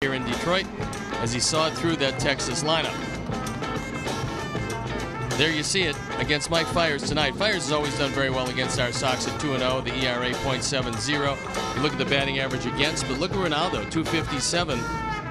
here in Detroit as he saw through that Texas lineup. There you see it against Mike Fiers tonight. Fiers has always done very well against our Sox at 2-0, the ERA .70. You look at the batting average against, but look at Ronaldo, 257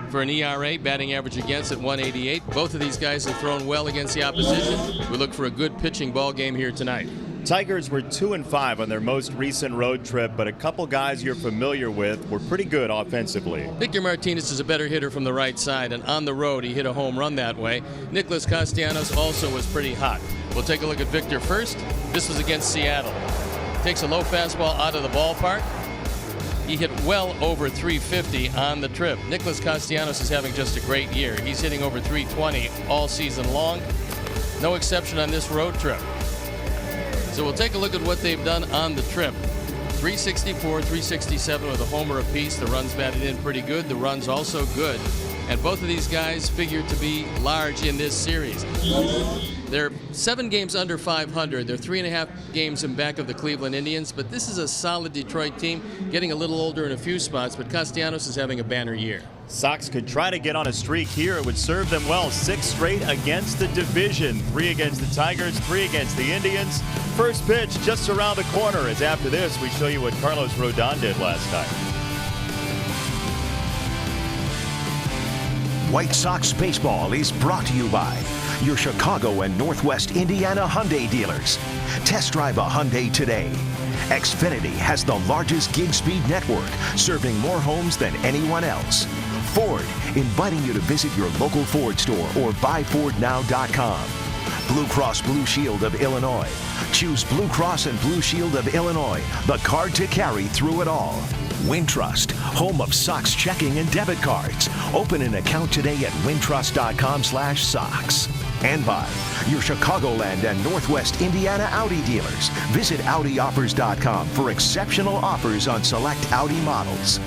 for an ERA, batting average against at 188. Both of these guys have thrown well against the opposition. We look for a good pitching ball game here tonight. Tigers were 2-5 on their most recent road trip, but a couple guys you're familiar with were pretty good offensively. Victor Martinez is a better hitter from the right side, and on the road he hit a home run that way. Nicholas Castellanos also was pretty hot. We'll take a look at Victor first. This was against Seattle. Takes a low fastball out of the ballpark. He hit well over 350 on the trip. Nicholas Castellanos is having just a great year. He's hitting over 320 all season long. No exception on this road trip. So we'll take a look at what they've done on the trip. 364, 367 with a homer apiece. The runs batted in pretty good. The runs also good. And both of these guys figured to be large in this series. They're 7 games under 500. They're 3.5 games in back of the Cleveland Indians. But this is a solid Detroit team, getting a little older in a few spots. But Castellanos is having a banner year. Sox could try to get on a streak here. It would serve them well. 6 straight against the division. 3 against the Tigers, 3 against the Indians. First pitch just around the corner, as after this we show you what Carlos Rodon did last night. White Sox baseball is brought to you by your Chicago and Northwest Indiana Hyundai dealers. Test drive a Hyundai today. Xfinity has the largest gig speed network, serving more homes than anyone else. Ford, inviting you to visit your local Ford store or buyfordnow.com. Blue Cross Blue Shield of Illinois. Choose Blue Cross and Blue Shield of Illinois, the card to carry through it all. Wintrust, home of Sox checking and debit cards. Open an account today at wintrust.com/Sox. And by your Chicagoland and Northwest Indiana Audi dealers. Visit AudiOffers.com for exceptional offers on select Audi models.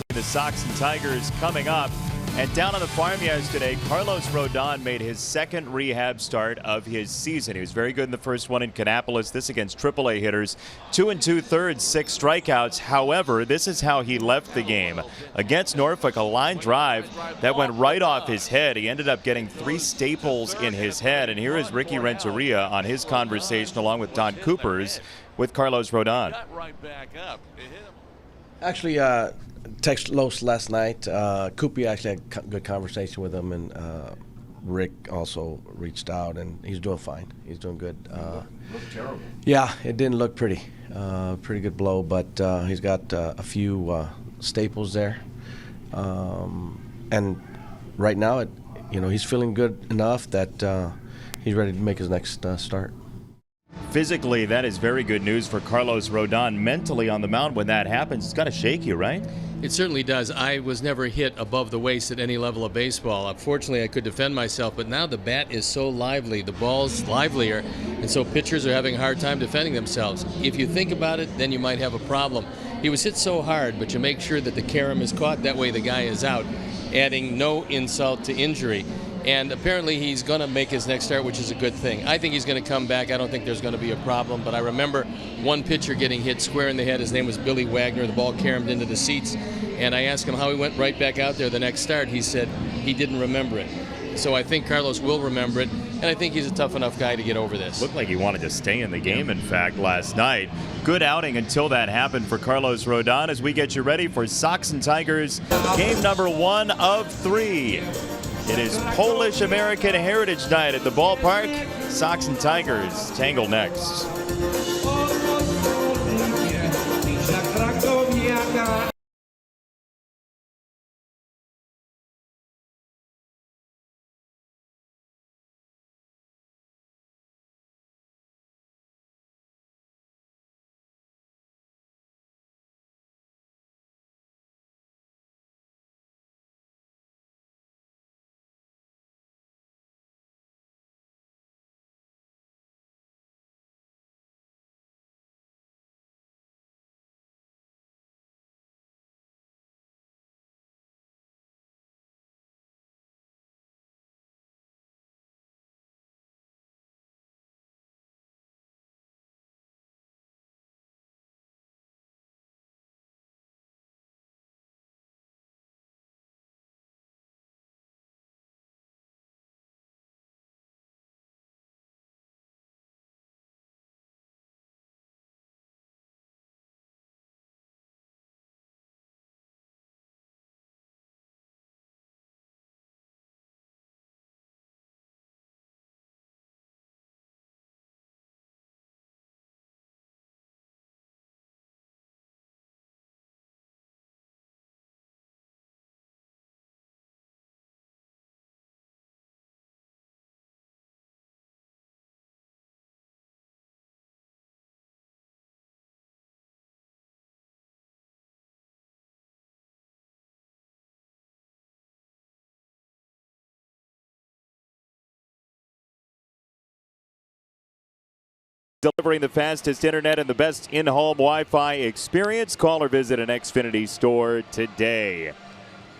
The Sox and Tigers coming up. And down on the farm yesterday, Carlos Rodon made his second rehab start of his season. He was very good in the first one in Kannapolis. This against AAA hitters. 2 2/3, 6 strikeouts. However, this is how he left the game. Against Norfolk, a line drive that went right off his head. He ended up getting 3 staples in his head. And here is Ricky Renteria on his conversation along with Don Coopers with Carlos Rodon. Actually, text Los last night. Coopy actually had a good conversation with him, and Rick also reached out, and he's doing fine. He's doing good. Looked terrible. Yeah, it didn't look pretty. Pretty good blow, but he's got a few staples there. And right now, he's feeling good enough that he's ready to make his next start. Physically, that is very good news for Carlos Rodon. Mentally on the mound when that happens, it's got to shake you, right? It certainly does. I was never hit above the waist at any level of baseball. Fortunately, I could defend myself, but now the bat is so lively, the ball's livelier, and so pitchers are having a hard time defending themselves. If you think about it, then you might have a problem. He was hit so hard, but you make sure that the carom is caught. That way the guy is out, adding no insult to injury. And apparently he's going to make his next start, which is a good thing. I think he's going to come back. I don't think there's going to be a problem. But I remember one pitcher getting hit square in the head. His name was Billy Wagner. The ball caromed into the seats. And I asked him how he went right back out there the next start. He said he didn't remember it. So I think Carlos will remember it. And I think he's a tough enough guy to get over this. Looked like he wanted to stay in the game, in fact, last night. Good outing until that happened for Carlos Rodon as we get you ready for Sox and Tigers game number 1 of 3. It is Polish American Heritage Night at the ballpark. Sox and Tigers tangle next. Delivering the fastest internet and the best in-home Wi-Fi experience. Call or visit an Xfinity store today.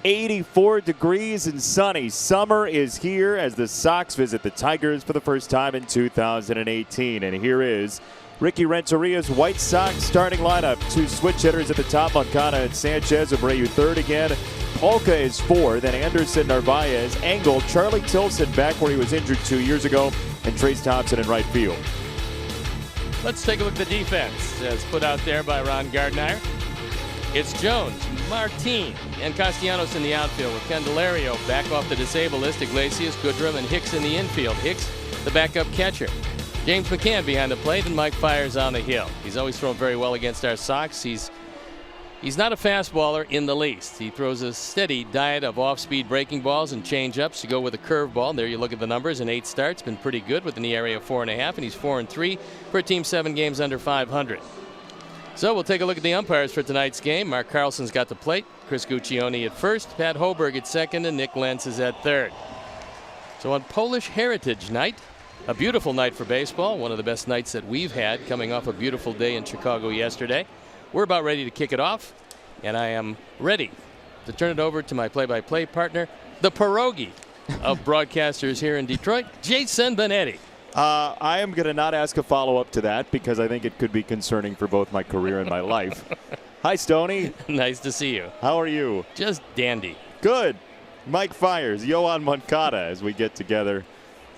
84 degrees and sunny. Summer is here as the Sox visit the Tigers for the first time in 2018. And here is Ricky Renteria's White Sox starting lineup. 2 switch hitters at the top, Moncada and Sanchez. Abreu third again. Polka is 4, then Anderson, Narvaez, Engel, Charlie Tilson back where he was injured 2 years ago, and Trace Thompson in right field. Let's take a look at the defense as put out there by Ron Gardner. It's Jones, Martin, and Castellanos in the outfield with Candelario back off the disabled list, Iglesias, Goodrum, and Hicks in the infield. Hicks, the backup catcher. James McCann behind the plate, and Mike Fiers on the hill. He's always thrown very well against our Sox. He's not a fastballer in the least. He throws a steady diet of off-speed breaking balls and change-ups to go with a curveball. There you look at the numbers. In 8 starts, been pretty good with an ERA of 4.5, and he's 4-3 for a team 7 games under 500. So we'll take a look at the umpires for tonight's game. Mark Carlson's got the plate. Chris Guccione at first, Pat Hoberg at second, and Nick Lentz is at third. So on Polish Heritage Night, a beautiful night for baseball, one of the best nights that we've had, coming off a beautiful day in Chicago yesterday. We're about ready to kick it off, and I am ready to turn it over to my play-by-play partner, the pierogi of broadcasters here in Detroit, Jason Benetti. I am going to not ask a follow-up to that because I think it could be concerning for both my career and my life. Hi, Stoney. Nice to see you. How are you? Just dandy. Good. Mike Fiers, Yohan Moncada as we get together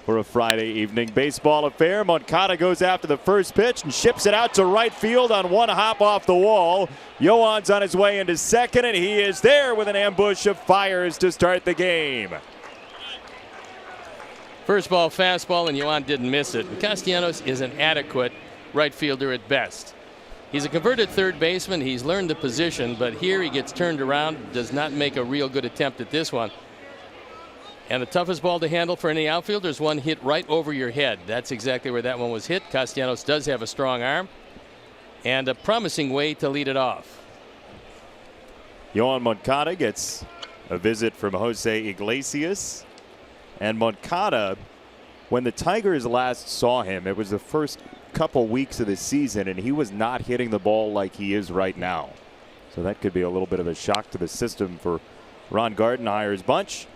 for a Friday evening baseball affair. Moncada goes after the first pitch and ships it out to right field on one hop off the wall. Yohan's on his way into second, and he is there with an ambush of Fiers to start the game. First ball fastball, and Yuan didn't miss it. Castellanos is an adequate right fielder at best. He's a converted third baseman. He's learned the position, but here he gets turned around, does not make a real good attempt at this one. And the toughest ball to handle for any outfielder is one hit right over your head. That's exactly where that one was hit. Castellanos does have a strong arm and a promising way to lead it off. Yohan Moncada gets a visit from Jose Iglesias. And Moncada, when the Tigers last saw him, it was the first couple weeks of the season, and he was not hitting the ball like he is right now. So that could be a little bit of a shock to the system for Ron Gardenhire's bunch.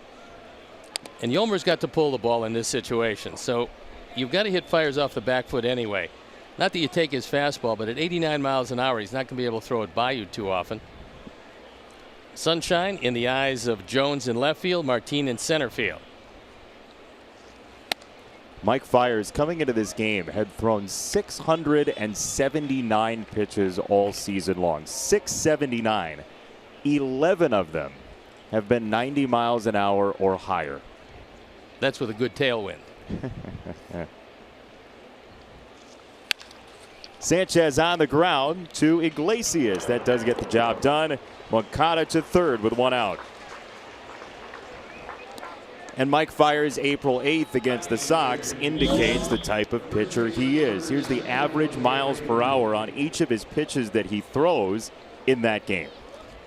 And Yolmer's got to pull the ball in this situation. So you've got to hit fires off the back foot anyway. Not that you take his fastball, but at 89 miles an hour, he's not going to be able to throw it by you too often. Sunshine in the eyes of Jones in left field, Martin in center field. Mike Fiers, coming into this game, had thrown 679 pitches all season long. 679. 11 of them have been 90 miles an hour or higher. That's with a good tailwind. Sanchez on the ground to Iglesias. That does get the job done. Moncada to third with one out. And Mike Fiers' April 8th against the Sox indicates the type of pitcher he is. Here's the average miles per hour on each of his pitches that he throws in that game.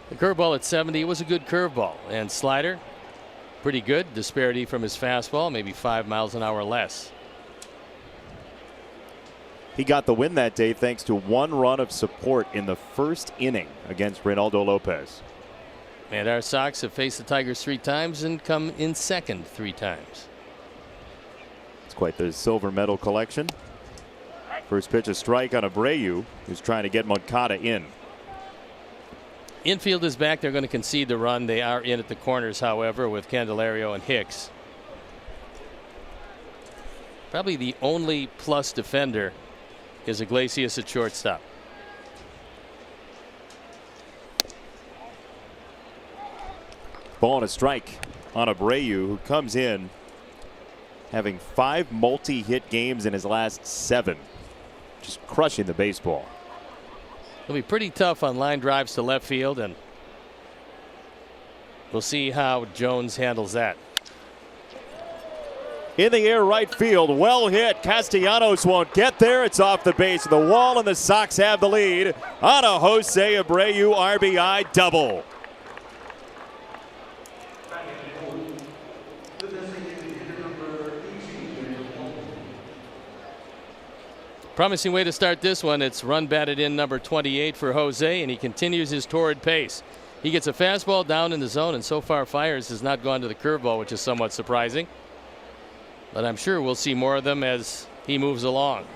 The curveball at 70 was a good curveball, and slider pretty good. Disparity from his fastball, maybe 5 miles an hour less. He got the win that day thanks to one run of support in the first inning against Reynaldo Lopez. And our Sox have faced the Tigers 3 times and come in second 3 times. It's quite the silver medal collection. First pitch, a strike on Abreu, who's trying to get Moncada in. Infield is back. They're going to concede the run. They are in at the corners, however, with Candelario and Hicks. Probably the only plus defender is Iglesias at shortstop. Ball and a strike on Abreu, who comes in having 5 multi-hit games in his last 7. Just crushing the baseball. It'll be pretty tough on line drives to left field, and we'll see how Jones handles that. In the air right field, well hit. Castellanos won't get there. It's off the base of the wall, and the Sox have the lead on a Jose Abreu RBI double. Promising way to start this one. It's run batted in number 28 for Jose, and he continues his torrid pace. He gets a fastball down in the zone, and so far Fiers has not gone to the curveball, which is somewhat surprising. But I'm sure we'll see more of them as he moves along.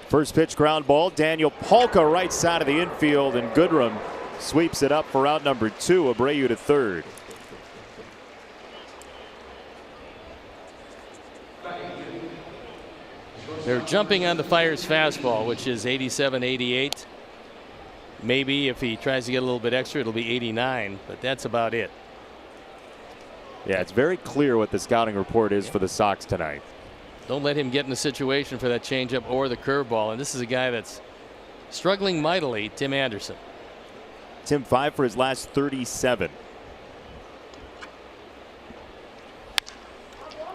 First pitch ground ball. Daniel Palka right side of the infield, and Goodrum sweeps it up for out number 2. Abreu to third. They're jumping on the Fiers fastball, which is 87, 88. Maybe if he tries to get a little bit extra, it'll be 89, but that's about it. Yeah, it's very clear what the scouting report is for the Sox tonight. Don't let him get in a situation for that changeup or the curveball. And this is a guy that's struggling mightily, Tim Anderson. Tim 5 for his last 37.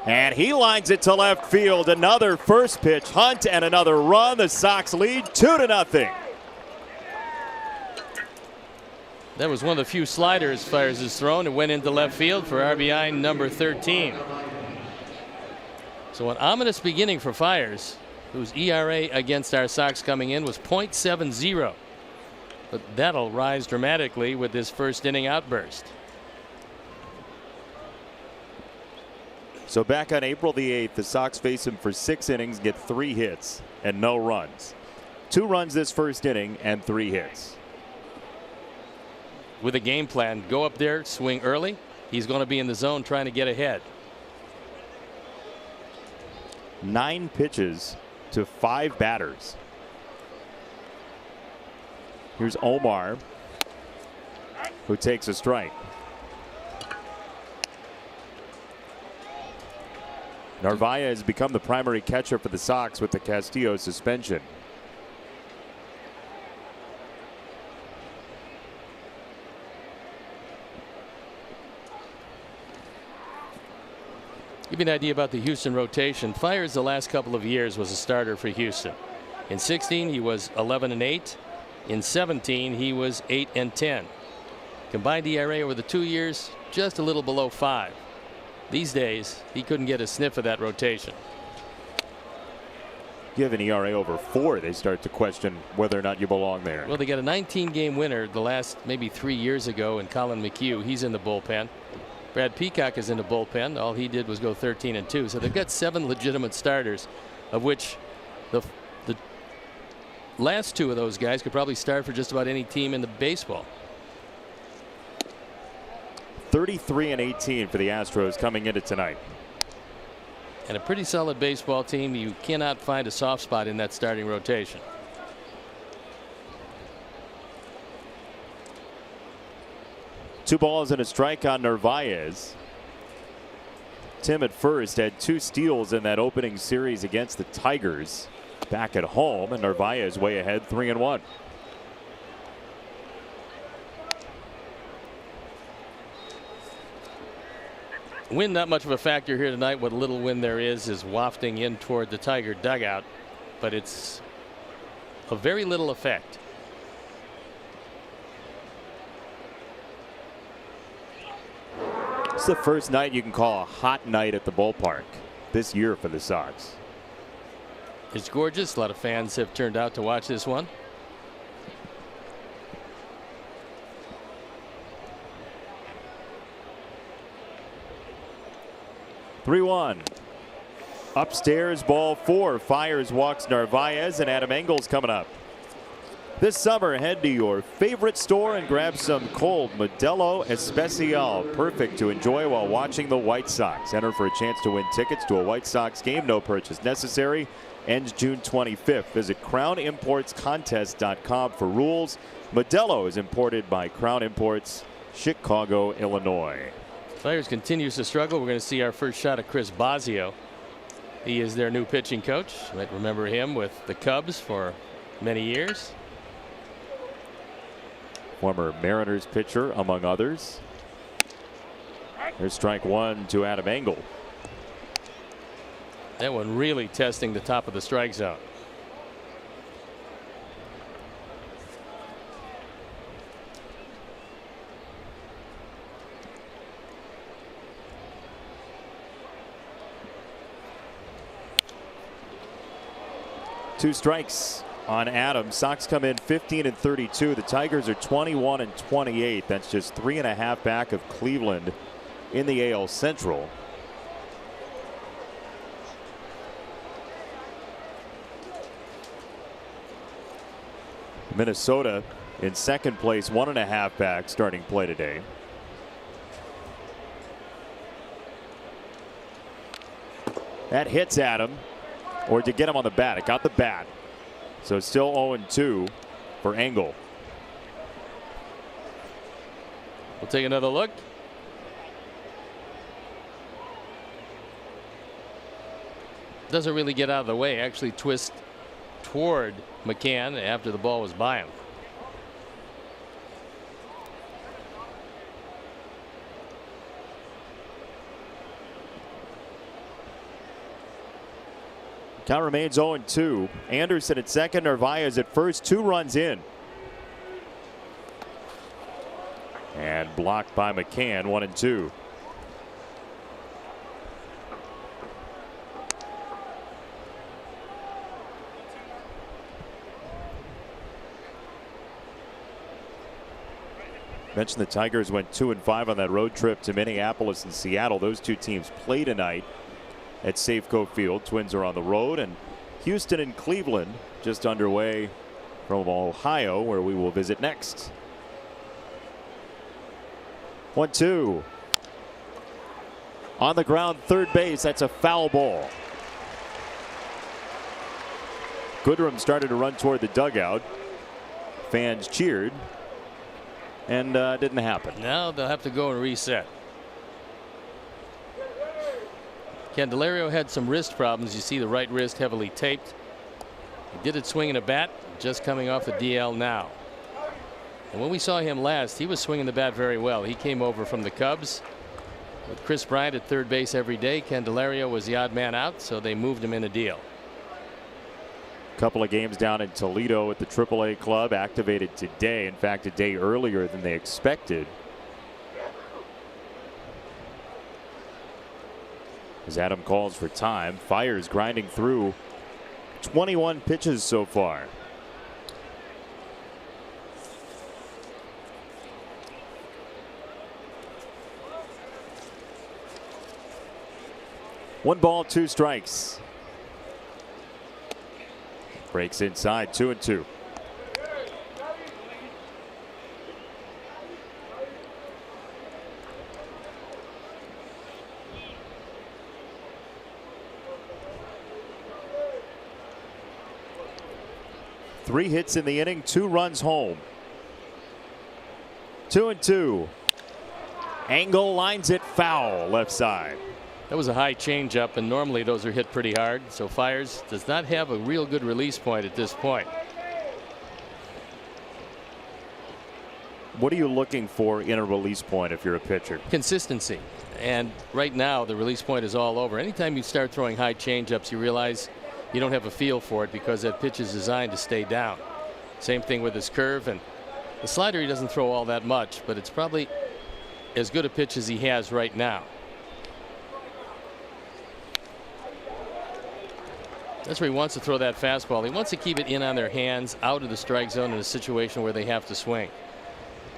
And he lines it to left field. Another first pitch hunt and another run. The Sox lead 2-0. That was one of the few sliders Fiers has thrown. It went into left field for RBI number 13. So an ominous beginning for Fiers, whose ERA against our Sox coming in was .70. But that'll rise dramatically with this first inning outburst. So back on April the 8th, the Sox face him for 6 innings, get 3 hits and no runs. 2 runs this first inning and 3 hits. With a game plan, go up there, swing early. He's going to be in the zone trying to get ahead. 9 pitches to 5 batters. Here's Omar, who takes a strike. Narvaez has become the primary catcher for the Sox with the Castillo suspension. Give you an idea about the Houston rotation. Fiers the last couple of years was a starter for Houston. In 16 he was 11-8. In 17 he was 8-10. Combined ERA over the 2 years just a little below 5. These days he couldn't get a sniff of that rotation. Give an ERA over 4, they start to question whether or not you belong there. Well, they got a 19-game winner the last maybe 3 years ago in Colin McHugh. He's in the bullpen. Brad Peacock is in the bullpen. All he did was go 13-2. So they've got 7 legitimate starters, of which the last 2 of those guys could probably start for just about any team in the baseball. 33-18 for the Astros coming into tonight. And a pretty solid baseball team. You cannot find a soft spot in that starting rotation. Two balls and a strike on Narvaez. Tim at first had 2 steals in that opening series against the Tigers back at home, and Narvaez way ahead 3-1. Wind not much of a factor here tonight. What little wind there is wafting in toward the Tiger dugout, but it's a very little effect. It's the first night you can call a hot night at the ballpark this year for the Sox. It's gorgeous. A lot of fans have turned out to watch this one. (3-1). Upstairs, ball 4. Fiers walks Narvaez, and Adam Engel's coming up. This summer, head to your favorite store and grab some cold Modelo Especial. Perfect to enjoy while watching the White Sox. Enter for a chance to win tickets to a White Sox game. No purchase necessary. Ends June 25th. Visit crownimportscontest.com for rules. Modelo is imported by Crown Imports, Chicago, Illinois. Fiers continues to struggle. We're going to see our first shot of Chris Bosio. He is their new pitching coach. You might remember him with the Cubs for many years. Former Mariners pitcher, among others. There's strike 1 to Adam Engel. That one really testing the top of the strike zone. Two strikes on Adams. Sox come in 15-32. The Tigers are 21-28. That's just 3.5 back of Cleveland in the AL Central. Minnesota in second place, 1.5 back starting play today. That hits Adam, or to get him on the bat. It got the bat. So still 0-2 for Engel. We'll take another look. Doesn't really get out of the way. Actually twists toward McCann after the ball was by him. Count remains 0-2. Anderson at second, Narvaez at first, 2 runs in. And blocked by McCann, 1-2. Mentioned the Tigers went 2-5 on that road trip to Minneapolis and Seattle. Those 2 teams play tonight at Safeco Field. Twins are on the road, and Houston and Cleveland just underway from Ohio, where we will visit next. 1-2. On the ground, third base. That's a foul ball. Goodrum started to run toward the dugout. Fans cheered, and didn't happen. Now they'll have to go and reset. Candelario had some wrist problems. You see the right wrist heavily taped. He did it swinging a bat, just coming off the DL now. And when we saw him last, he was swinging the bat very well. He came over from the Cubs with Chris Bryant at third base every day. Candelario was the odd man out, so they moved him in a deal. Couple of games down in Toledo at the AAA club, activated today. In fact, a day earlier than they expected. As Adam calls for time, fires grinding through 21 pitches so far. One ball, two strikes. Breaks inside, 2-2. Three hits in the inning, 2 runs home. 2-2. Angle lines it foul left side. That was a high changeup, and normally those are hit pretty hard. So Fiers does not have a real good release point at this point. What are you looking for in a release point if you're a pitcher? Consistency. And right now the release point is all over. Anytime you start throwing high changeups, you realize you don't have a feel for it because that pitch is designed to stay down. Same thing with his curve, and the slider he doesn't throw all that much, but it's probably as good a pitch as he has right now. That's where he wants to throw that fastball. He wants to keep it in on their hands, out of the strike zone in a situation where they have to swing.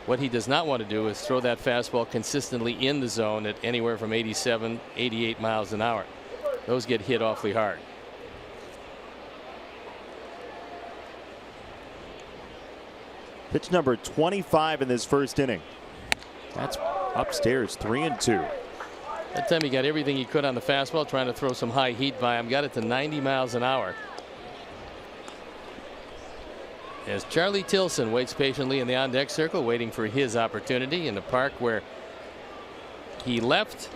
What he does not want to do is throw that fastball consistently in the zone at anywhere from 87, 88 miles an hour. Those get hit awfully hard. Pitch number 25 in this first inning. That's upstairs, 3-2. That time he got everything he could on the fastball, trying to throw some high heat by him. Got it to 90 miles an hour. As Charlie Tilson waits patiently in the on-deck circle, waiting for his opportunity in the park where he left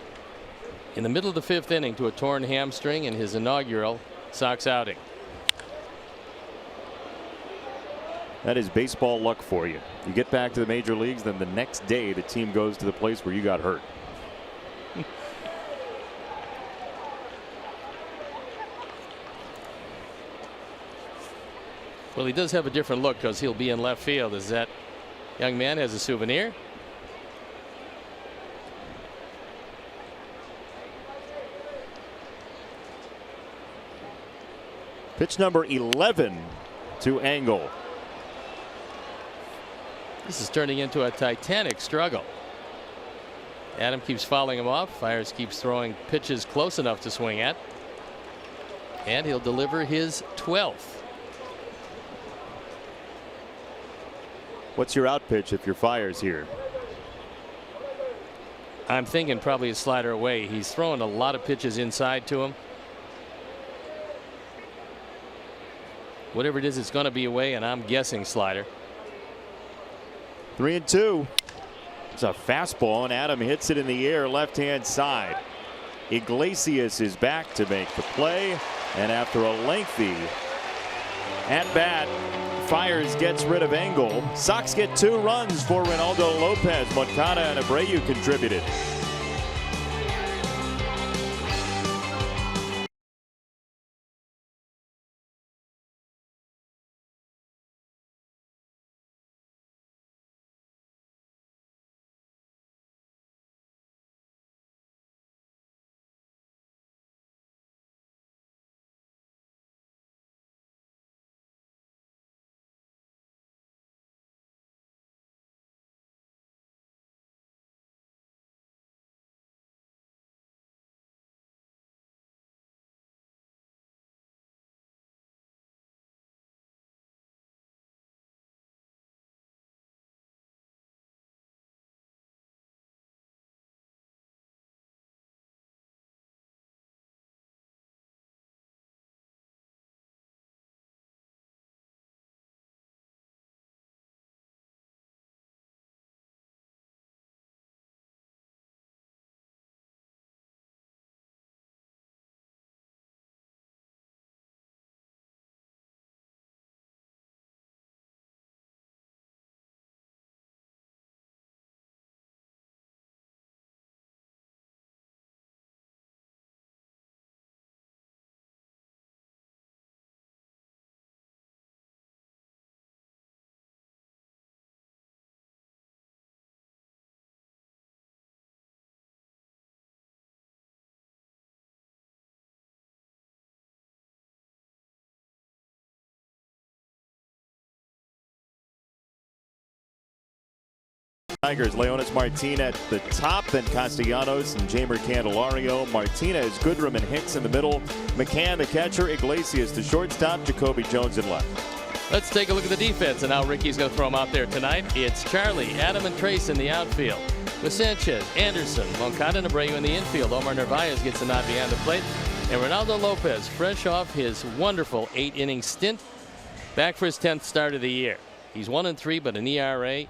in the middle of the 5th inning to a torn hamstring in his inaugural Sox outing. That is baseball luck for you. You get back to the major leagues, then the next day the team goes to the place where you got hurt. Well, he does have a different look because he'll be in left field as that young man has a souvenir. Pitch number 11 to Angle. This is turning into a titanic struggle. Adam keeps fouling him off. Fiers keeps throwing pitches close enough to swing at. And he'll deliver his 12th. What's your out pitch if you're Fiers here? I'm thinking probably a slider away. He's throwing a lot of pitches inside to him. Whatever it is, it's going to be away, and I'm guessing slider. 3-2. It's a fastball, and Adam hits it in the air left-hand side. Iglesias is back to make the play, and after a lengthy at-bat, Fiers gets rid of Angle. Sox get 2 runs for Reynaldo Lopez. Moncada and Abreu contributed. Tigers, Leonis Martin at the top, then Castellanos and Jamer Candelario. Martinez, Goodrum, and Hicks in the middle. McCann, the catcher. Iglesias, the shortstop. Jacoby Jones in left. Let's take a look at the defense and how Ricky's going to throw them out there tonight. It's Charlie, Adam, and Trace in the outfield, with Sanchez, Anderson, Moncada, and Abreu in the infield. Omar Narvaez gets a nod behind the plate, and Ronaldo Lopez, fresh off his wonderful 8-inning stint, back for his 10th start of the year. He's 1-3, but an ERA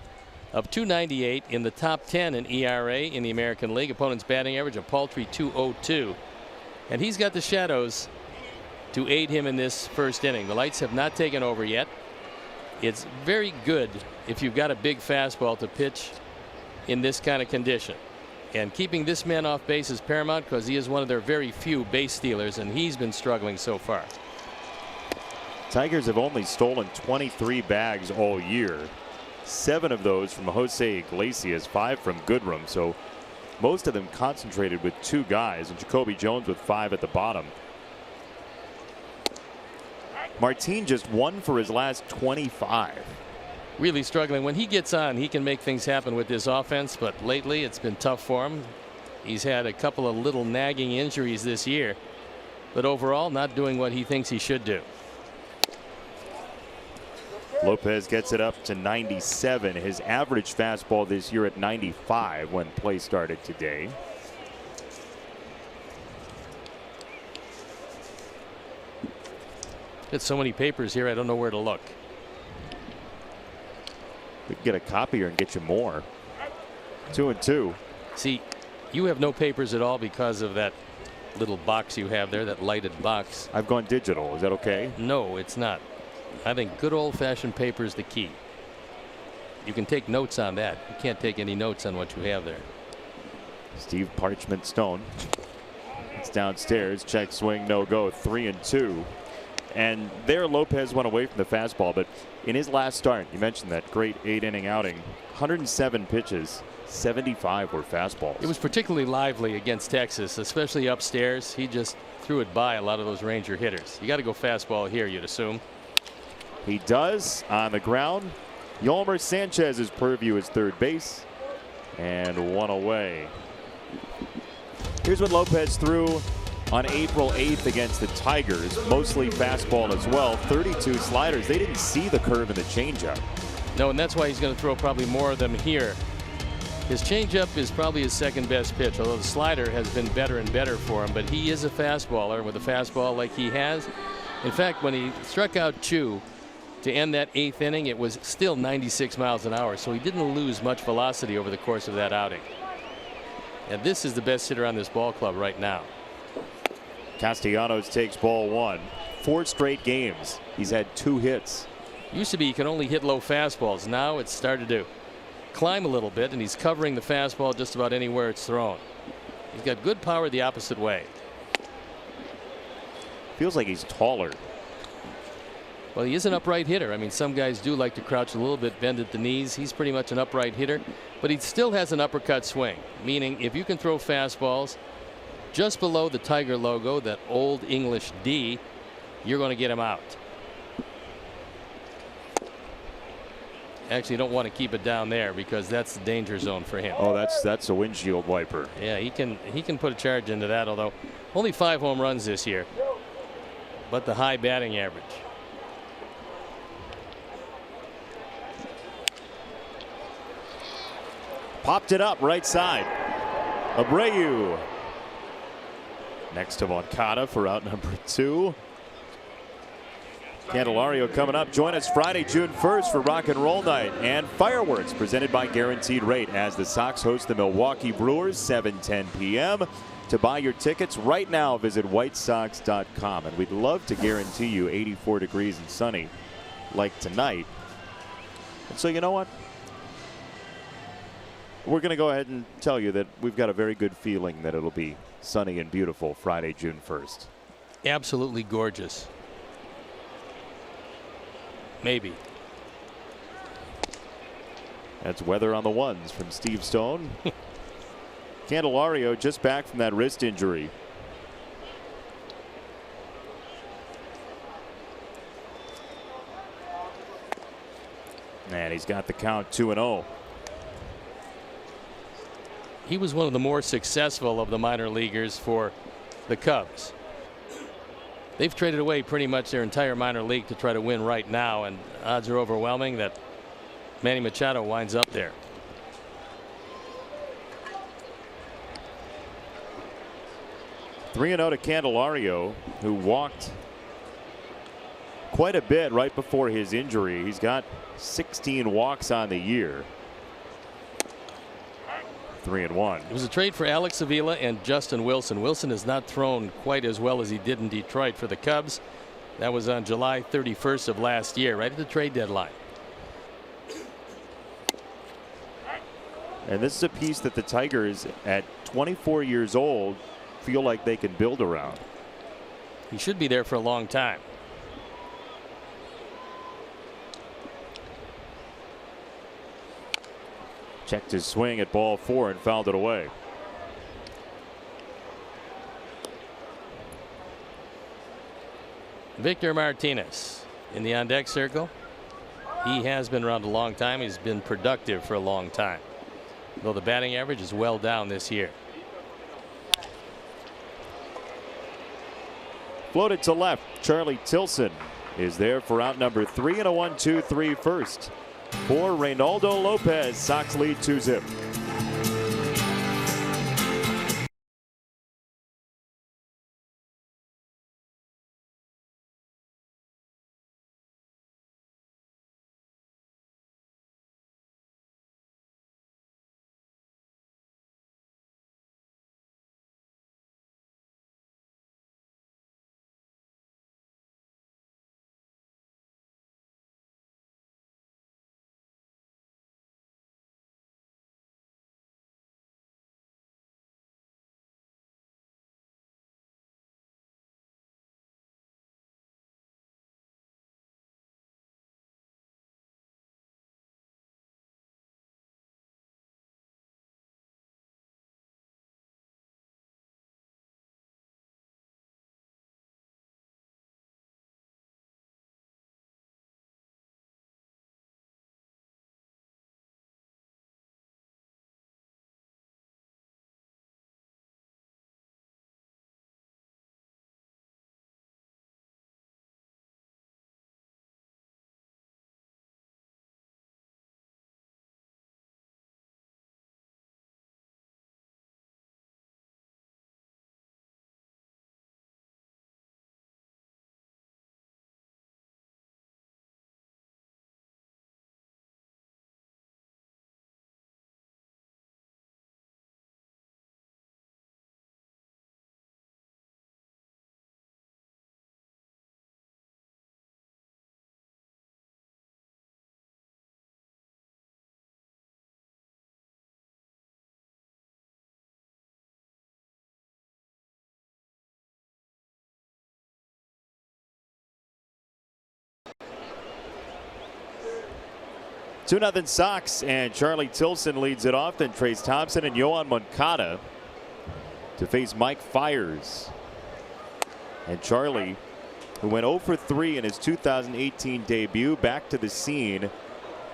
of .298, in the top 10 in ERA in the American League. Opponent's batting average a paltry .202, and he's got the shadows to aid him in this first inning. The lights have not taken over yet. It's very good if you've got a big fastball to pitch in this kind of condition. And keeping this man off base is paramount, because he is one of their very few base stealers, and he's been struggling so far. Tigers have only stolen 23 bags all year. 7 of those from Jose Iglesias, 5 from Goodrum. So most of them concentrated with 2 guys, and Jacoby Jones with 5 at the bottom. Martin just 1 for his last 25. Really struggling. When he gets on, he can make things happen with this offense, but lately it's been tough for him. He's had a couple of little nagging injuries this year, but overall not doing what he thinks he should do. Lopez gets it up to 97. His average fastball this year at 95 when play started today. Got so many papers here, I don't know where to look. We can get a copier and get you more. 2-2. See, you have no papers at all because of that little box you have there, that lighted box. I've gone digital. Is that okay? No, it's not. I think good old-fashioned paper is the key. You can take notes on that. You can't take any notes on what you have there. Steve Parchment Stone. It's downstairs. Check swing, no go. 3-2. And there Lopez went away from the fastball, but in his last start, you mentioned that great 8-inning outing, 107 pitches, 75 were fastballs. It was particularly lively against Texas, especially upstairs. He just threw it by a lot of those Ranger hitters. You got to go fastball here, you'd assume. He does on the ground. Yolmer Sanchez's purview is third base, and 1 away. Here's what Lopez threw on April 8th against the Tigers, mostly fastball as well. 32 sliders. They didn't see the curve and the changeup. No, and that's why he's going to throw probably more of them here. His changeup is probably his second best pitch, although the slider has been better and better for him. But he is a fastballer, with a fastball like he has. In fact, when he struck out Chu to end that 8th inning, it was still 96 miles an hour, so he didn't lose much velocity over the course of that outing. And this is the best hitter on this ball club right now. Castellanos takes ball 1. 4 straight games. He's had 2 hits. Used to be he could only hit low fastballs. Now it's started to climb a little bit, and he's covering the fastball just about anywhere it's thrown. He's got good power the opposite way. Feels like he's taller. Well, he is an upright hitter. I mean, some guys do like to crouch a little bit, bend at the knees. He's pretty much an upright hitter, but he still has an uppercut swing, meaning if you can throw fastballs just below the Tiger logo, that old English D, you're going to get him out. Actually, you don't want to keep it down there, because that's the danger zone for him. Oh, that's a windshield wiper. Yeah, he can put a charge into that, although only 5 home runs this year, but the high batting average. Popped it up right side. Abreu next to Moncada for out number 2. Candelario coming up. Join us Friday, June 1st for Rock and Roll Night and fireworks presented by Guaranteed Rate as the Sox host the Milwaukee Brewers, 7:10 p.m. To buy your tickets right now, visit whitesox.com, and we'd love to guarantee you 84 degrees and sunny like tonight. And so, you know what? We're going to go ahead and tell you that we've got a very good feeling that it'll be sunny and beautiful Friday, June 1st. Absolutely gorgeous. Maybe. That's weather on the ones from Steve Stone. Candelario just back from that wrist injury. And he's got the count 2-0. he was one of the more successful of the minor leaguers for the Cubs. They've traded away pretty much their entire minor league to try to win right now, and odds are overwhelming that Manny Machado winds up there. Three and out to Candelario, who walked quite a bit right before his injury. He's got 16 walks on the year. 3-1. It was a trade for Alex Avila and Justin Wilson. Wilson has not thrown quite as well as he did in Detroit for the Cubs. That was on July 31st of last year, right at the trade deadline. And this is a piece that the Tigers, at 24 years old, feel like they can build around. He should be there for a long time. Checked his swing at ball 4 and fouled it away. Victor Martinez in the on deck circle. He has been around a long time. He's been productive for a long time, though the batting average is well down this year. Floated to left. Charlie Tilson is there for out number 3 and a 1-2-3 first. For Reynaldo Lopez, Sox lead 2-zip. Two 2-0 Sox, and Charlie Tilson leads it off. Then Trace Thompson and Yohan Moncada to face Mike Fiers. And Charlie, who went 0 for 3 in his 2018 debut, back to the scene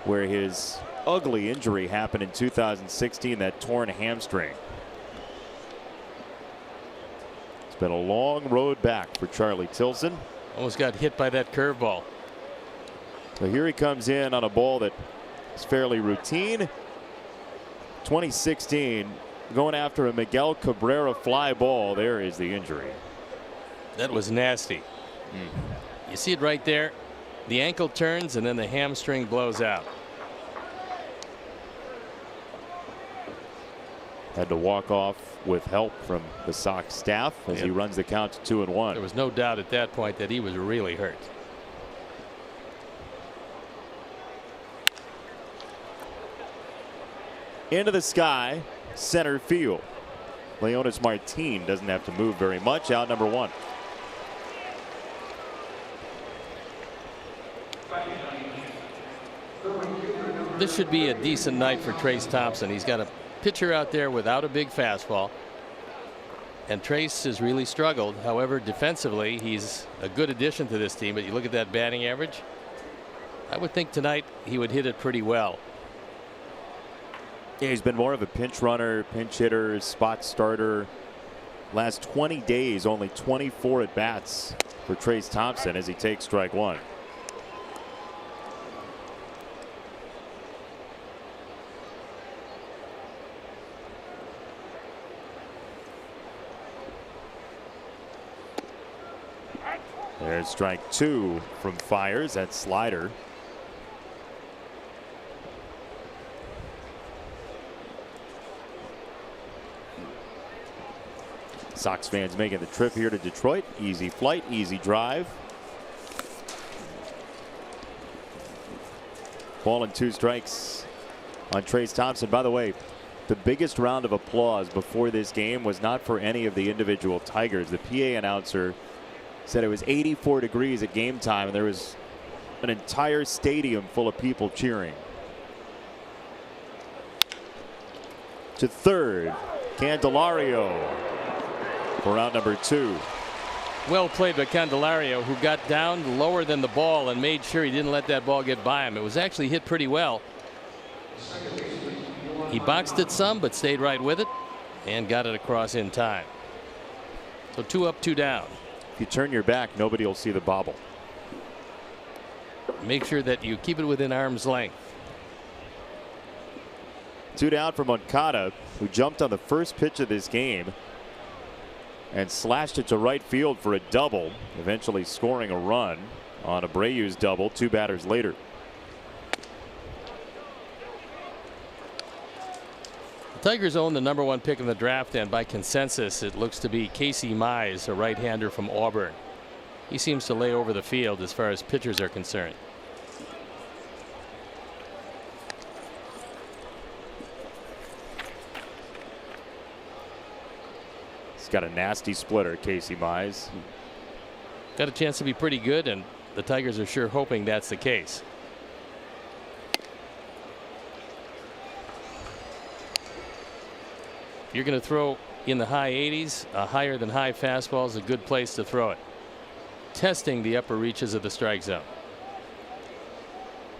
where his ugly injury happened in 2016, that torn hamstring. It's been a long road back for Charlie Tilson. Almost got hit by that curveball. So here he comes in on a ball that is fairly routine. 2016, going after a Miguel Cabrera fly ball. There is the injury. That was nasty. You see it right there. The ankle turns and then the hamstring blows out. Had to walk off with help from the Sox staff as he runs the count to 2-1. There was no doubt at that point that he was really hurt. Into the sky, center field. Leonis Martin doesn't have to move very much. Out number 1. This should be a decent night for Trace Thompson. He's got a pitcher out there without a big fastball, and Trace has really struggled. However, defensively, he's a good addition to this team. But you look at that batting average, I would think tonight he would hit it pretty well. Yeah, he's been more of a pinch runner, pinch hitter, spot starter. Last 20 days, only 24 at bats for Trace Thompson as he takes strike one. There's strike two from Fires. That slider. Sox fans making the trip here to Detroit. Easy flight, easy drive. Ball and 2 strikes on Trace Thompson. By the way, the biggest round of applause before this game was not for any of the individual Tigers. The PA announcer said it was 84 degrees at game time, and there was an entire stadium full of people cheering. To third, Candelario for out number 2. Well played by Candelario, who got down lower than the ball and made sure he didn't let that ball get by him. It was actually hit pretty well. He boxed it some, but stayed right with it and got it across in time. So 2 up, 2 down. If you turn your back, nobody will see the bobble. Make sure that you keep it within arm's length. 2 down for Moncada, who jumped on the first pitch of this game and slashed it to right field for a double, eventually scoring a run on Abreu's double 2 batters later. The Tigers own the number 1 pick in the draft, and by consensus it looks to be Casey Mize, a right-hander from Auburn. He seems to lay over the field as far as pitchers are concerned. He's got a nasty splitter, Casey Mize. Got a chance to be pretty good, and the Tigers are sure hoping that's the case. You're going to throw in the high 80s. A higher than high fastball is a good place to throw it. Testing the upper reaches of the strike zone.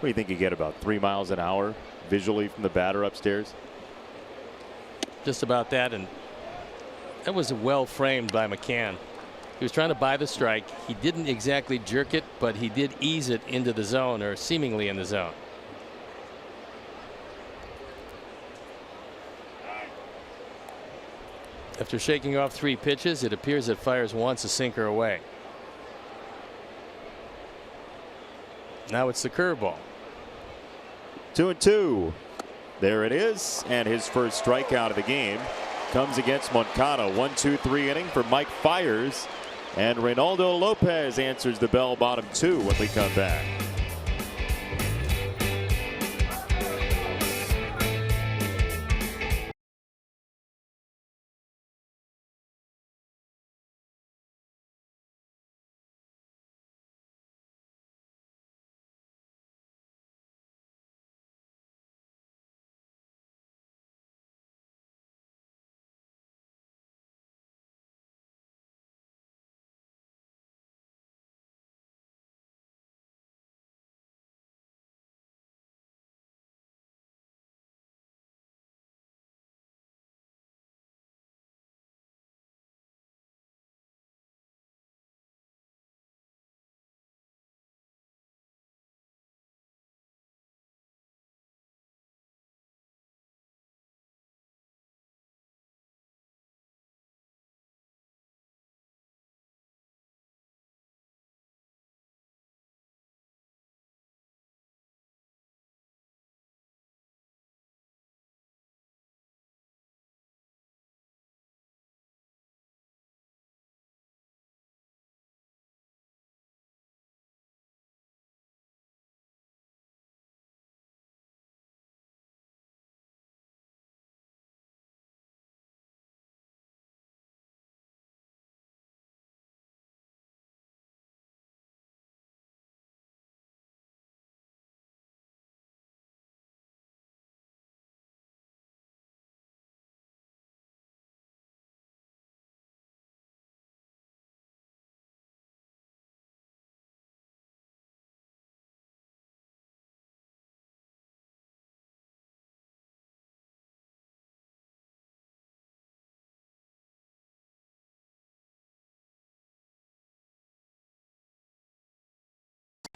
What do you think you get, about 3 miles an hour visually from the batter upstairs? Just about that, and that was well framed by McCann. He was trying to buy the strike. He didn't exactly jerk it, but he did ease it into the zone, or seemingly in the zone. After shaking off 3 pitches, it appears that Fires wants a sinker away. Now it's the curveball. 2-2. There it is, and his first strikeout of the game comes against Moncada. 1-2-3 inning for Mike Fires, and Reynaldo Lopez answers the bell, bottom 2 when we come back.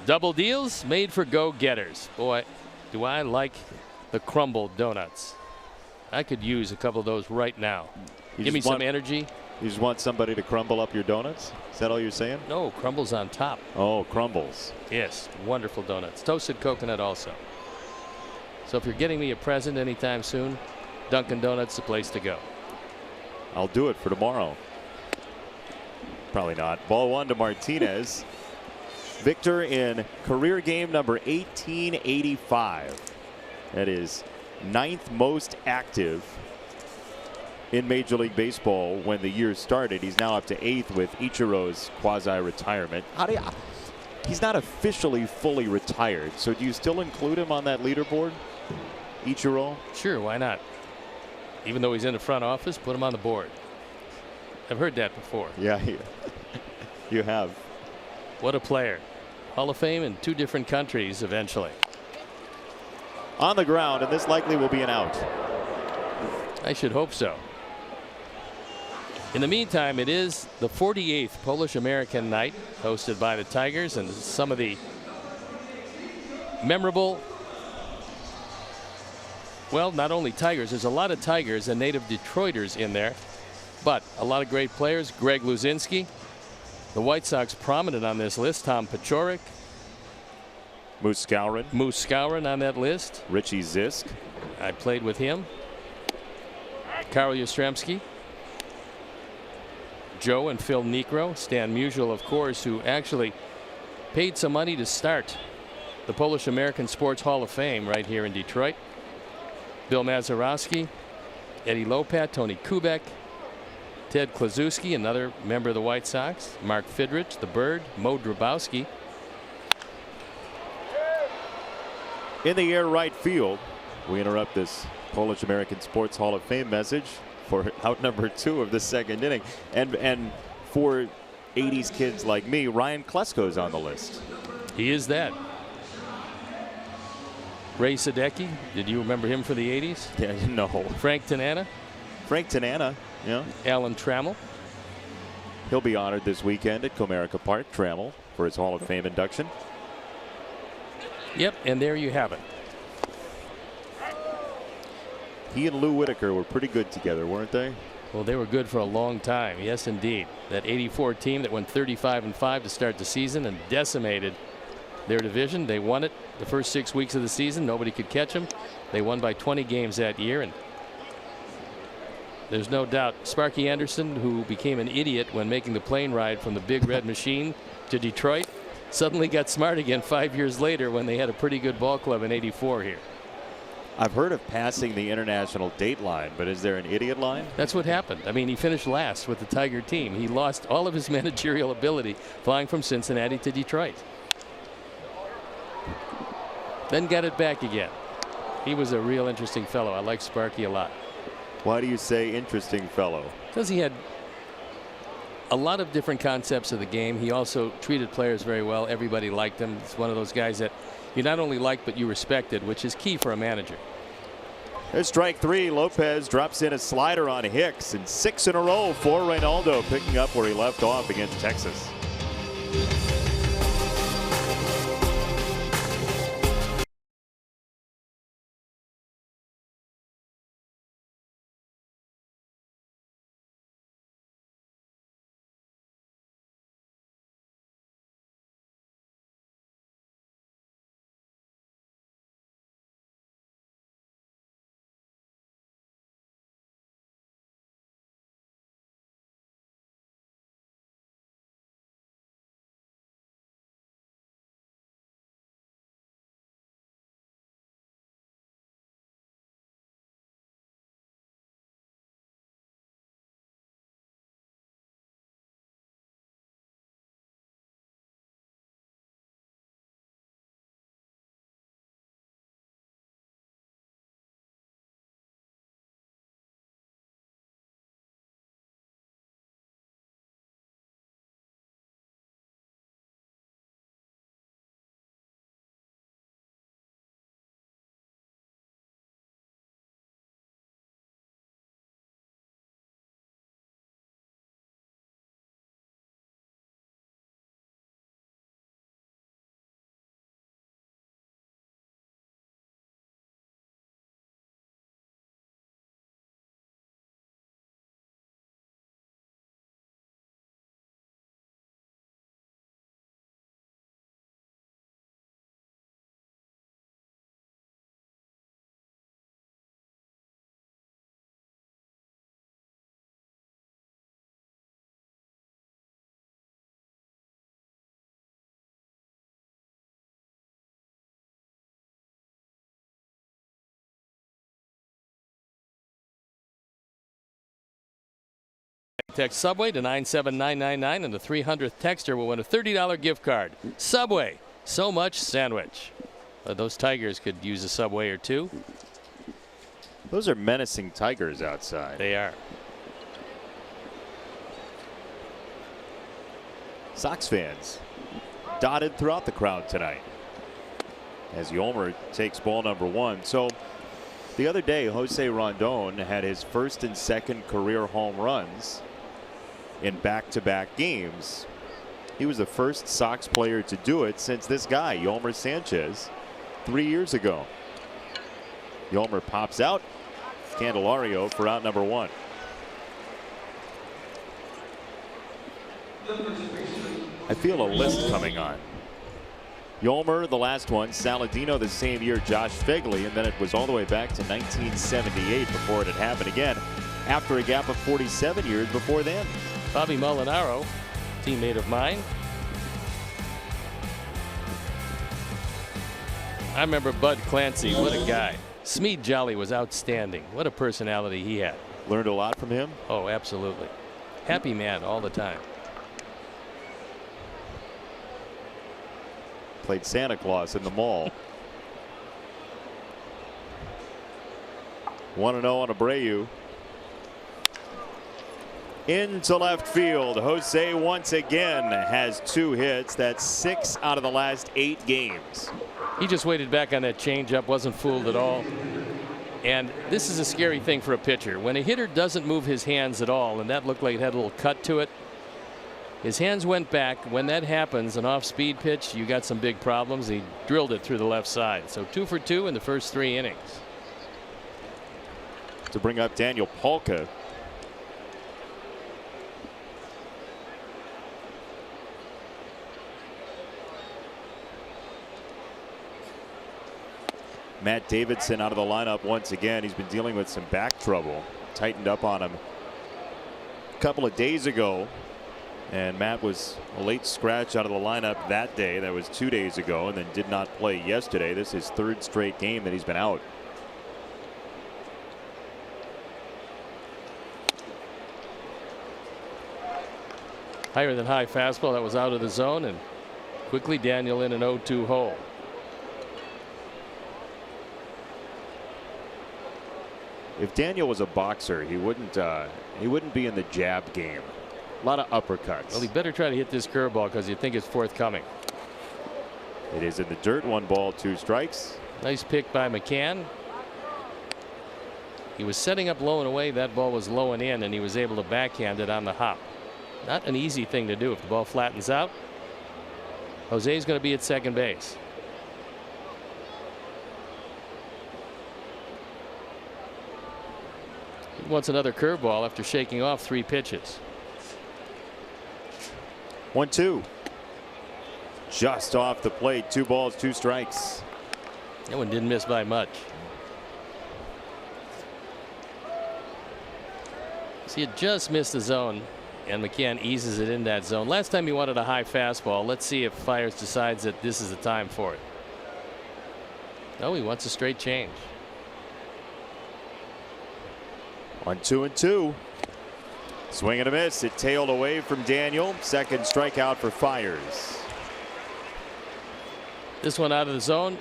Double deals made for go-getters. Boy, do I like the crumble donuts. I could use a couple of those right now. Give me some energy. You just want somebody to crumble up your donuts? Is that all you're saying? No, crumbles on top. Oh, crumbles. Yes, wonderful donuts. Toasted coconut also. So if you're getting me a present anytime soon, Dunkin' Donuts the place to go. I'll do it for tomorrow. Probably not. Ball one to Martinez. Victor in career game number 1885. That is 9th most active in Major League Baseball when the year started. He's now up to 8th with Ichiro's quasi-retirement. He's not officially fully retired, so do you still include him on that leaderboard, Ichiro? Sure, why not? Even though he's in the front office, put him on the board. I've heard that before. Yeah, you have. What a player. Hall of Fame in 2 different countries eventually. On the ground, and this likely will be an out. I should hope so. In the meantime, it is the 48th Polish-American night hosted by the Tigers, and some of the memorable, well, not only Tigers, there's a lot of Tigers and native Detroiters in there, but a lot of great players. Greg Luzinski, the White Sox prominent on this list. Tom Paciorek, Moose Skowron on that list. Richie Zisk. I played with him. Karl Yastrzemski, Joe and Phil Niekro, Stan Musial, of course, who actually paid some money to start the Polish American Sports Hall of Fame right here in Detroit. Bill Mazeroski, Eddie Lopat, Tony Kubek, Ted Kluszewski, another member of the White Sox, Mark Fidrich, the Bird, Mo Drabowski. In the air right field, we interrupt this Polish American Sports Hall of Fame message for out number 2 of the 2nd inning. And for 80s kids like me, Ryan Klesko's on the list. He is that. Ray Sadecki, did you remember him for the 80s? Yeah, no. Frank Tanana. Yeah. Alan Trammell. He'll be honored this weekend at Comerica Park, Trammell, for his Hall of Fame induction. Yep, and there you have it. He and Lou Whitaker were pretty good together, weren't they? Well, they were good for a long time. Yes, indeed. That 84 team that went 35-5 to start the season and decimated their division. They won it the first 6 weeks of the season. Nobody could catch them. They won by 20 games that year, and there's no doubt Sparky Anderson, who became an idiot when making the plane ride from the Big Red Machine to Detroit, suddenly got smart again 5 years later when they had a pretty good ball club in '84 here. I've heard of passing the international date line, but is there an idiot line? That's what happened. I mean, he finished last with the Tiger team. He lost all of his managerial ability flying from Cincinnati to Detroit. Then got it back again. He was a real interesting fellow. I like Sparky a lot. Why do you say interesting fellow? Because he had a lot of different concepts of the game. He also treated players very well. Everybody liked him. He's one of those guys that you not only liked, but you respected, which is key for a manager. There's strike 3. Lopez drops in a slider on Hicks, and 6 in a row for Reynaldo, picking up where he left off against Texas. Text Subway to 97999 and the 300th texter will win a $30 gift card. Subway, so much sandwich. Those Tigers could use a Subway or two. Those are menacing Tigers outside. They are. Sox fans dotted throughout the crowd tonight as Yolmer takes ball number 1. So the other day, Jose Rondon had his first and second career home runs in back-to-back games. He was the first Sox player to do it since this guy, Yolmer Sanchez, 3 years ago. Yolmer pops out. Candelario for out number 1. I feel a list coming on. Yolmer, the last one. Saladino the same year. Josh Fegley. And then it was all the way back to 1978 before it had happened again, after a gap of 47 years before then. Bobby Molinaro, teammate of mine. I remember Bud Clancy. What a guy. Smead Jolly was outstanding. What a personality he had. Learned a lot from him. Oh, absolutely. Happy man all the time. Played Santa Claus in the mall. 1-0 on Abreu. Into left field. Jose once again has 2 hits. That's 6 out of the last 8 games. He just waited back on that changeup, wasn't fooled at all. And this is a scary thing for a pitcher. When a hitter doesn't move his hands at all, and that looked like it had a little cut to it, his hands went back. When that happens, an off-speed pitch, you got some big problems. He drilled it through the left side. So 2 for 2 in the first 3 innings. To bring up Daniel Palka. Matt Davidson out of the lineup once again. He's been dealing with some back trouble. Tightened up on him a couple of days ago. And Matt was a late scratch out of the lineup that day. That was 2 days ago, and then did not play yesterday. This is his 3rd straight game that he's been out. Higher than high fastball that was out of the zone, and quickly Daniel in an 0-2 hole. If Daniel was a boxer, he wouldn't be in the jab game. A lot of uppercuts. Well, he better try to hit this curveball because you think it's forthcoming. It is in the dirt. 1 ball, 2 strikes. Nice pick by McCann. He was setting up low and away. That ball was low and in, and he was able to backhand it on the hop. Not an easy thing to do. If the ball flattens out, Jose's going to be at second base. He wants another curveball after shaking off 3 pitches. 1-2. Just off the plate. 2 balls, 2 strikes. That one didn't miss by much. See, it just missed the zone, and McCann eases it in that zone. Last time he wanted a high fastball. Let's see if Fiers decides that this is the time for it. No, he wants a straight change. 1-2-2. Swing and a miss. It tailed away from Daniel. Second strikeout for Fiers. This one out of the zone.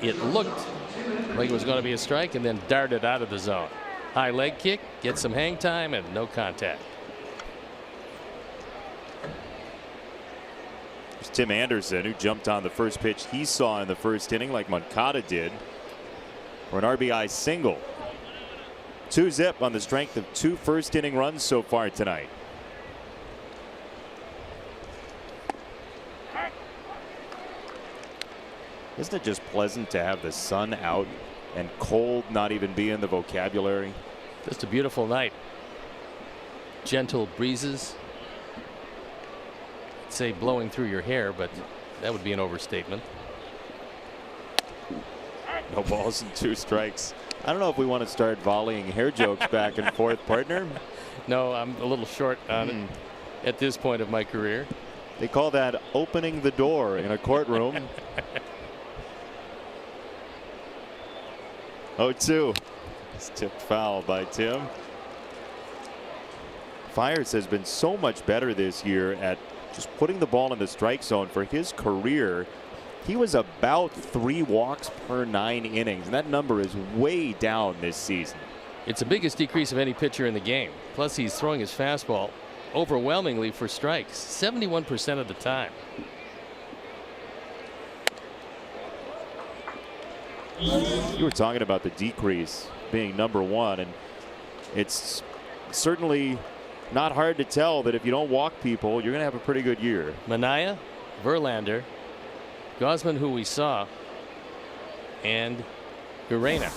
It looked like it was going to be a strike and then darted out of the zone. High leg kick, gets some hang time, and no contact. There's Tim Anderson, who jumped on the first pitch he saw in the first inning like Moncada did for an RBI single. 2-zip on the strength of 2 first-inning runs so far tonight. Isn't it just pleasant to have the sun out and cold not even be in the vocabulary? Just a beautiful night. Gentle breezes. I'd say blowing through your hair, but that would be an overstatement. No balls and 2 strikes. I don't know if we want to start volleying hair jokes back and forth, partner. No, I'm a little short on it at this point of my career. They call that opening the door in a courtroom. 0-2. It's tipped foul by Tim. Fiers has been so much better this year at just putting the ball in the strike zone. For his career, he was about 3 walks per 9 innings, and that number is way down this season. It's the biggest decrease of any pitcher in the game. Plus, he's throwing his fastball overwhelmingly for strikes 71% of the time. You were talking about the decrease being number 1, and it's certainly not hard to tell that if you don't walk people, you're going to have a pretty good year. Manaea, Verlander, Gausman, who we saw, and Urena.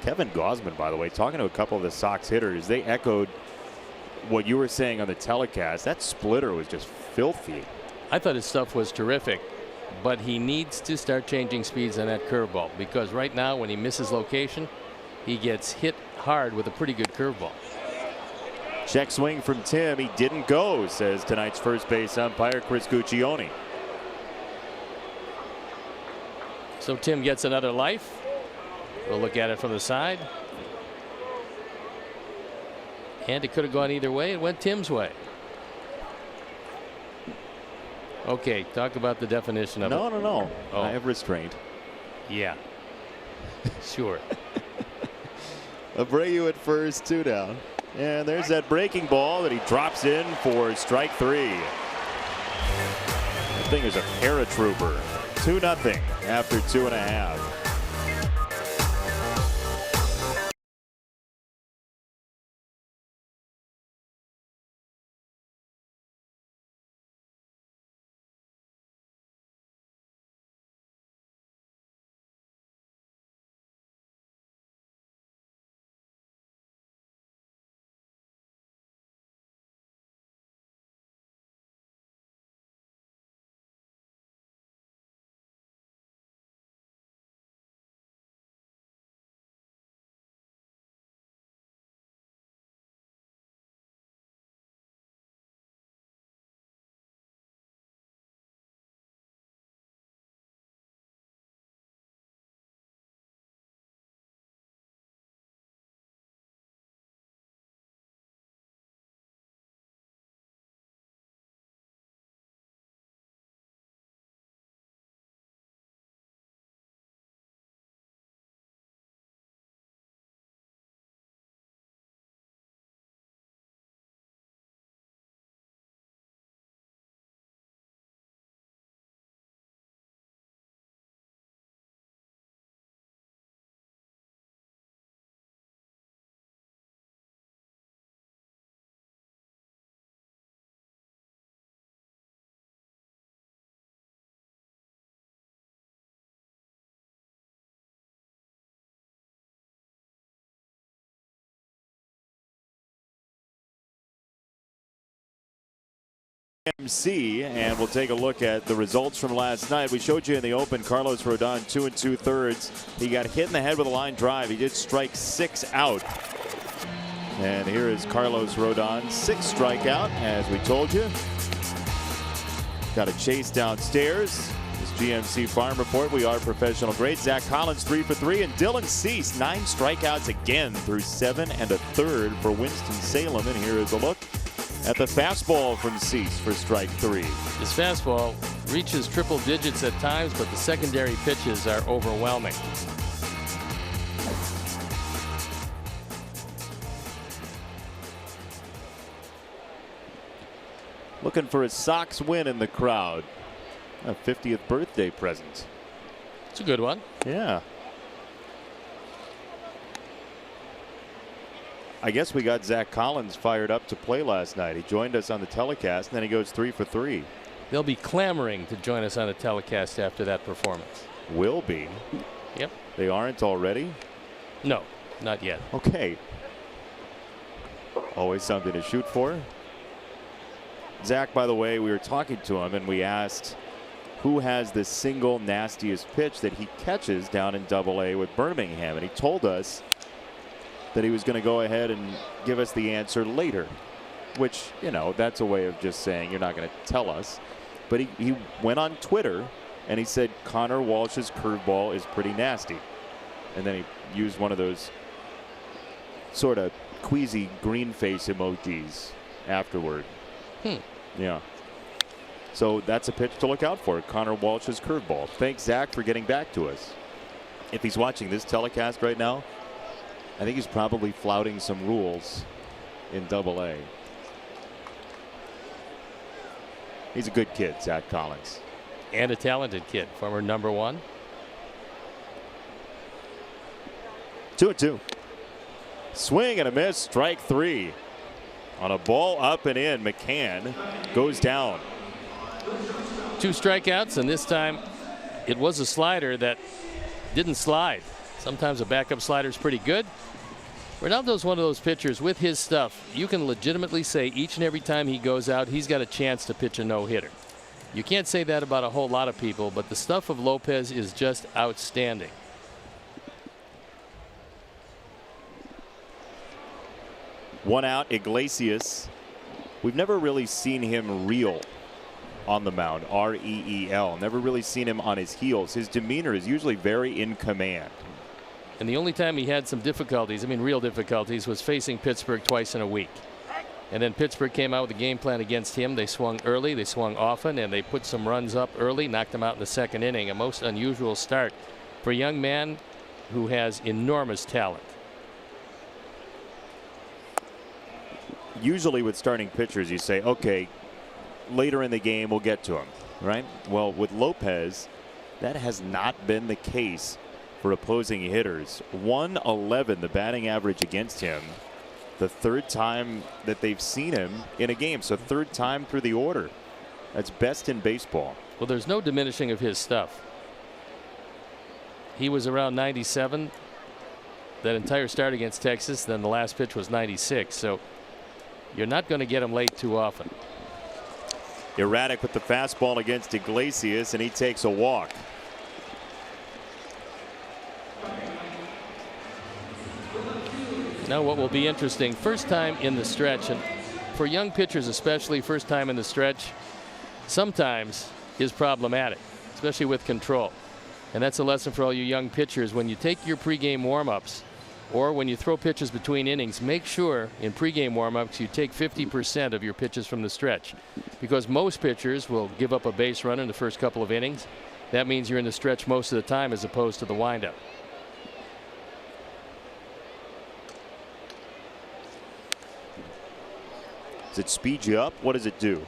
Kevin Gausman, by the way, talking to a couple of the Sox hitters, they echoed what you were saying on the telecast. That splitter was just filthy. I thought his stuff was terrific, but he needs to start changing speeds on that curveball, because right now when he misses location, he gets hit hard with a pretty good curveball. Check swing from Tim. He didn't go, says tonight's first base umpire Chris Guccione. So Tim gets another life. We'll look at it from the side. And it could have gone either way. It went Tim's way. Okay, talk about the definition of it. No. Oh. I have restraint. Yeah. Sure. Abreu at first, 2 down. And there's that breaking ball that he drops in for strike 3. That thing is a paratrooper. 2-0 after 2.5. And we'll take a look at the results from last night. We showed you in the open Carlos Rodon 2 2/3. He got hit in the head with a line drive. He did strike 6 out. And here is Carlos Rodon, 6th strikeout, as we told you. Got a chase downstairs. This GMC Farm Report. We are professional grade. Zach Collins 3 for 3, and Dylan Cease 9 strikeouts again through 7 1/3 for Winston-Salem. And here is a look at the fastball from Cease for strike 3. His fastball reaches triple digits at times, but the secondary pitches are overwhelming. Looking for a Sox win in the crowd. A 50th birthday present. It's a good one. Yeah. I guess we got Zach Collins fired up to play last night. He joined us on the telecast, and then he goes 3 for 3. They'll be clamoring to join us on the telecast after that performance. Will be. Yep. They aren't already? No, not yet. Okay. Always something to shoot for. Zach, by the way, we were talking to him, and we asked who has the single nastiest pitch that he catches down in Double-A with Birmingham, and he told us that he was going to go ahead and give us the answer later, which, you know, that's a way of just saying you're not going to tell us. But he went on Twitter and he said Connor Walsh's curveball is pretty nasty. And then he used one of those sort of queasy green face emojis afterward. Yeah. So that's a pitch to look out for. Connor Walsh's curveball. Thanks, Zach, for getting back to us. If he's watching this telecast right now, I think he's probably flouting some rules in Double-A. He's a good kid, Zach Collins. And a talented kid, former #1. 2-2. Swing and a miss, strike 3. On a ball up and in, McCann goes down. 2 strikeouts, and this time it was a slider that didn't slide. Sometimes a backup slider is pretty good. Ronaldo's one of those pitchers with his stuff. You can legitimately say each and every time he goes out, he's got a chance to pitch a no-hitter. You can't say that about a whole lot of people, but the stuff of Lopez is just outstanding. One out, Iglesias. We've never really seen him reel on the mound, R-E-E-L. Never really seen him on his heels. His demeanor is usually very in command. And the only time he had some difficulties, I mean real difficulties, was facing Pittsburgh twice in a week. And then Pittsburgh came out with a game plan against him. They swung early, they swung often, and they put some runs up early, knocked them out in the second inning. A most unusual start for a young man who has enormous talent. Usually with starting pitchers, you say, okay, later in the game we'll get to him, right? Well, with Lopez, that has not been the case for opposing hitters. 111 the batting average against him, the 3rd time that they've seen him in a game. So 3rd time through the order. That's best in baseball. Well, there's no diminishing of his stuff. He was around 97 that entire start against Texas. Then the last pitch was 96. So you're not going to get him late too often. Erratic with the fastball against Iglesias, and he takes a walk. Now what will be interesting, first time in the stretch, and for young pitchers especially, first time in the stretch sometimes is problematic, especially with control. And that's a lesson for all you young pitchers. When you take your pregame warm-ups or when you throw pitches between innings, make sure in pregame warm-ups you take 50% of your pitches from the stretch, because most pitchers will give up a base runner in the first couple of innings. That means you're in the stretch most of the time as opposed to the windup. Does it speed you up? What does it do?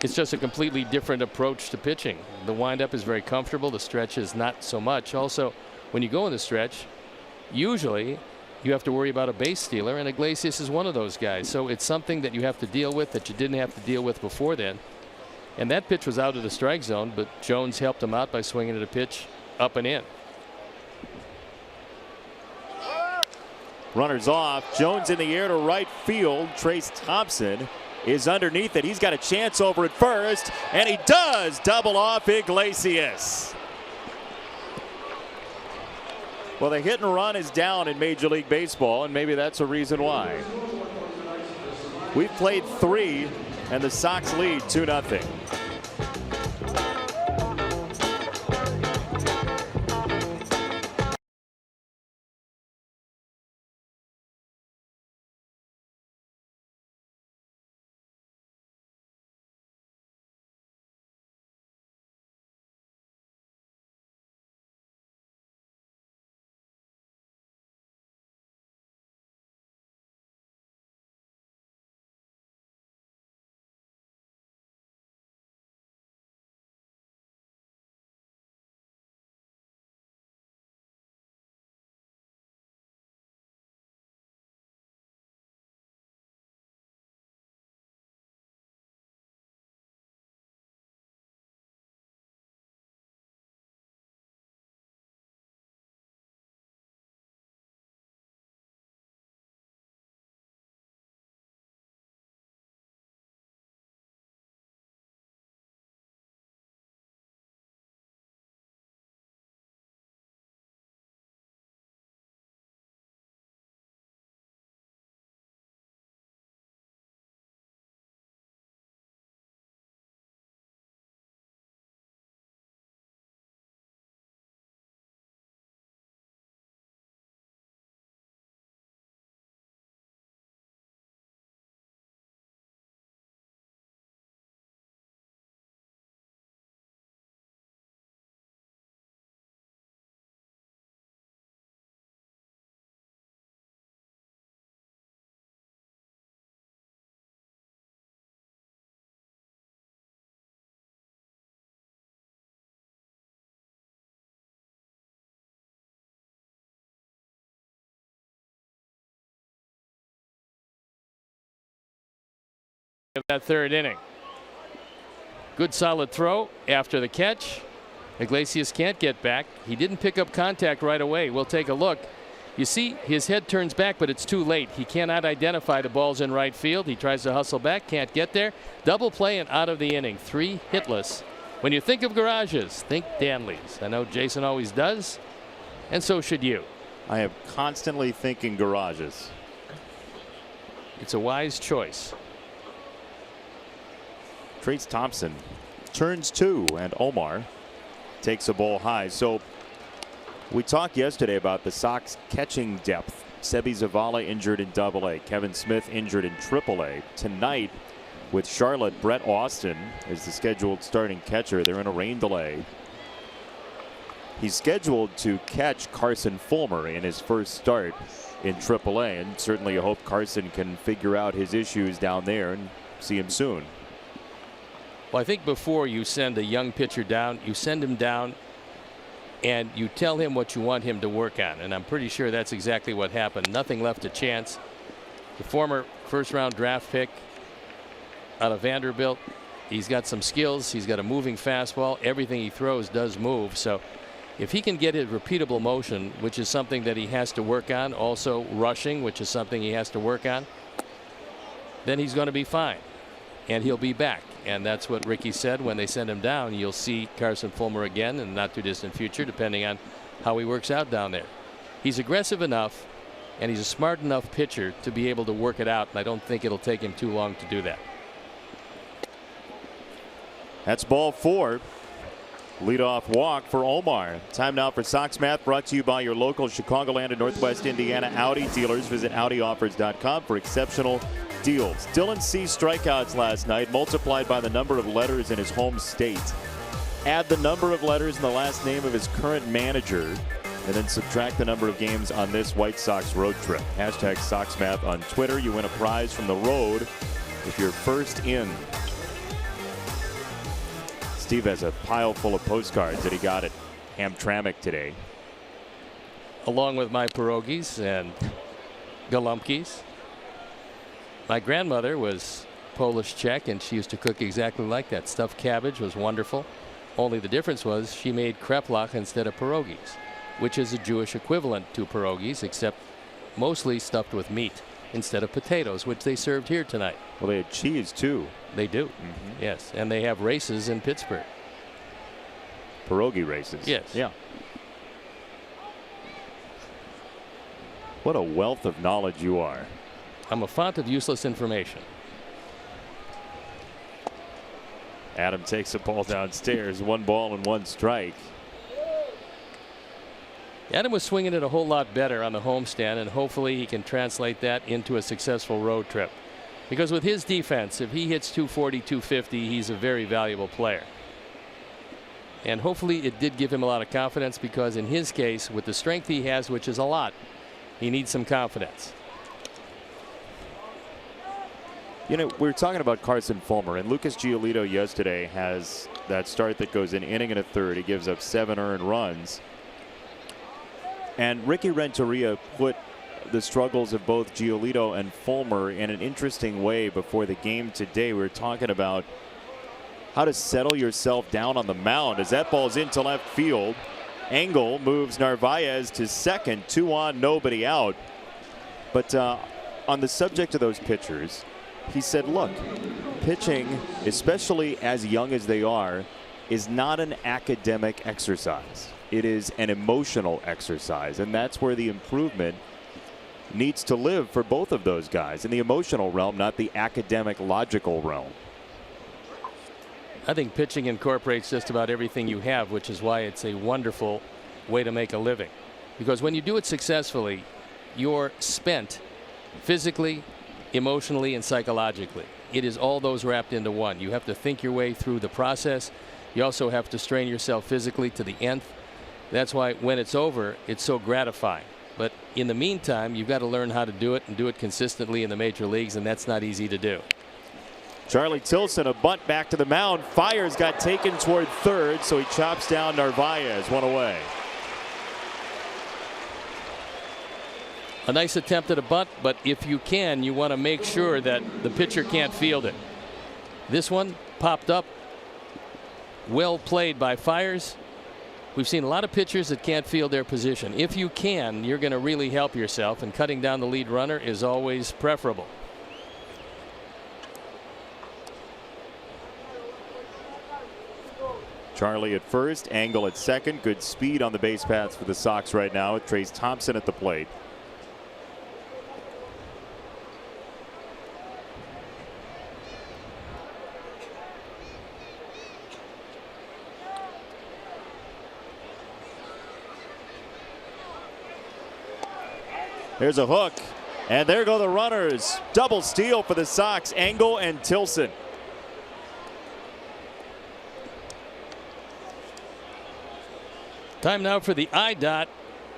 It's just a completely different approach to pitching. The windup is very comfortable. The stretch is not so much. Also, when you go in the stretch, usually you have to worry about a base stealer, and Iglesias is one of those guys. So it's something that you have to deal with that you didn't have to deal with before then. And that pitch was out of the strike zone, but Jones helped him out by swinging at a pitch up and in. Runners off. Jones in the air to right field. Trace Thompson is underneath it. He's got a chance over at first, and he does double off Iglesias. Well, the hit and run is down in Major League Baseball, and maybe that's a reason why. We've played 3, and the Sox lead 2-0. of that third inning. Good solid throw after the catch. Iglesias can't get back. He didn't pick up contact right away. We'll take a look. You see his head turns back, but it's too late. He cannot identify the ball's in right field. He tries to hustle back, can't get there. Double play and out of the inning. 3 hitless. When you think of garages, think Danley's. I know Jason always does, and so should you. I am constantly thinking garages. It's a wise choice. Trace Thompson turns 2, and Omar takes a ball high. So we talked yesterday about the Sox catching depth. Sebi Zavala injured in Double-A. Kevin Smith injured in Triple-A. Tonight, with Charlotte, Brett Austin is the scheduled starting catcher. They're in a rain delay. He's scheduled to catch Carson Fulmer in his first start in Triple-A, and certainly you hope Carson can figure out his issues down there and see him soon. Well, I think before you send a young pitcher down, you send him down and you tell him what you want him to work on. And I'm pretty sure that's exactly what happened. Nothing left to chance. The former first-round draft pick out of Vanderbilt, he's got some skills. He's got a moving fastball. Everything he throws does move. So if he can get his repeatable motion, which is something that he has to work on, also rushing, which is something he has to work on, then he's going to be fine. And he'll be back. And that's what Ricky said. When they send him down, you'll see Carson Fulmer again in the not too distant future, depending on how he works out down there. He's aggressive enough and he's a smart enough pitcher to be able to work it out, and I don't think it'll take him too long to do that. That's ball 4. Leadoff walk for Omar. Time now for Sox Math, brought to you by your local Chicagoland and Northwest Indiana Audi dealers. Visit AudiOffers.com for exceptional deals. Dylan Cease strikeouts last night multiplied by the number of letters in his home state. Add the number of letters in the last name of his current manager, and then subtract the number of games on this White Sox road trip. Hashtag SoxMath on Twitter. You win a prize from the road if you're first in. Steve has a pile full of postcards that he got at Hamtramck today. Along with my pierogies and galumpkies. My grandmother was Polish Czech, and she used to cook exactly like that. Stuffed cabbage was wonderful. Only the difference was she made kreplach instead of pierogies, which is a Jewish equivalent to pierogies, except mostly stuffed with meat instead of potatoes, which they served here tonight. Well, they had cheese too. They do. Yes, and they have races in Pittsburgh. Pierogi races. Yes. Yeah. What a wealth of knowledge you are. I'm a font of useless information. Adam takes the ball downstairs. 1 ball and 1 strike. Adam was swinging it a whole lot better on the homestand, and hopefully he can translate that into a successful road trip. Because with his defense, if he hits 240, 250, he's a very valuable player. And hopefully it did give him a lot of confidence, because in his case, with the strength he has, which is a lot, he needs some confidence. You know, we were talking about Carson Fulmer, and Lucas Giolito yesterday has that start that goes an inning and a third. He gives up 7 earned runs. And Ricky Renteria put the struggles of both Giolito and Fulmer in an interesting way before the game today. We were talking about how to settle yourself down on the mound as that ball's into left field. Engel moves Narvaez to second, 2 on, nobody out. But on the subject of those pitchers, he said, look, pitching, especially as young as they are, is not an academic exercise. It is an emotional exercise, and that's where the improvement needs to live for both of those guys, in the emotional realm, not the academic logical realm. I think pitching incorporates just about everything you have, which is why it's a wonderful way to make a living. Because when you do it successfully, you're spent physically, emotionally, and psychologically. It is all those wrapped into one. You have to think your way through the process. You also have to strain yourself physically to the nth. That's why when it's over, it's so gratifying. But in the meantime, you've got to learn how to do it and do it consistently in the major leagues, and that's not easy to do. Charlie Tilson, a bunt back to the mound. Fires got taken toward third, so he chops down Narvaez. 1 away. A nice attempt at a bunt, but if you can, you want to make sure that the pitcher can't field it. This one popped up. Well played by Fires. We've seen a lot of pitchers that can't field their position. If you can, you're going to really help yourself, and cutting down the lead runner is always preferable. Charlie at first, Engel at second. Good speed on the base paths for the Sox right now with Trace Thompson at the plate. There's a hook, and there go the runners. Double steal for the Sox, Engel and Tilson. Time now for the AT DET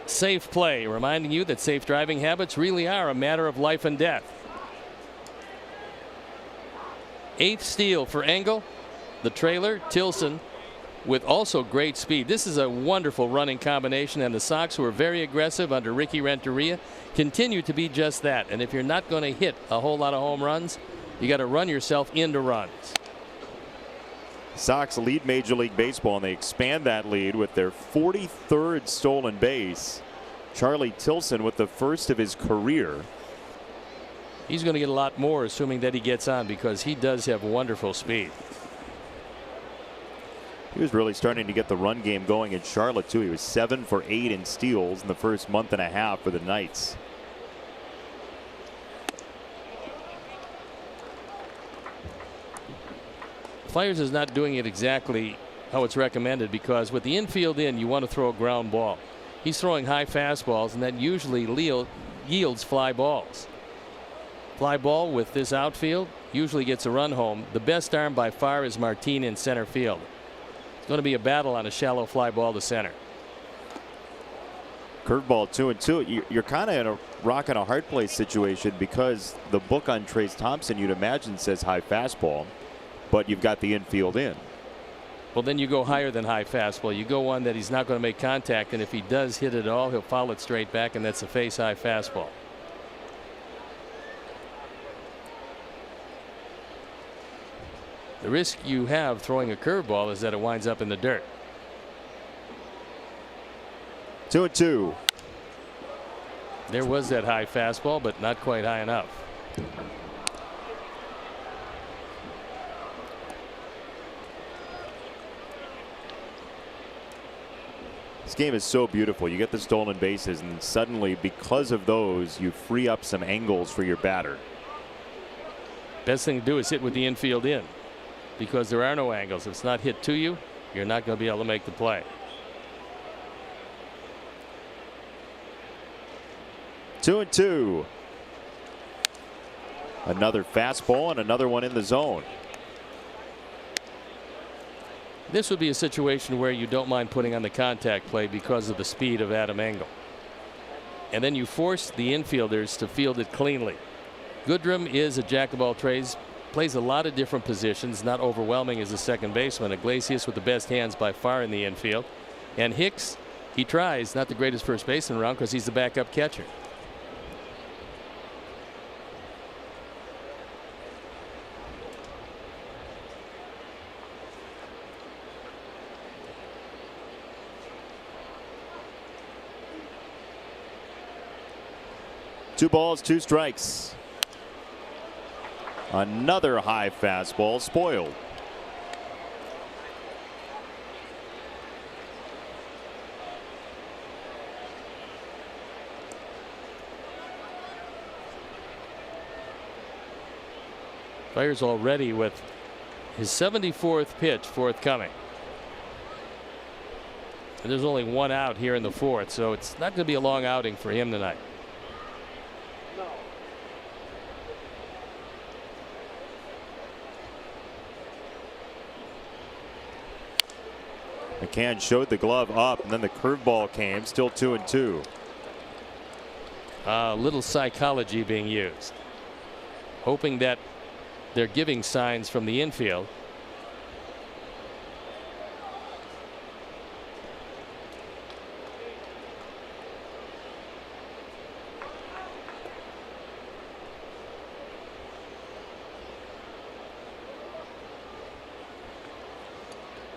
safe play, reminding you that safe driving habits really are a matter of life and death. 8th steal for Engel. The trailer, Tilson, with also great speed. This is a wonderful running combination, and the Sox, who are very aggressive under Ricky Renteria, continue to be just that. And if you're not going to hit a whole lot of home runs, you got to run yourself into runs. Sox lead Major League Baseball, and they expand that lead with their 43rd stolen base. Charlie Tilson with the first of his career. He's going to get a lot more, assuming that he gets on, because he does have wonderful speed. He was really starting to get the run game going in Charlotte, too. He was 7 for 8 in steals in the first month and a half for the Knights. Fires is not doing it exactly how it's recommended, because with the infield in, you want to throw a ground ball. He's throwing high fastballs, and that usually yields fly balls. Fly ball with this outfield usually gets a run home. The best arm by far is Martin in center field. It's going to be a battle on a shallow fly ball to center. Curveball 2-2. You're kind of in a rock and a hard place situation, because the book on Trace Thompson, you'd imagine, says high fastball, but you've got the infield in. Well, then you go higher than high fastball. You go one that he's not going to make contact, and if he does hit it at all, he'll foul it straight back, and that's a face high fastball. The risk you have throwing a curveball is that it winds up in the dirt. 2-2. There was that high fastball, but not quite high enough. This game is so beautiful. You get the stolen bases, and suddenly, because of those, you free up some angles for your batter. Best thing to do is hit with the infield in, because there are no angles. If it's not hit to you, you're not going to be able to make the play. 2-2. Another fastball and another one in the zone. This would be a situation where you don't mind putting on the contact play because of the speed of Adam Engel. And then you force the infielders to field it cleanly. Goodrum is a jack of all trades, plays a lot of different positions, not overwhelming as a second baseman. Iglesias with the best hands by far in the infield. And Hicks, he tries, not the greatest first baseman around, because he's the backup catcher. Two balls, two strikes. Another high fastball spoiled. Fires already with his 74th pitch forthcoming. And there's only one out here in the fourth, so it's not going to be a long outing for him tonight. McCann showed the glove up, and then the curveball came. Still 2-2. A little psychology being used, hoping that they're giving signs from the infield.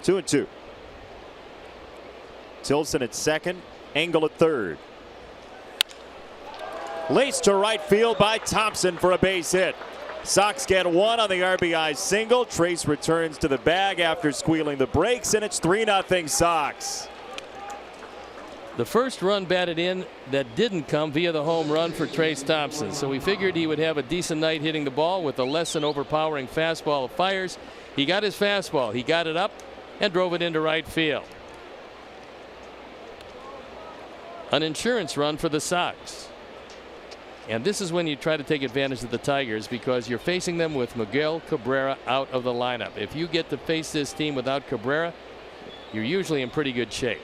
2-2. Tilson at second, Engel at third. Laced to right field by Thompson for a base hit. Sox get one on the RBI single. Trace returns to the bag after squealing the brakes, and it's 3-0 Sox. The first run batted in that didn't come via the home run for Trace Thompson. So we figured he would have a decent night hitting the ball with a less than overpowering fastball of Fires. He got his fastball. He got it up and drove it into right field. An insurance run for the Sox. And this is when you try to take advantage of the Tigers, because you're facing them with Miguel Cabrera out of the lineup. If you get to face this team without Cabrera, you're usually in pretty good shape.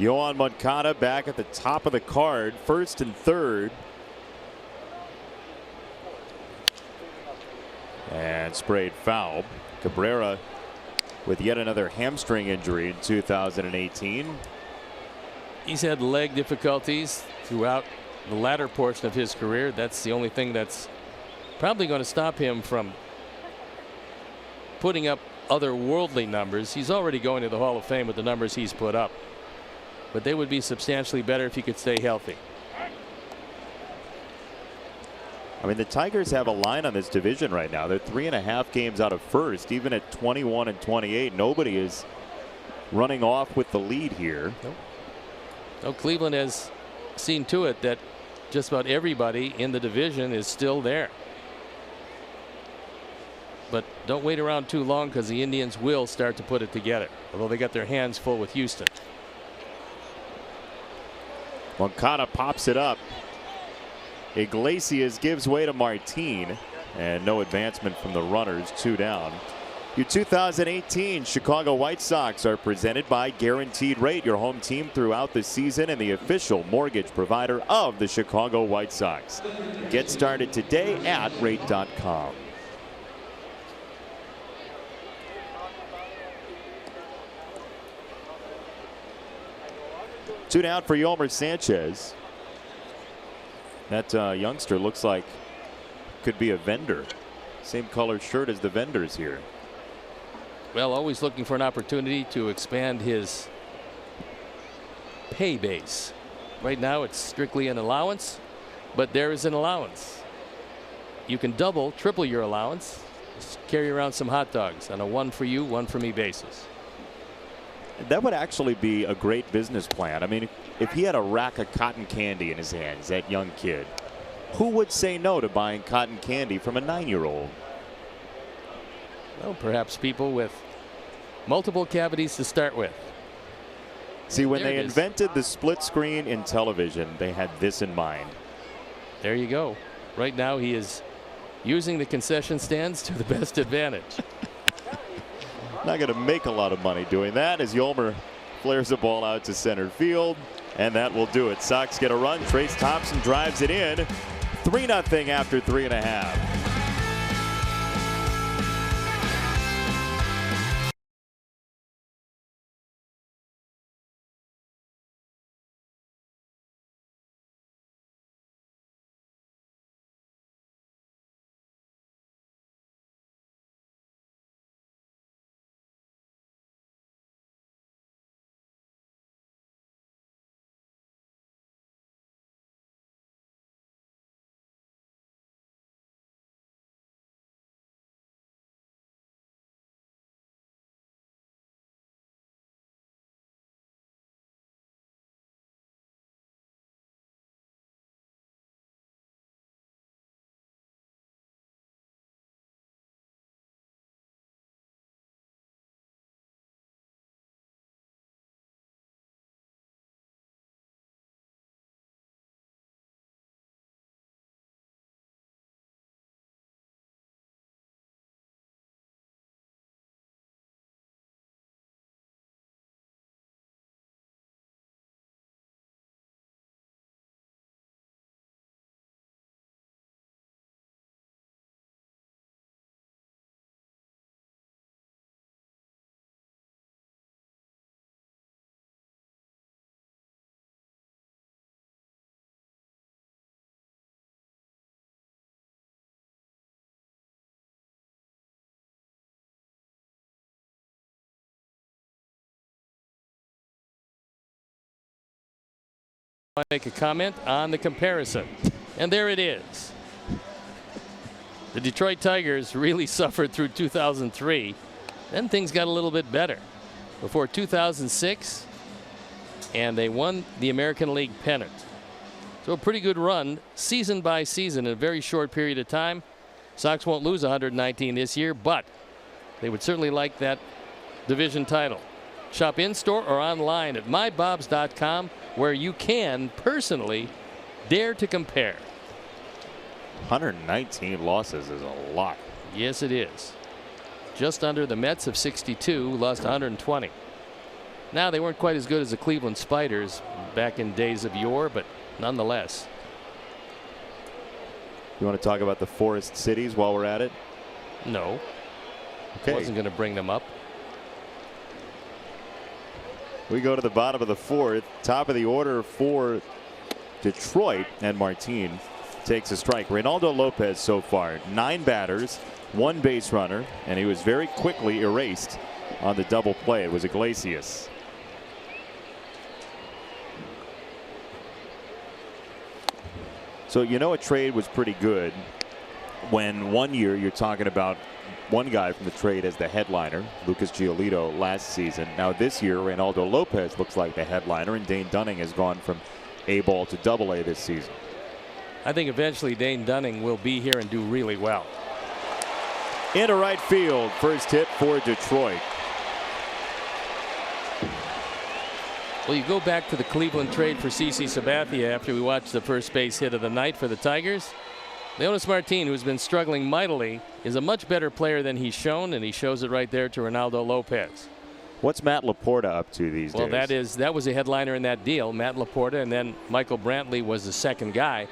Yohan Moncada back at the top of the card, first and third. And sprayed foul. Cabrera with yet another hamstring injury in 2018. He's had leg difficulties throughout the latter portion of his career. That's the only thing that's probably going to stop him from putting up otherworldly numbers. He's already going to the Hall of Fame with the numbers he's put up, but they would be substantially better if he could stay healthy. I mean, the Tigers have a line on this division right now. They're 3.5 games out of first. Even at 21 and 28, nobody is running off with the lead here. Nope. No, Cleveland has seen to it that just about everybody in the division is still there. But don't wait around too long, because the Indians will start to put it together, although they got their hands full with Houston. Moncada pops it up. Iglesias gives way to Martin, and no advancement from the runners. 2 down. Your 2018 Chicago White Sox are presented by Guaranteed Rate, your home team throughout the season and the official mortgage provider of the Chicago White Sox. Get started today at rate.com. Two down for Yolmer Sanchez. That youngster looks like could be a vendor. Same color shirt as the vendors here. Well, always looking for an opportunity to expand his pay base. Right now it's strictly an allowance, but there is an allowance. You can double, triple your allowance. Just carry around some hot dogs on a one for you, one for me basis. That would actually be a great business plan. I mean, if he had a rack of cotton candy in his hands, that young kid, who would say no to buying cotton candy from a 9-year-old? Well, perhaps people with multiple cavities to start with. See, when they invented the split screen in television, they had this in mind. There you go. Right now he is using the concession stands to the best advantage. Not going to make a lot of money doing that, as Yolmer flares the ball out to center field, and that will do it. Sox get a run. Trace Thompson drives it in. 3-0 after 3.5. want to make a comment on the comparison. And there it is. The Detroit Tigers really suffered through 2003. Then things got a little bit better before 2006, and they won the American League pennant. So a pretty good run season by season in a very short period of time. Sox won't lose 119 this year, but they would certainly like that division title. Shop in-store or online at mybobs.com, where you can personally dare to compare. 119 losses is a lot. Yes, it is. Just under the Mets of 62, who lost 120. Now, they weren't quite as good as the Cleveland Spiders back in days of yore, but nonetheless. You want to talk about the Forest Cities while we're at it? No. Okay. Wasn't going to bring them up. We go to the bottom of the fourth. Top of the order for Detroit, and Martin takes a strike. Reynaldo Lopez so far 9 batters, 1 base runner, and he was very quickly erased on the double play. It was Iglesias. So you know a trade was pretty good when one year you're talking about one guy from the trade as the headliner, Lucas Giolito, last season. Now this year Reynaldo Lopez looks like the headliner, and Dane Dunning has gone from A-ball to Double-A this season. I think eventually Dane Dunning will be here and do really well. Into right field, first hit for Detroit. Well, you go back to the Cleveland trade for CC Sabathia after we watched the first base hit of the night for the Tigers. Leonis Martin, who's been struggling mightily, is a much better player than he's shown, and he shows it right there to Reynaldo Lopez. What's Matt Laporta up to these days? Well, that was a headliner in that deal, Matt Laporta, and then Michael Brantley was the second guy.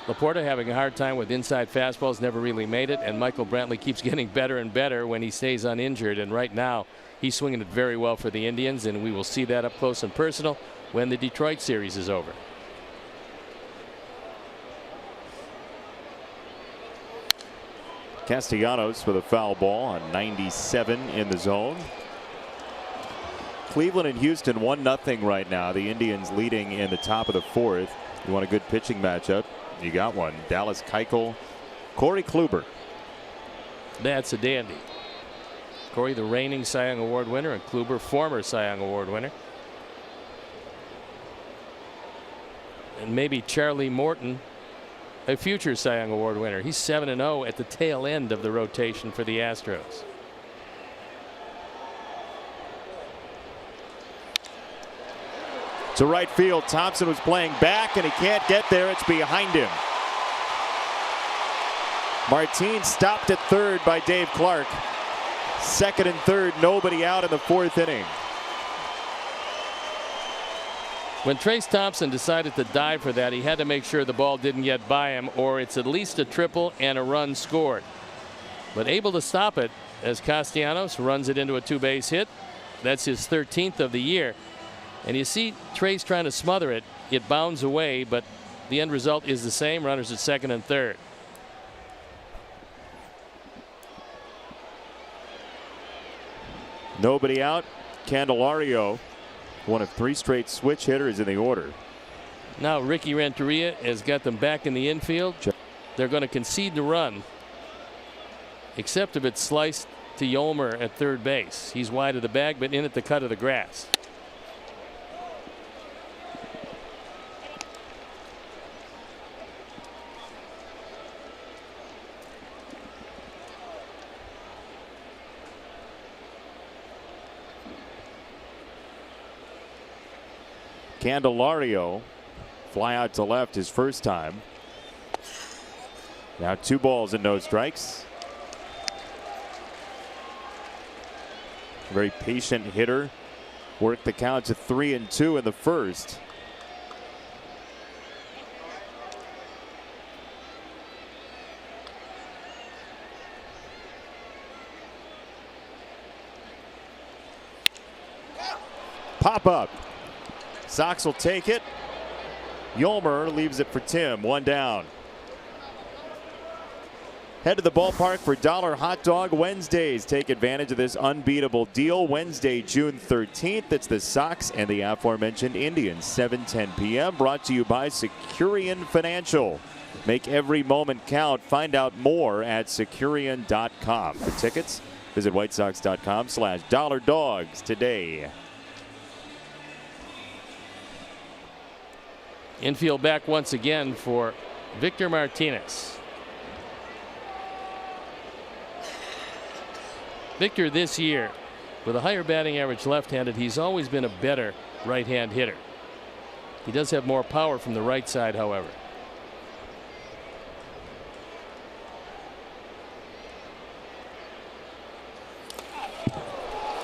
Laporta having a hard time with inside fastballs, never really made it, and Michael Brantley keeps getting better and better when he stays uninjured, and right now he's swinging it very well for the Indians, and we will see that up close and personal when the Detroit series is over. Castellanos with a foul ball on 97 in the zone. Cleveland and Houston 1-0 right now. The Indians leading in the top of the fourth. You want a good pitching matchup? You got one. Dallas Keuchel, Corey Kluber. That's a dandy. Corey, the reigning Cy Young Award winner, and Kluber, former Cy Young Award winner. And maybe Charlie Morton, a future Cy Young Award winner. He's 7-0 at the tail end of the rotation for the Astros. To right field, Thompson was playing back, and he can't get there. It's behind him. Martin stopped at third by Dave Clark. Second and third, nobody out in the fourth inning. When Trace Thompson decided to dive for that, he had to make sure the ball didn't get by him, or it's at least a triple and a run scored. But able to stop it as Castellanos runs it into a 2-base hit. That's his 13th of the year. And you see Trace trying to smother it. It bounds away, but the end result is the same. Runners at second and third. Nobody out. Candelario, one of 3 straight switch hitters in the order. Now Ricky Renteria has got them back in the infield. They're going to concede the run, except if it's sliced to Yolmer at third base. He's wide of the bag, but in at the cut of the grass. Candelario fly out to left his first time. Now 2 balls and no strikes. Very patient hitter. Worked the count to 3-2 in the first. Pop up. Sox will take it. Yolmer leaves it for Tim. 1 down. Head to the ballpark for Dollar Hot Dog Wednesdays. Take advantage of this unbeatable deal. Wednesday, June 13th. It's the Sox and the aforementioned Indians, 7:10 p.m. Brought to you by Securian Financial. Make every moment count. Find out more at Securian.com. For tickets, visit WhiteSox.com/DollarDogs today. Infield back once again for Victor Martinez. Victor this year, with a higher batting average left-handed, he's always been a better right-hand hitter. He does have more power from the right side, however.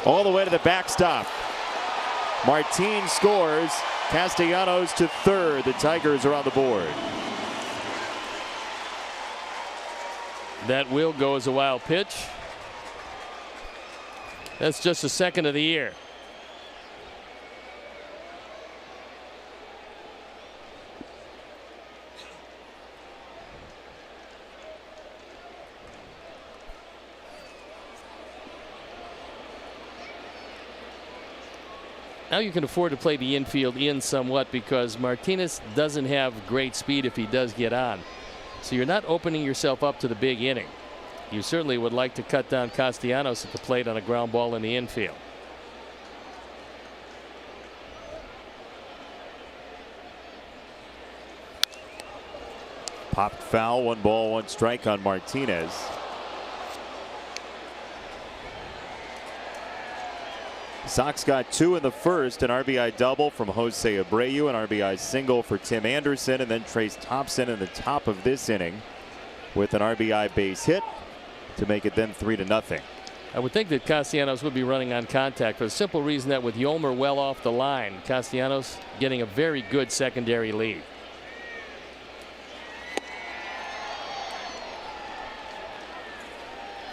All the way to the backstop. Martin scores. Castellanos to third. The Tigers are on the board. That will go as a wild pitch. That's just the second of the year. Now you can afford to play the infield in somewhat because Martinez doesn't have great speed if he does get on. So you're not opening yourself up to the big inning. You certainly would like to cut down Castellanos at the plate on a ground ball in the infield. Popped foul, 1 ball, 1 strike on Martinez. Sox got 2 in the first, an RBI double from Jose Abreu, an RBI single for Tim Anderson, and then Trace Thompson in the top of this inning with an RBI base hit to make it then 3-0. I would think that Castellanos would be running on contact for the simple reason that with Yolmer well off the line, Castellanos getting a very good secondary lead.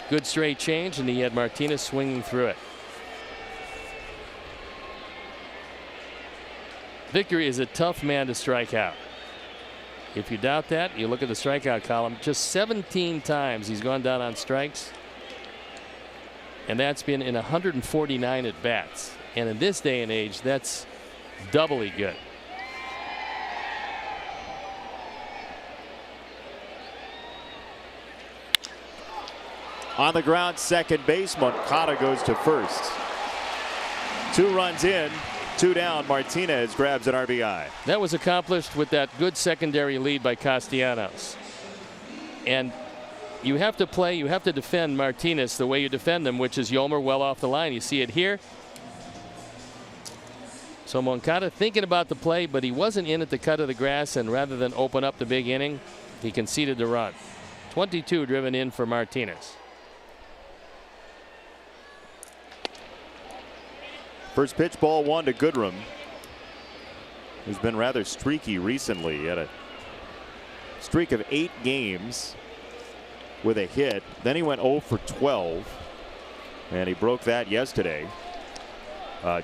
Good straight change, and he had Martinez swinging through it. Victor is a tough man to strike out. If you doubt that, you look at the strikeout column. Just 17 times he's gone down on strikes, and that's been in 149 at bats. And in this day and age, that's doubly good. On the ground, second base. Moncada goes to first. 2 runs in. 2 down. Martinez grabs an RBI. That was accomplished with that good secondary lead by Castellanos. And you have to defend Martinez the way you defend him, which is Yolmer well off the line. You see it here. So Moncada thinking about the play, but he wasn't in at the cut of the grass, and rather than open up the big inning, he conceded the run. 22 driven in for Martinez. First pitch, ball 1 to Goodrum, who's been rather streaky recently. He had a streak of 8 games with a hit. Then he went 0 for 12, and he broke that yesterday,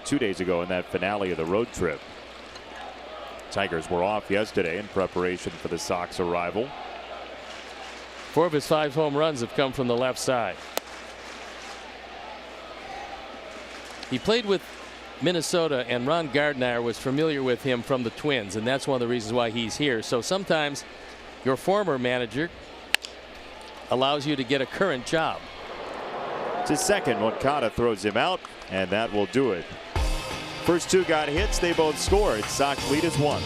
2 days ago in that finale of the road trip. Tigers were off yesterday in preparation for the Sox arrival. 4 of his 5 home runs have come from the left side. He played with Minnesota, and Ron Gardner was familiar with him from the Twins, and that's one of the reasons why he's here. So sometimes your former manager allows you to get a current job. To second, Moncada throws him out, and that will do it. First 2 got hits. They both scored. Sox lead is 1.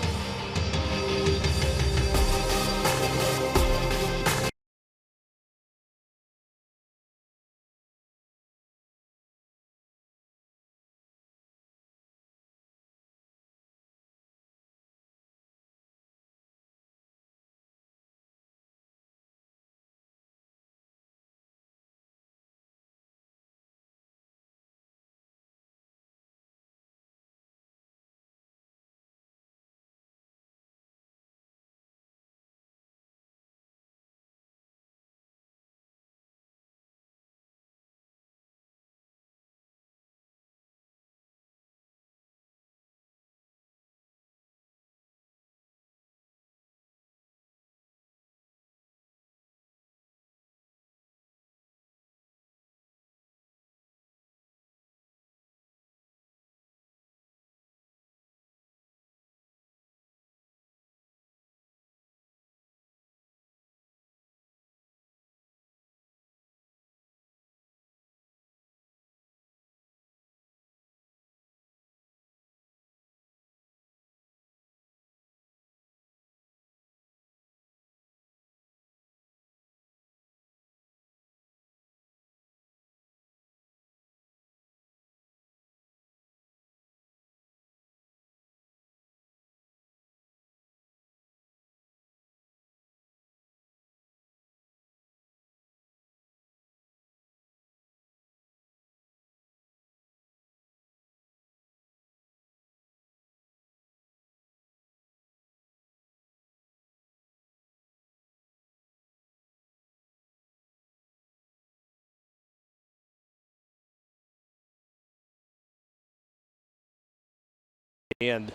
And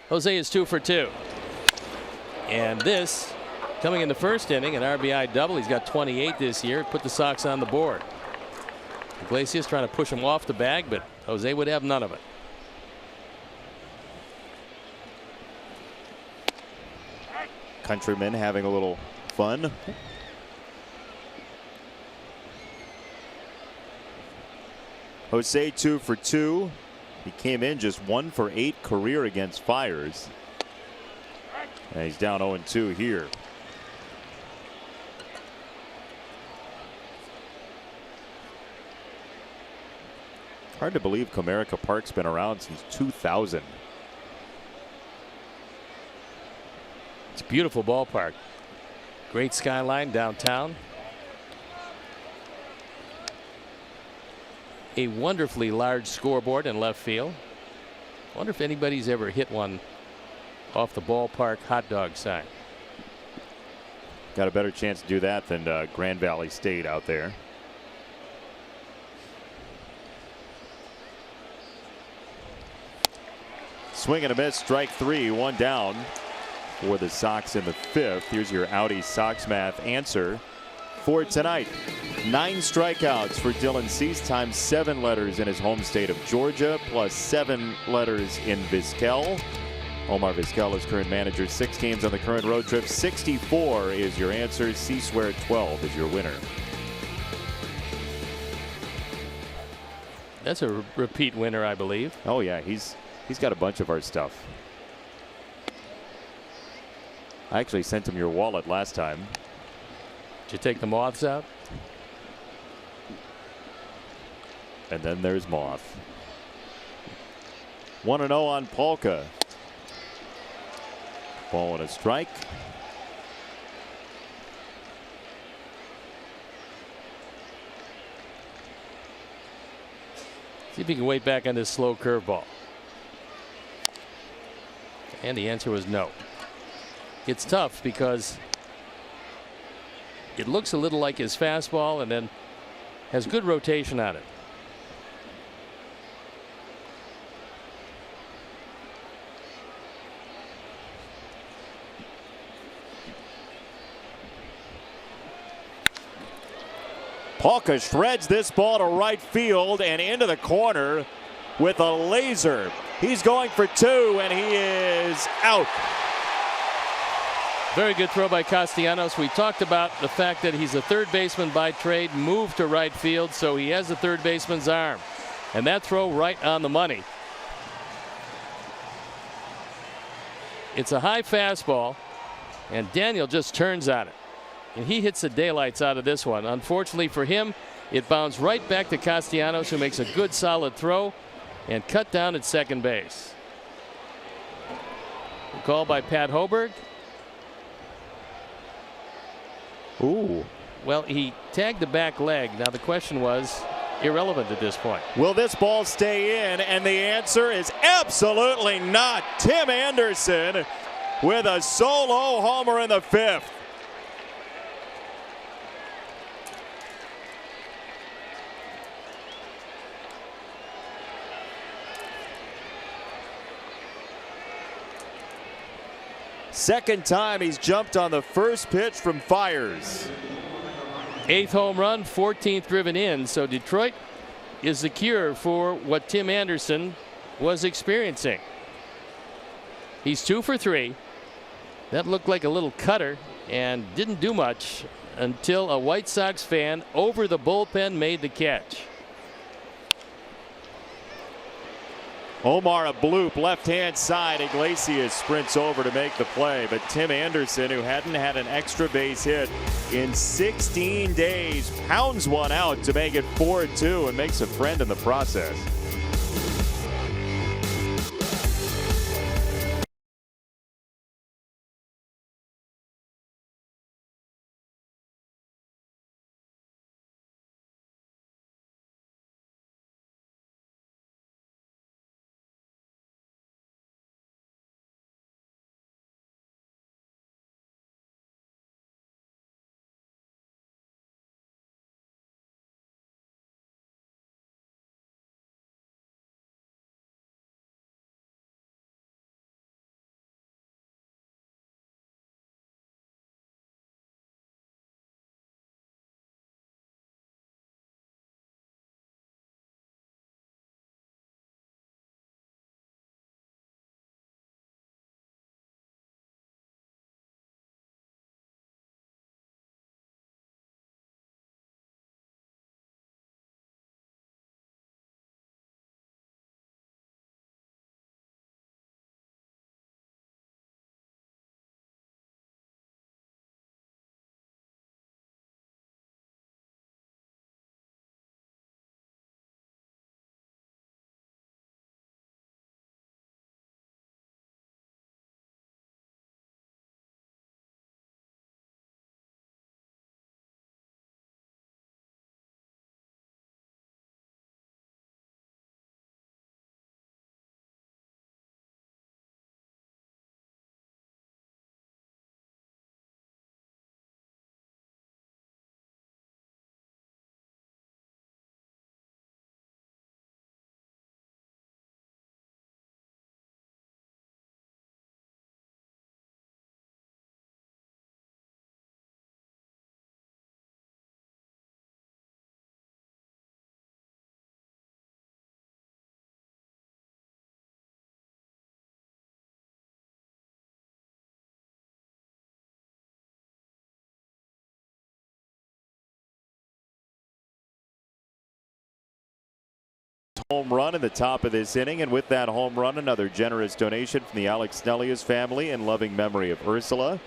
Jose is 2 for 2. And this coming in the first inning, an RBI double. He's got 28 this year. Put the Sox on the board. Iglesias trying to push him off the bag, but Jose would have none of it. Countrymen having a little fun. Jose 2 for 2. He came in just 1 for 8 career against Fires. And he's down 0-2 here. Hard to believe Comerica Park's been around since 2000. It's a beautiful ballpark. Great skyline downtown. A wonderfully large scoreboard in left field. I wonder if anybody's ever hit one off the ballpark hot dog sign. Got a better chance to do that than Grand Valley State out there. Swing and a miss, strike 3, 1 down for the Sox in the 5th. Here's your Audi Sox math answer for tonight. 9 strikeouts for Dylan Cease times 7 letters in his home state of Georgia, plus 7 letters in Vizquel. Omar Vizquel is current manager. 6 games on the current road trip. 64 is your answer. Ceaseware 12 is your winner. That's a repeat winner, I believe. Oh yeah, he's got a bunch of our stuff. I actually sent him your wallet last time. Did you take the moths out? And then there's Moth. 1-0 on Polka. Ball and a strike. See if he can wait back on this slow curveball. And the answer was no. It's tough because it looks a little like his fastball and then has good rotation on it. Polka shreds this ball to right field and into the corner with a laser. He's going for 2 and he is out. Very good throw by Castellanos. We talked about the fact that he's a third baseman by trade, moved to right field, so he has a third baseman's arm. And that throw right on the money. It's a high fastball, and Daniel just turns on it. And he hits the daylights out of this one. Unfortunately for him, it bounced right back to Castellanos, who makes a good solid throw and cut down at second base. Call by Pat Hoberg. Ooh. Well, he tagged the back leg. Now the question was irrelevant at this point. Will this ball stay in? And the answer is absolutely not. Tim Anderson with a solo homer in the 5th. Second time he's jumped on the first pitch from Fires. 8th home run, 14th driven in. So Detroit is the cure for what Tim Anderson was experiencing. He's 2 for 3. That looked like a little cutter and didn't do much until a White Sox fan over the bullpen made the catch. Omar a bloop left-hand side. Iglesias sprints over to make the play, but Tim Anderson, who hadn't had an extra base hit in 16 days, pounds one out to make it 4-2 and makes a friend in the process. home run in the top of this inning, and with that home run, another generous donation from the Alex Snellius family in loving memory of Ursula,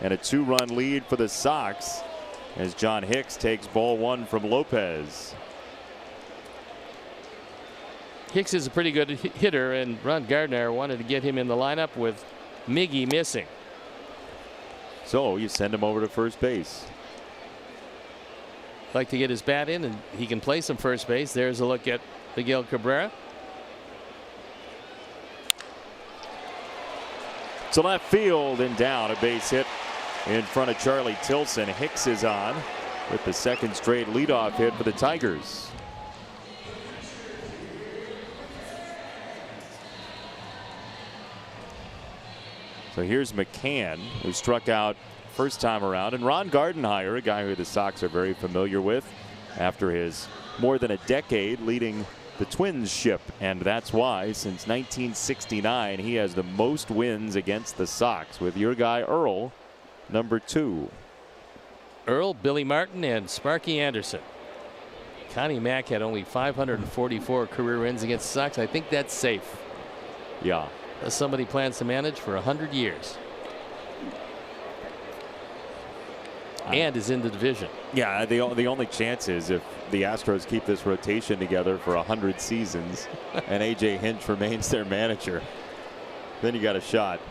and a 2-run lead for the Sox as John Hicks takes ball 1 from Lopez. Hicks is a pretty good hitter, and Ron Gardner wanted to get him in the lineup with Miggy missing. So you send him over to first base. Like to get his bat in, and he can play some first base. There's a look at Miguel Cabrera. To left field and down, a base hit in front of Charlie Tilson. Hicks is on with the second straight leadoff hit for the Tigers. So here's McCann, who struck out first time around, and Ron Gardenhire, a guy who the Sox are very familiar with after his more than a decade leading the Twins ship, and that's why since 1969 he has the most wins against the Sox, with your guy Earl number 2. Earl, Billy Martin, and Sparky Anderson. Connie Mack had only 544 career wins against the Sox. I think that's safe. Yeah. As somebody plans to manage for 100 years. And is in the division. Yeah, the only chance is if the Astros keep this rotation together for 100 seasons and A.J. Hinch remains their manager. Then you got a shot.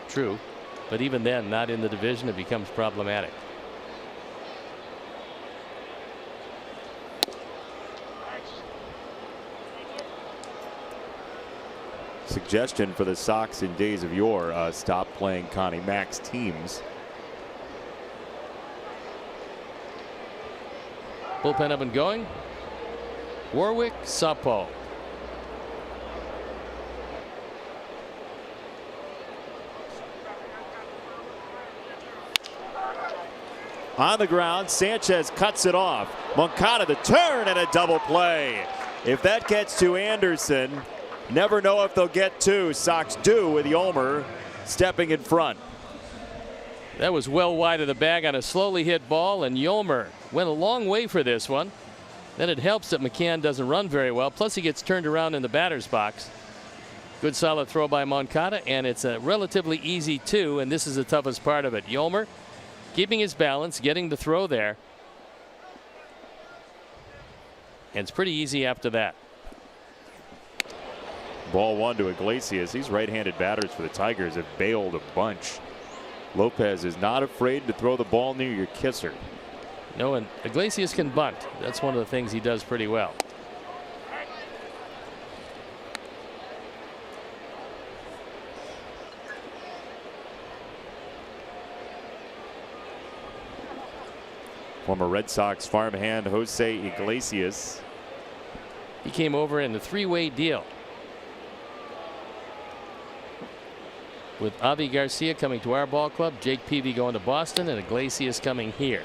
True. But even then, not in the division, it becomes problematic. Suggestion for the Sox in days of yore, stop playing Connie Mack's teams. Bullpen up and going. Warwick, Sapo. On the ground, Sanchez cuts it off. Moncada the turn and a double play. If that gets to Anderson, never know if they'll get 2. Sox do, with Yolmer stepping in front. That was well wide of the bag on a slowly hit ball, and Yolmer went a long way for this one. Then it helps that McCann doesn't run very well, plus he gets turned around in the batter's box. Good solid throw by Moncada, and it's a relatively easy 2, and this is the toughest part of it. Yolmer keeping his balance, getting the throw there. And it's pretty easy after that. Ball 1 to Iglesias. These right-handed batters for the Tigers have bailed a bunch. Lopez is not afraid to throw the ball near your kisser. No, and Iglesias can bunt. That's one of the things he does pretty well. Former Red Sox farmhand Jose Iglesias. He came over in a 3-way deal with Avi Garcia coming to our ball club, Jake Peavy going to Boston, and Iglesias coming here.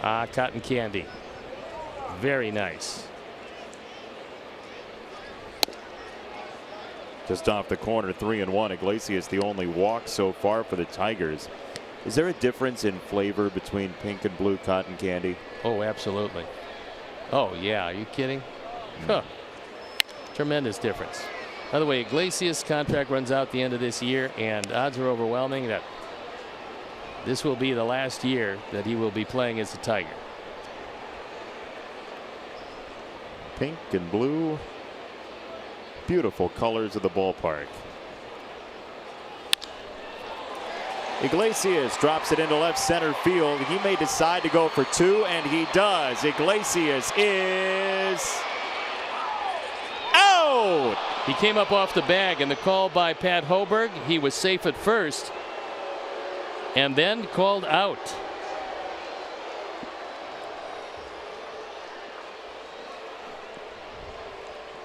Cotton candy. Very nice. Just off the corner, 3-1. Iglesias the only walk so far for the Tigers. Is there a difference in flavor between pink and blue cotton candy? Oh, absolutely. Oh, yeah. Are you kidding? Huh. Tremendous difference. By the way, Iglesias' contract runs out the end of this year, and odds are overwhelming that this will be the last year that he will be playing as a Tiger. Pink and blue. Beautiful colors of the ballpark. Iglesias drops it into left center field. He may decide to go for 2, and he does. Iglesias is out. He came up off the bag, and the call by Pat Hoberg, he was safe at first and then called out.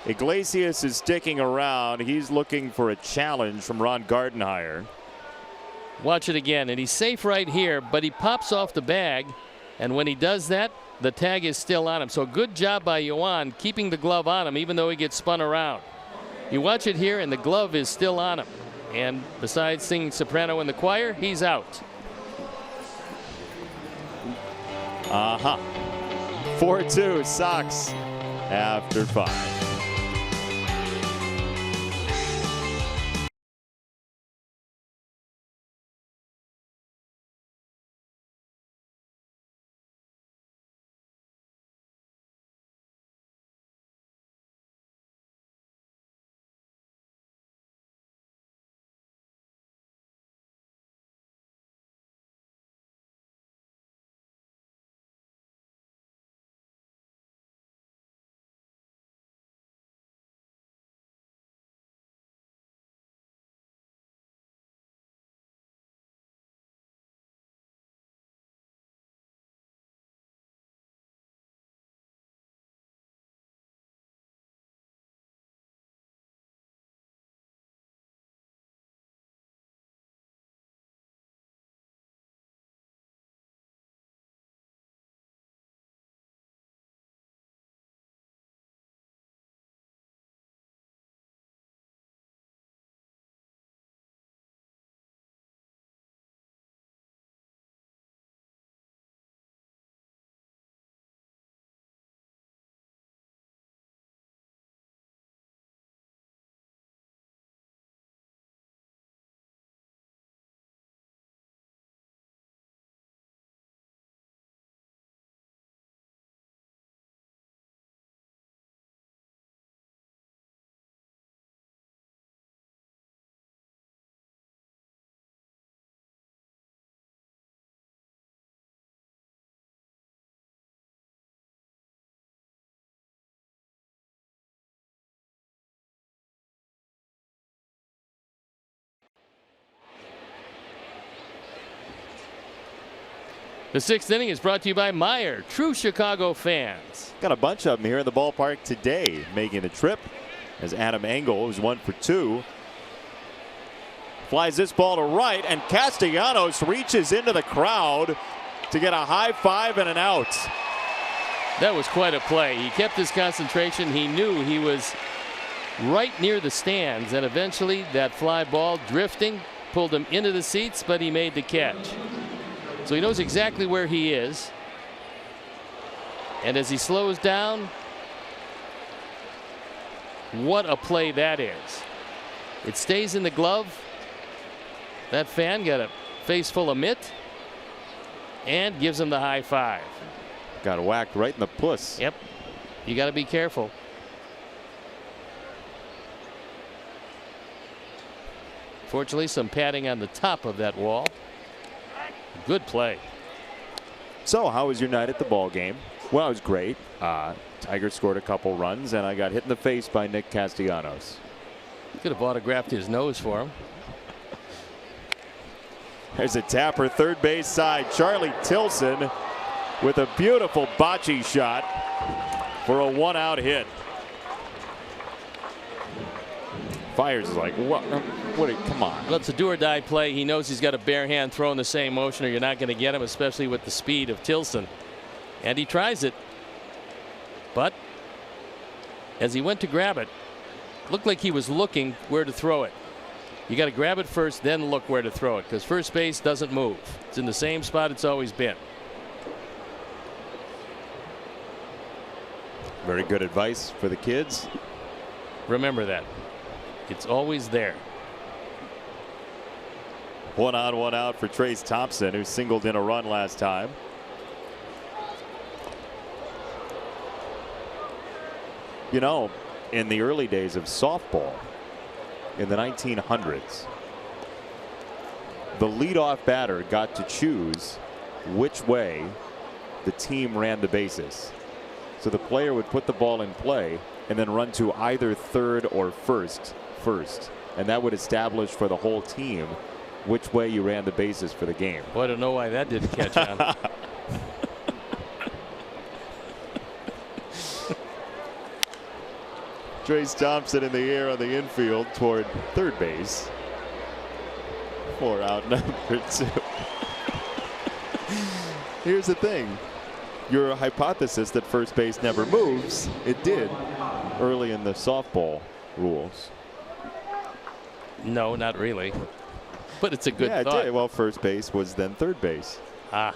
Iglesias is sticking around. He's looking for a challenge from Ron Gardenhire. Watch it again, and he's safe right here, but he pops off the bag, and when he does that, the tag is still on him. So good job by Yoan keeping the glove on him even though he gets spun around. You watch it here, and the glove is still on him. And besides singing soprano in the choir, he's out. Uh-huh. 4-2 Sox after 5. The 6th inning is brought to you by Meyer, true Chicago fans. Got a bunch of them here in the ballpark today making the trip, as Adam Engel, who's 1 for 2, flies this ball to right, and Castellanos reaches into the crowd to get a high five and an out. That was quite a play. He kept his concentration. He knew he was right near the stands, and eventually that fly ball drifting pulled him into the seats, but he made the catch. So he knows exactly where he is. And as he slows down, what a play that is. It stays in the glove. That fan got a face full of mitt and gives him the high five. Got whacked right in the puss. Yep. You got to be careful. Fortunately, some padding on the top of that wall. Good play. So how was your night at the ball game? Well, it was great. Tigers scored a couple runs, and I got hit in the face by Nick Castellanos. Could have autographed his nose for him. There's a tapper third base side. Charlie Tilson with a beautiful bocce shot for a 1-out hit. Fires is like, what? Come on. Well, it's a do or die play. He knows he's got a bare hand throw in the same motion, or you're not going to get him, especially with the speed of Tilson. And he tries it. But as he went to grab it, looked like he was looking where to throw it. You got to grab it first, then look where to throw it, because first base doesn't move. It's in the same spot it's always been. Very good advice for the kids. Remember that. It's always there. 1 on, 1 out for Trace Thompson, who singled in a run last time. You know, in the early days of softball, in the 1900s, the leadoff batter got to choose which way the team ran the bases. So the player would put the ball in play and then run to either third or first. And that would establish for the whole team which way you ran the bases for the game. Well, I don't know why that didn't catch on. Trace Thompson in the air on the infield toward third base. 4 out, number 2. Here's the thing. Your hypothesis that first base never moves, it did early in the softball rules. No, not really. But it's a good thought. thought. Well, first base was then third base. Ah,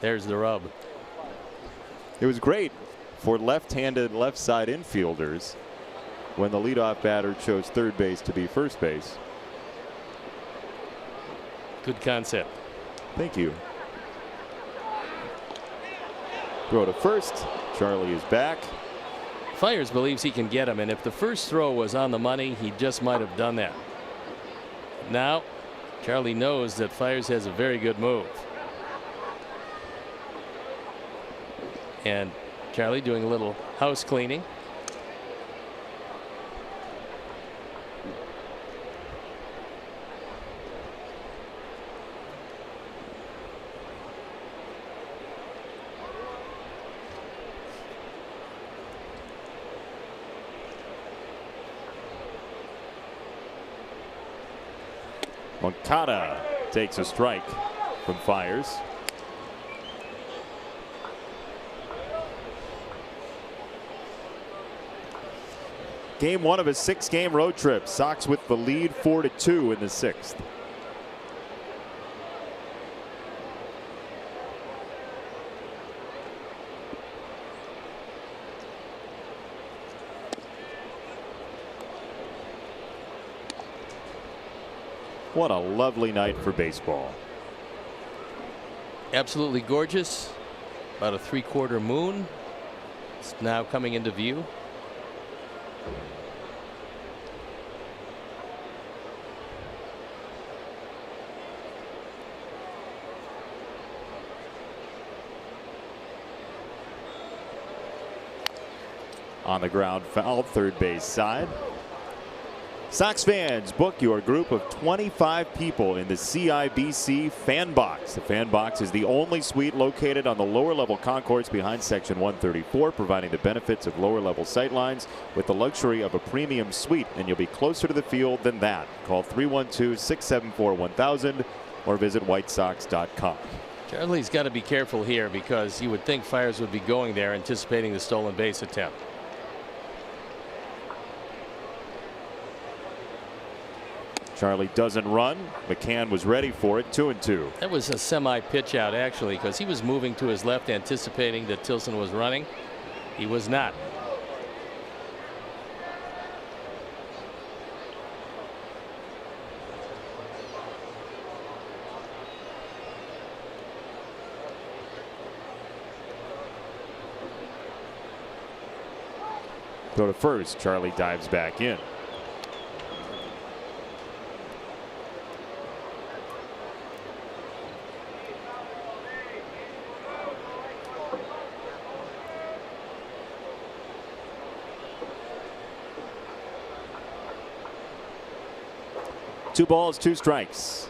there's the rub. It was great for left-handed left side infielders when the leadoff batter chose third base to be first base. Good concept. Thank you. Throw to first. Charlie is back. Fiers believes he can get him, and if the first throw was on the money, he just might have done that. Now, Charlie knows that Fiers has a very good move. And Charlie doing a little house cleaning. Moncada takes a strike from Fiers. Game 1 of a 6-game road trip. Sox with the lead 4-2 in the 6th. What a lovely night for baseball. Absolutely gorgeous. About a 3/4 moon. It's now coming into view. On the ground foul, third base side. Sox fans, book your group of 25 people in the CIBC Fan Box. The Fan Box is the only suite located on the lower level concourse behind Section 134, providing the benefits of lower level sightlines with the luxury of a premium suite, and you'll be closer to the field than that. Call 312-674-1000 or visit whitesox.com. Charlie's got to be careful here because you would think Fiers would be going there anticipating the stolen base attempt. Charlie doesn't run. McCann was ready for it. 2-2. That was a semi pitch out actually, because he was moving to his left anticipating that Tilson was running. He was not. Go to first. Charlie dives back in. Two balls, two strikes.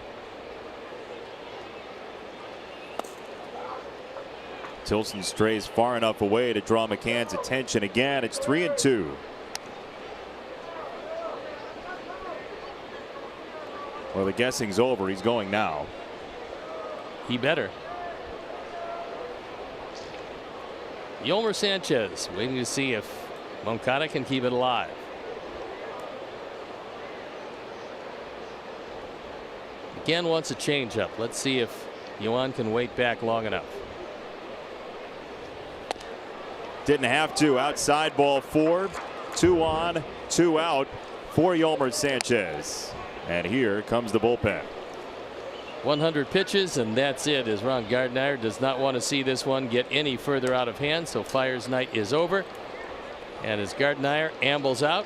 Tilson strays far enough away to draw McCann's attention again. It's 3-2. Well, the guessing's over. He's going now. He better. Yolmer Sanchez waiting to see if Moncada can keep it alive. McCann wants a changeup. Let's see if Yohan can wait back long enough. Didn't have to. Outside ball 4. 2 on, 2 out for Yolmer Sanchez. And here comes the bullpen. 100 pitches, and that's it, as Ron Gardner does not want to see this one get any further out of hand. So Fiers' night is over. And as Gardner ambles out,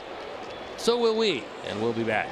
so will we. And we'll be back.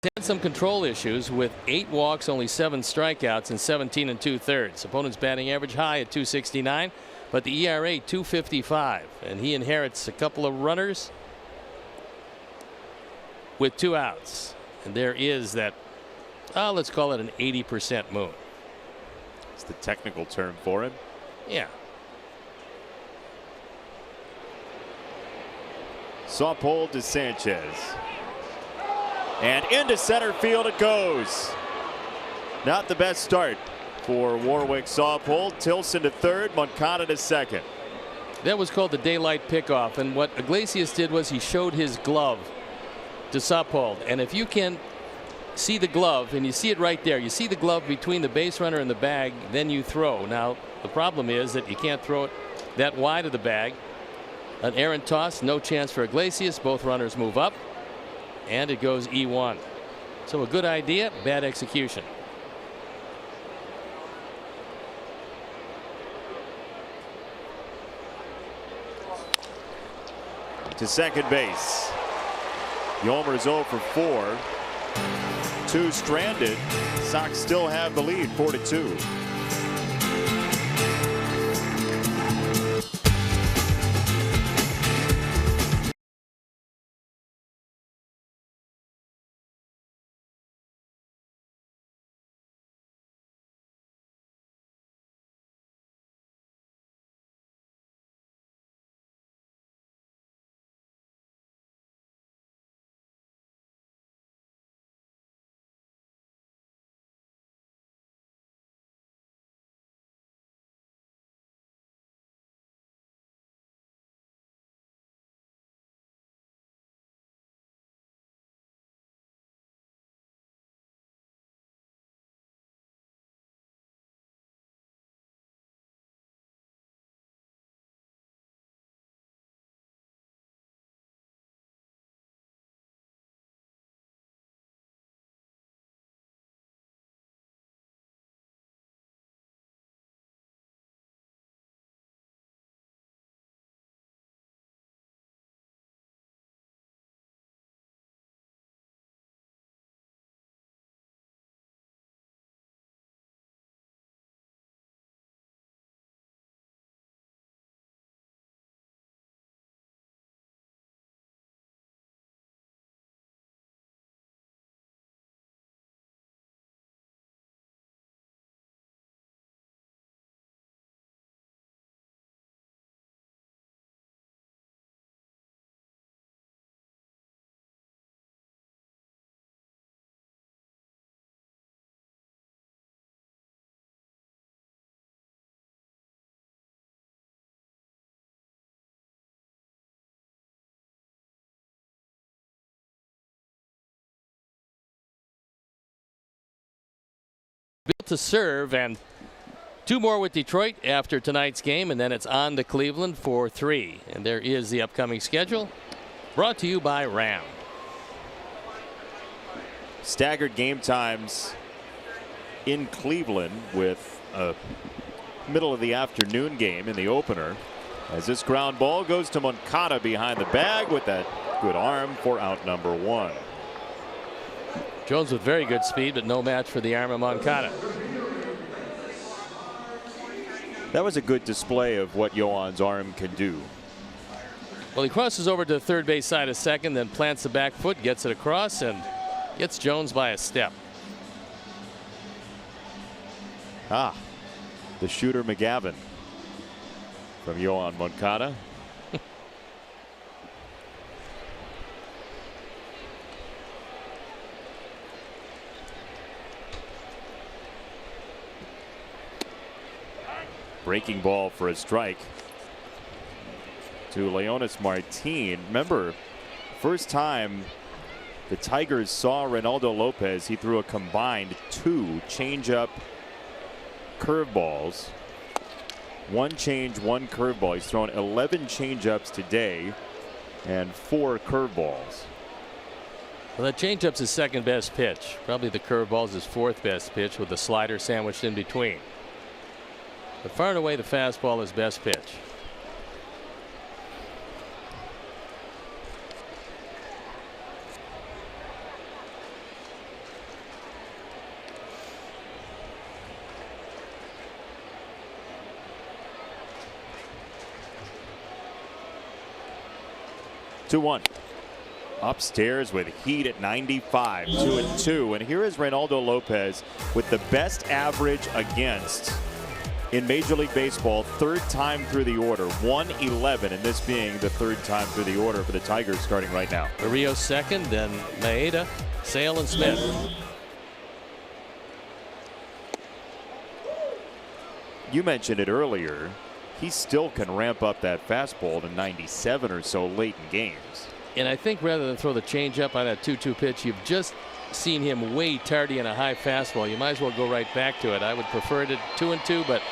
had some control issues with 8 walks, only 7 strikeouts, and 17 2/3. Opponent's batting average high at .269, but the ERA .255, and he inherits a couple of runners with 2 outs. And there is that, let's call it an 80% moon. It's the technical term for him. Yeah. Softball to Sanchez. And into center field it goes. Not the best start for Warwick softball. Tilson to third, Moncada to second. That was called the daylight pickoff, and what Iglesias did was he showed his glove to Saupold. And if you can see the glove, and you see it right there, you see the glove between the base runner and the bag, then you throw. Now the problem is that you can't throw it that wide of the bag. An errant toss, no chance for Iglesias. Both runners move up, and it goes E1. So a good idea, bad execution. To second base. Yolmer's 0 for 4. 2 stranded. Sox still have the lead, 4-2. Built to serve, and 2 more with Detroit after tonight's game, and then it's on to Cleveland for 3. And there is the upcoming schedule, brought to you by Ram. Staggered game times in Cleveland with a middle of the afternoon game in the opener, as this ground ball goes to Moncada behind the bag with that good arm for out number 1. Jones with very good speed, but no match for the arm of Moncada. That was a good display of what Yohan's arm can do. Well, he crosses over to the third base side of second, then plants the back foot, gets it across, and gets Jones by a step. The shooter McGavin from Yohan Moncada. Breaking ball for a strike to Leonis Martin. Remember, first time the Tigers saw Reynaldo Lopez, he threw a combined 2 changeup curveballs. 1 change, 1 curveball. He's thrown 11 changeups today and 4 curveballs. Well, that changeup's his second best pitch. Probably the curveball's his 4th best pitch, with the slider sandwiched in between. But far and away the fastball is best pitch. 2-1. Upstairs with heat at 95, 2-2. And here is Reynaldo Lopez with the best average against in Major League Baseball, third time through the order, 111, and this being the third time through the order for the Tigers starting right now. Barrios second, then Maeda, Sale, and Smith. You mentioned it earlier. He still can ramp up that fastball to 97 or so late in games. And I think rather than throw the changeup on that 2-2 pitch, you've just seen him way tardy in a high fastball. You might as well go right back to it. I would prefer it at 2-2, but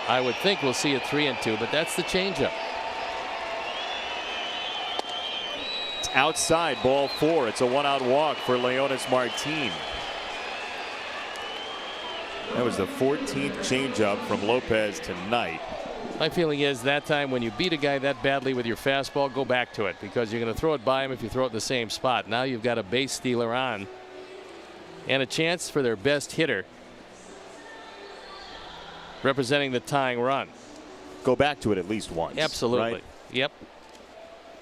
I would think we'll see it 3-2. But that's the changeup. It's outside, ball 4. It's a 1-out walk for Leonis Martin. That was the 14th changeup from Lopez tonight. My feeling is that time when you beat a guy that badly with your fastball, go back to it, because you're going to throw it by him if you throw it in the same spot. Now you've got a base stealer on and a chance for their best hitter representing the tying run. Go back to it at least once. Absolutely. Right? Yep.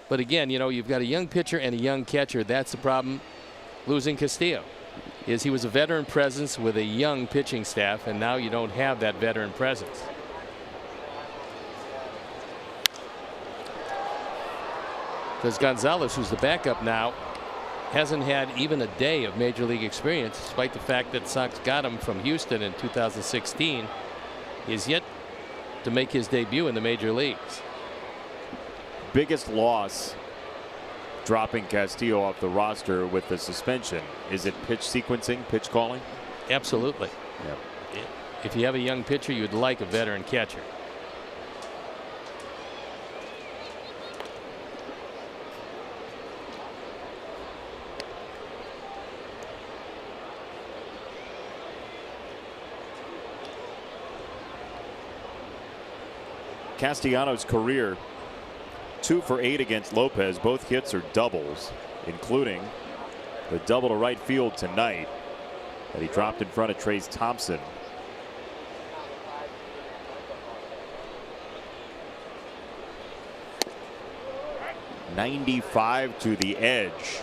But again, you know, you've got a young pitcher and a young catcher. That's the problem losing Castillo, is he was a veteran presence with a young pitching staff, and now you don't have that veteran presence. Because Gonzalez, who's the backup now, hasn't had even a day of major league experience, despite the fact that Sox got him from Houston in 2016. He is yet to make his debut in the major leagues. Biggest loss dropping Castillo off the roster with the suspension. Is it pitch sequencing, pitch calling? Absolutely. Yep. If you have a young pitcher, you'd like a veteran catcher. Castellanos' career 2 for 8 against Lopez. Both hits are doubles, including the double to right field tonight that he dropped in front of Trace Thompson. .95 to the edge.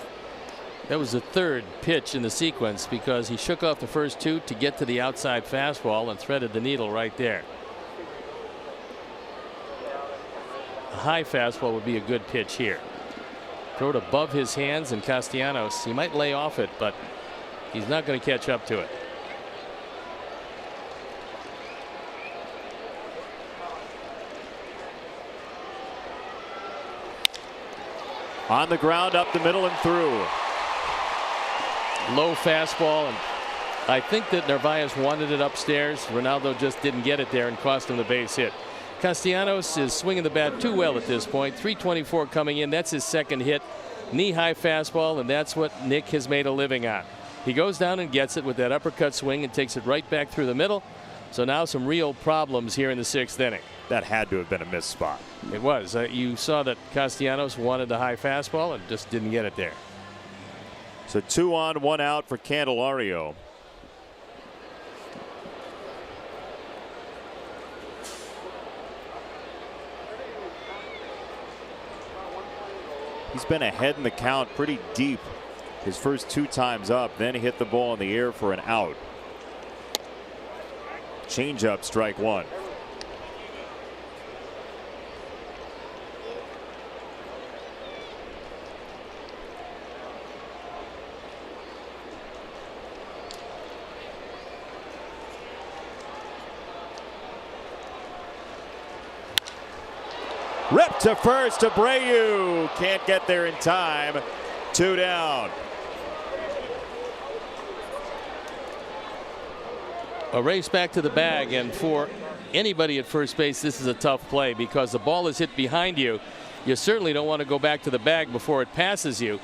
That was the third pitch in the sequence, because he shook off the first 2 to get to the outside fastball and threaded the needle right there. A high fastball would be a good pitch here. Throw it above his hands, and Castellanos, he might lay off it, but he's not going to catch up to it. On the ground, up the middle and through. Low fastball, and I think that Narvaez wanted it upstairs. Ronaldo just didn't get it there and cost him the base hit. Castellanos is swinging the bat too well at this point. 324 coming in. That's his second hit. Knee-high fastball, and that's what Nick has made a living on. He goes down and gets it with that uppercut swing and takes it right back through the middle. So now some real problems here in the 6th inning. That had to have been a missed spot. It was. You saw that Castellanos wanted the high fastball and just didn't get it there. So 2 on, 1 out for Candelario. He's been ahead in the count pretty deep his first 2 times up, then hit the ball in the air for an out. Changeup, strike 1. Rip to first. Abreu can't get there in time. 2 down. A race back to the bag, and for anybody at first base, this is a tough play, because the ball is hit behind you. You certainly don't want to go back to the bag before it passes you.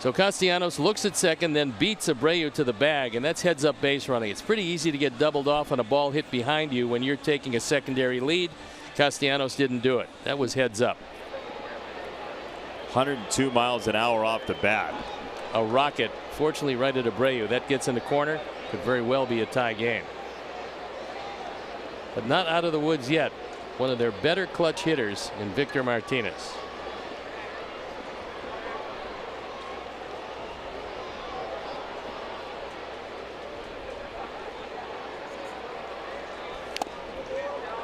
So Castellanos looks at second, then beats Abreu to the bag, and that's heads up base running. It's pretty easy to get doubled off on a ball hit behind you when you're taking a secondary lead. Castellanos didn't do it. That was heads up. 102 miles an hour off the bat. A rocket, fortunately right at Abreu. That gets in the corner. Could very well be a tie game. But not out of the woods yet. One of their better clutch hitters in Victor Martinez.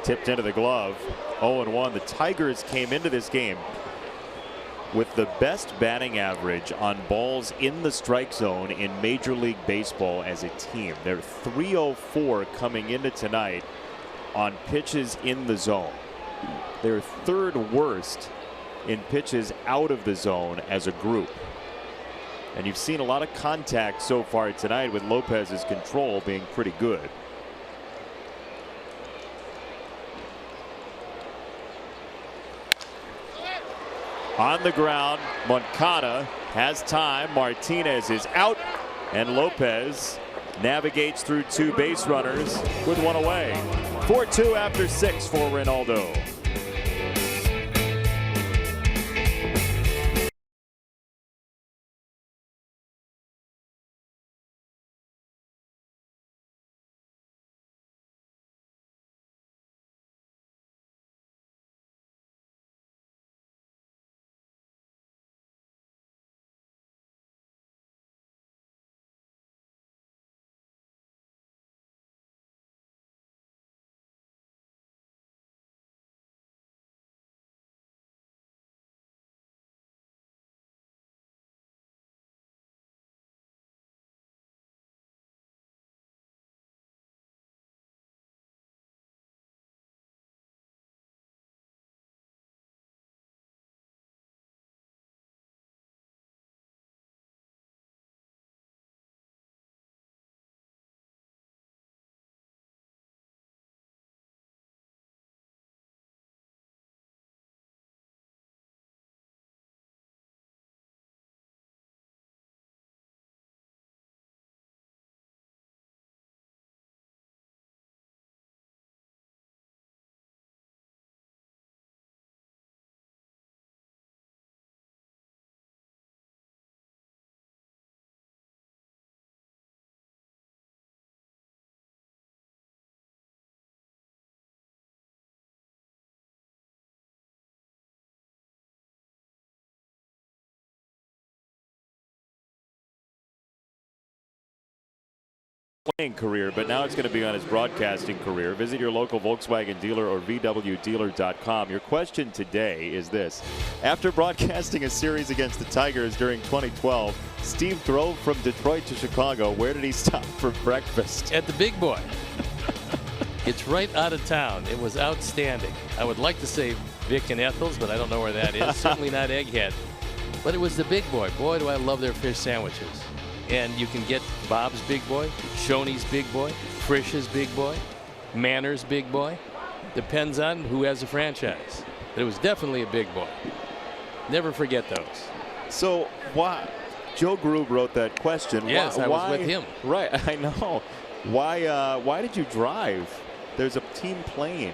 Tipped into the glove. 0-1. The Tigers came into this game with the best batting average on balls in the strike zone in Major League Baseball as a team. They're .304 coming into tonight on pitches in the zone. They're third worst in pitches out of the zone as a group. And you've seen a lot of contact so far tonight, with Lopez's control being pretty good. On the ground, Moncada has time. Martinez is out, and Lopez navigates through two base runners with one away. 4-2 after 6 for Reynaldo. Playing career, but now it's going to be on his broadcasting career. Visit your local Volkswagen dealer or VWDealer.com. Your question today is this: after broadcasting a series against the Tigers during 2012, Steve drove from Detroit to Chicago. Where did he stop for breakfast? At the Big Boy. It's right out of town. It was outstanding. I would like to say Vic and Ethel's, but I don't know where that is. Certainly not Egghead. But it was the Big Boy. Boy, do I love their fish sandwiches. And you can get Bob's Big Boy, Shoney's Big Boy, Frisch's Big Boy, Manner's Big Boy. Depends on who has a franchise. But it was definitely a Big Boy. Never forget those. So why? Joe Grube wrote that question. Yes, I was with him. Right, I know. Why did you drive? There's a team plane.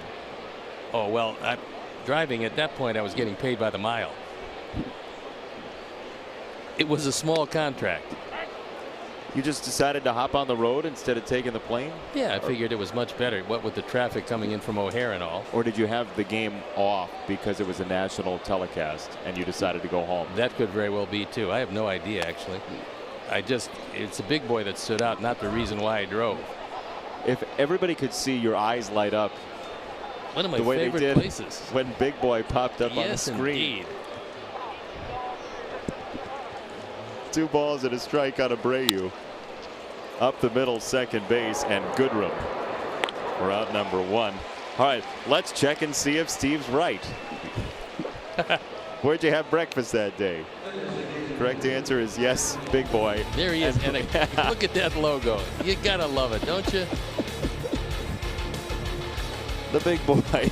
Oh, well, driving at that point, I was getting paid by the mile. It was a small contract. You just decided to hop on the road instead of taking the plane? Yeah, I figured it was much better, what with the traffic coming in from O'Hare and all. Or did you have the game off because it was a national telecast and you decided to go home? That could very well be, too. I have no idea, actually. It's a Big Boy that stood out, not the reason why I drove. If everybody could see your eyes light up one of my the way favorite they did places when Big Boy popped up on the yes, screen. Indeed. 2 balls and a strike on Abreu. Up the middle, second base, and Goodrum. We're out number 1. All right, let's check and see if Steve's right. Where'd you have breakfast that day? Correct answer is yes, Big Boy. There he is. And look at that logo. You gotta love it, don't you? The Big Boy.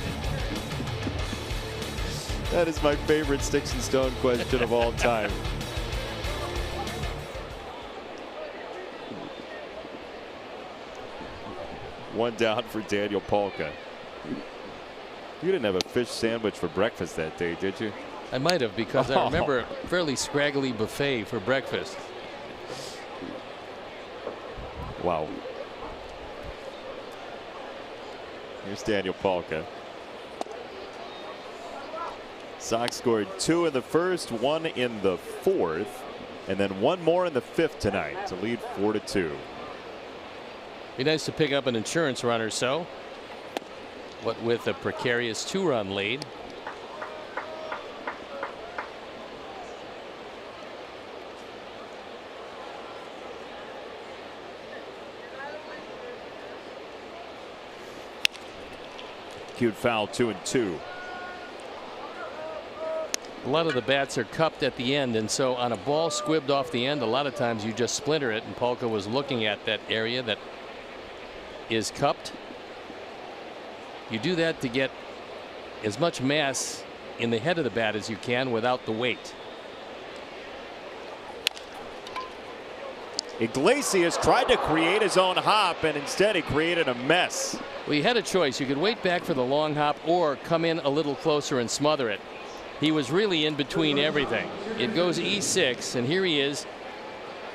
That is my favorite Sticks and Stone question of all time. One down for Daniel Polka. You didn't have a fish sandwich for breakfast that day, did you? I might have, because I remember a fairly scraggly buffet for breakfast. Wow. Here's Daniel Polka. Sox scored 2 in the first, 1 in the fourth, and then 1 more in the fifth tonight to lead 4-2. Be nice to pick up an insurance run or so. what with a precarious 2-run lead. Cute foul, 2-2. A lot of the bats are cupped at the end, and so on a ball squibbed off the end, a lot of times you just splinter it, and Polka was looking at that area that is cupped. You do that to get as much mass in the head of the bat as you can without the weight. Iglesias tried to create his own hop, and instead he created a mess. Well, you had a choice. You could wait back for the long hop or come in a little closer and smother it. He was really in between everything. It goes E6, and here he is.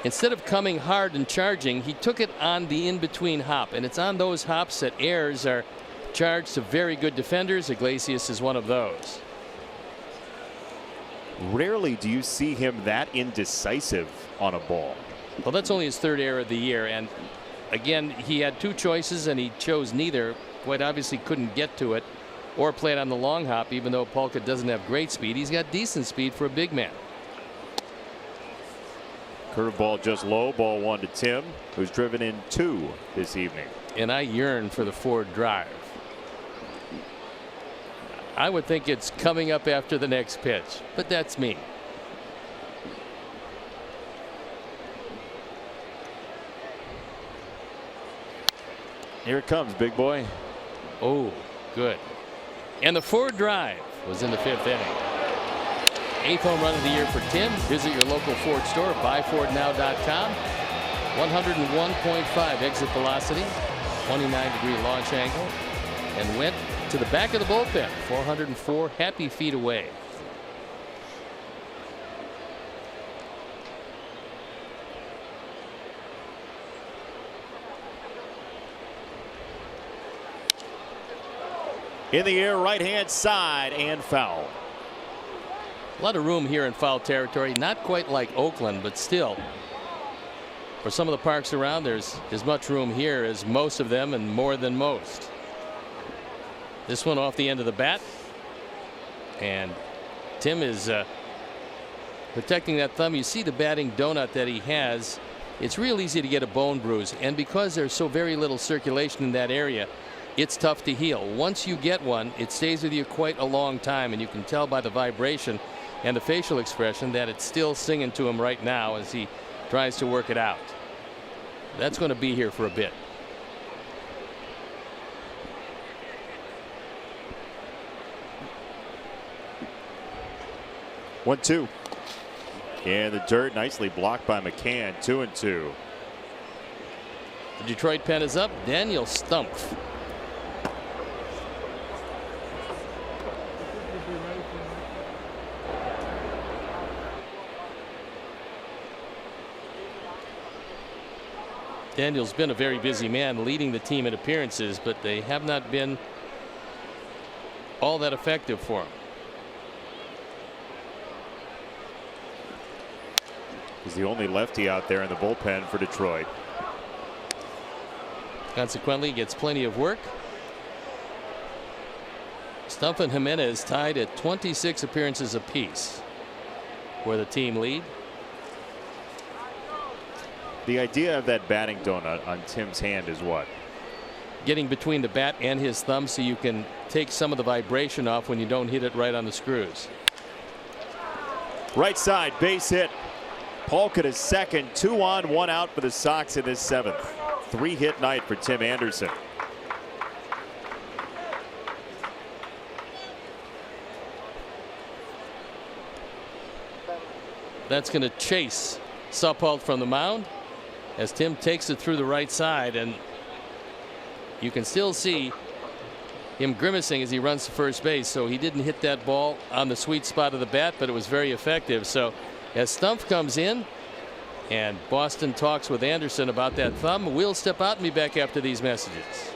Instead of coming hard and charging, he took it on the in-between hop, and it's on those hops that errors are charged to very good defenders. Iglesias is one of those. Rarely do you see him that indecisive on a ball. Well, that's only his 3rd error of the year, and again, he had 2 choices and he chose neither. Quite obviously couldn't get to it or play it on the long hop, even though Polka doesn't have great speed. He's got decent speed for a big man. Curveball just low, ball 1 to Tim, who's driven in 2 this evening. And I yearn for the Ford drive. I would think it's coming up after the next pitch, but that's me. Here it comes, big boy. Oh, good. And the Ford drive was in the 5th inning. 8th home run of the year for Tim. Visit your local Ford store, buyfordnow.com. 101.5 exit velocity, 29-degree launch angle, and went to the back of the bullpen, 404 happy feet away. In the air, right-hand side, and foul. A lot of room here in foul territory. Not quite like Oakland, but still. For some of the parks around, there's as much room here as most of them, and more than most. This one off the end of the bat. And Tim is protecting that thumb. You see the batting donut that he has. It's real easy to get a bone bruise. And because there's so very little circulation in that area, it's tough to heal. Once you get one, it stays with you quite a long time, and you can tell by the vibration and the facial expression that it's still singing to him right now as he tries to work it out. That's going to be here for a bit. One, two. In the dirt, nicely blocked by McCann. 2-2. The Detroit pen is up. Daniel Stumpf. Daniel's been a very busy man leading the team in appearances, but they have not been all that effective for him. He's the only lefty out there in the bullpen for Detroit. Consequently, gets plenty of work. Stumpf and Jimenez tied at 26 appearances apiece for the team lead. The idea of that batting donut on Tim's hand is what? Getting between the bat and his thumb so you can take some of the vibration off when you don't hit it right on the screws. Right side, base hit. Polka to second. 2 on, 1 out for the Sox in this 7th. 3-hit night for Tim Anderson. That's going to chase Suppault from the mound as Tim takes it through the right side, and you can still see him grimacing as he runs to first base. So he didn't hit that ball on the sweet spot of the bat, but it was very effective. So as Stumpf comes in and Boston talks with Anderson about that thumb, we'll step out and be back after these messages.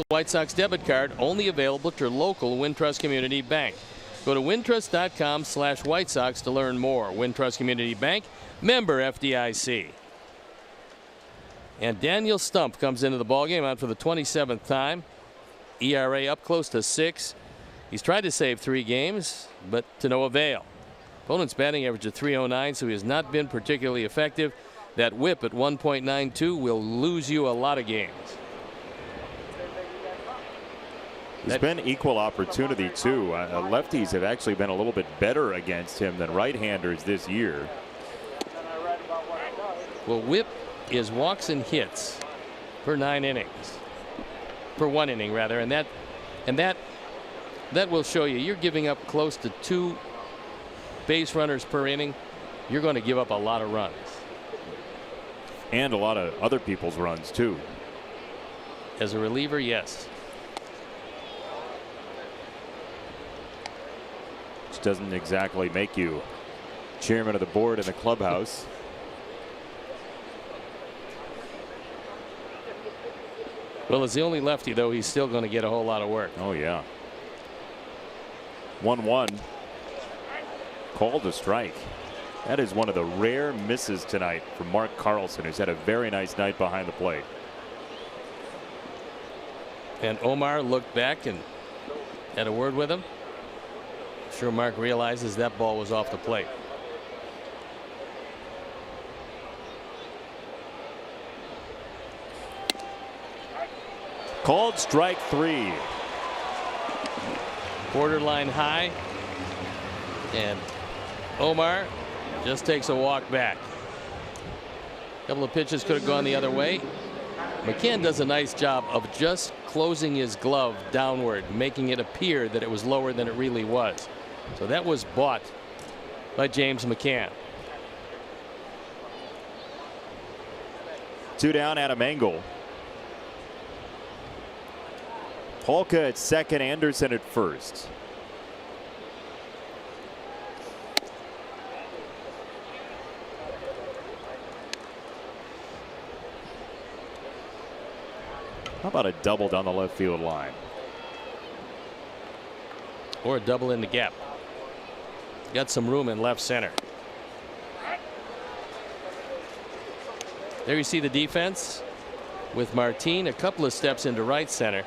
White Sox debit card only available at your local Wintrust Community Bank. Go to wintrust.com/White Sox to learn more. Wintrust Community Bank, member FDIC. And Daniel Stump comes into the ballgame out for the 27th time. ERA up close to 6. He's tried to save 3 games, but to no avail. Opponent's batting average of .309, so he has not been particularly effective. That whip at 1.92 will lose you a lot of games. There's been equal opportunity too. Lefties have actually been a little bit better against him than right-handers this year. Well, whip is walks and hits per 9 innings, per 1 inning rather, and that will show you're giving up close to 2 base runners per inning. You're going to give up a lot of runs. And a lot of other people's runs too. As a reliever, yes. Which doesn't exactly make you chairman of the board in the clubhouse. Well, as the only lefty, though, he's still going to get a whole lot of work. Oh, yeah. 1-1. Called a strike. That is one of the rare misses tonight from Mark Carlson, who's had a very nice night behind the plate. And Omar looked back and had a word with him. I'm sure Mark realizes that ball was off the plate. Called strike 3. Borderline high. And Omar just takes a walk back. A couple of pitches could have gone the other way. McCann does a nice job of just closing his glove downward, making it appear that it was lower than it really was. So that was bought by James McCann. 2 down, Adam Engel. Polka at second, Anderson at first. How about a double down the left field line? Or a double in the gap. Got some room in left center. There you see the defense with Martin a couple of steps into right center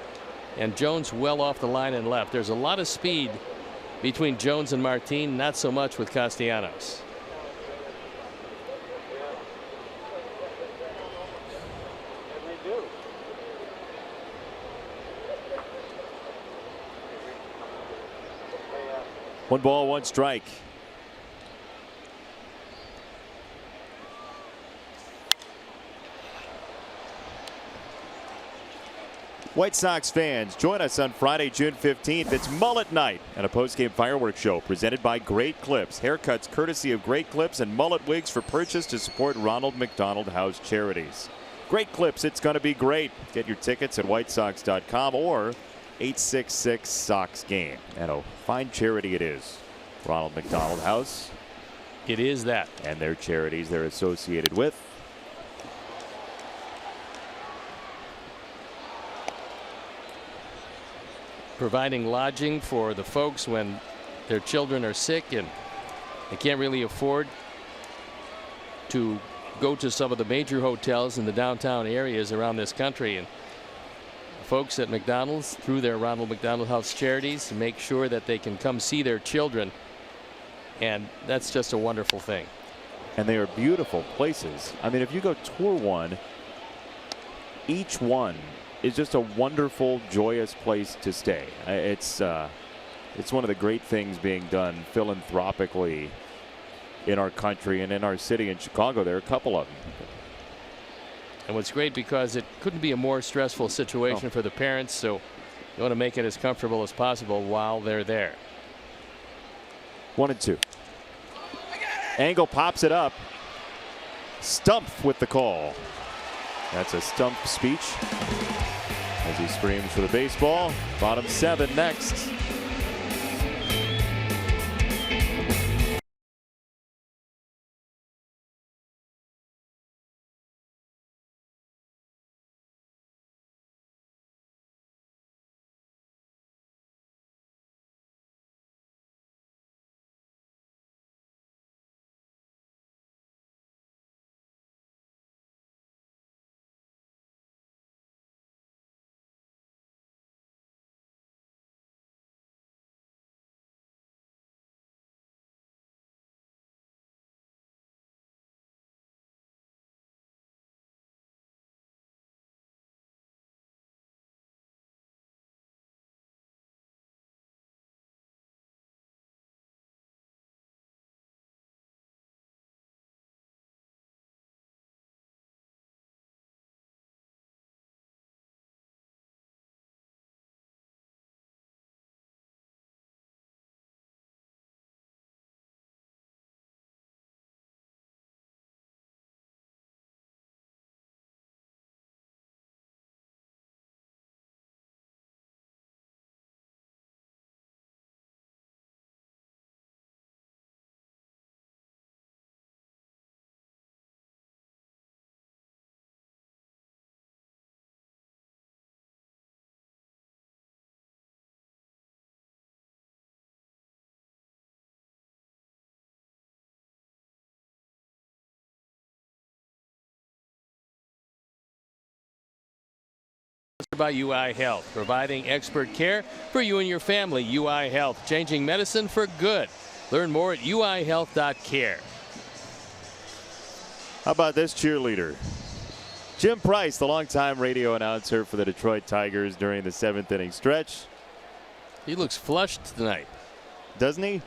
and Jones well off the line and left. There's a lot of speed between Jones and Martin, not so much with Castellanos. One ball, one strike. White Sox fans, join us on Friday, June 15th. It's Mullet Night and a post-game fireworks show presented by Great Clips. Haircuts courtesy of Great Clips and mullet wigs for purchase to support Ronald McDonald House charities. Great Clips, it's going to be great. Get your tickets at whitesox.com or 866 Sox Game. And a fine charity it is. Ronald McDonald House. It is that. And their charities they're associated with. Providing lodging for the folks when their children are sick and they can't really afford to go to some of the major hotels in the downtown areas around this country. And folks at McDonald's, through their Ronald McDonald House charities, make sure that they can come see their children. And that's just a wonderful thing. And they are beautiful places. I mean, if you go tour one, each one is just a wonderful, joyous place to stay. It's one of the great things being done philanthropically in our country and in our city in Chicago. There are a couple of them. And what's great, because it couldn't be a more stressful situation for the parents, so you want to make it as comfortable as possible while they're there. 1-2. Engel pops it up. Stump with the call. That's a Stump speech as he screams for the baseball. Bottom 7 next. By UI Health, providing expert care for you and your family. UI Health, changing medicine for good. Learn more at uihealth.care. How about this cheerleader? Jim Price, the longtime radio announcer for the Detroit Tigers during the 7th inning stretch. He looks flushed tonight. Doesn't he?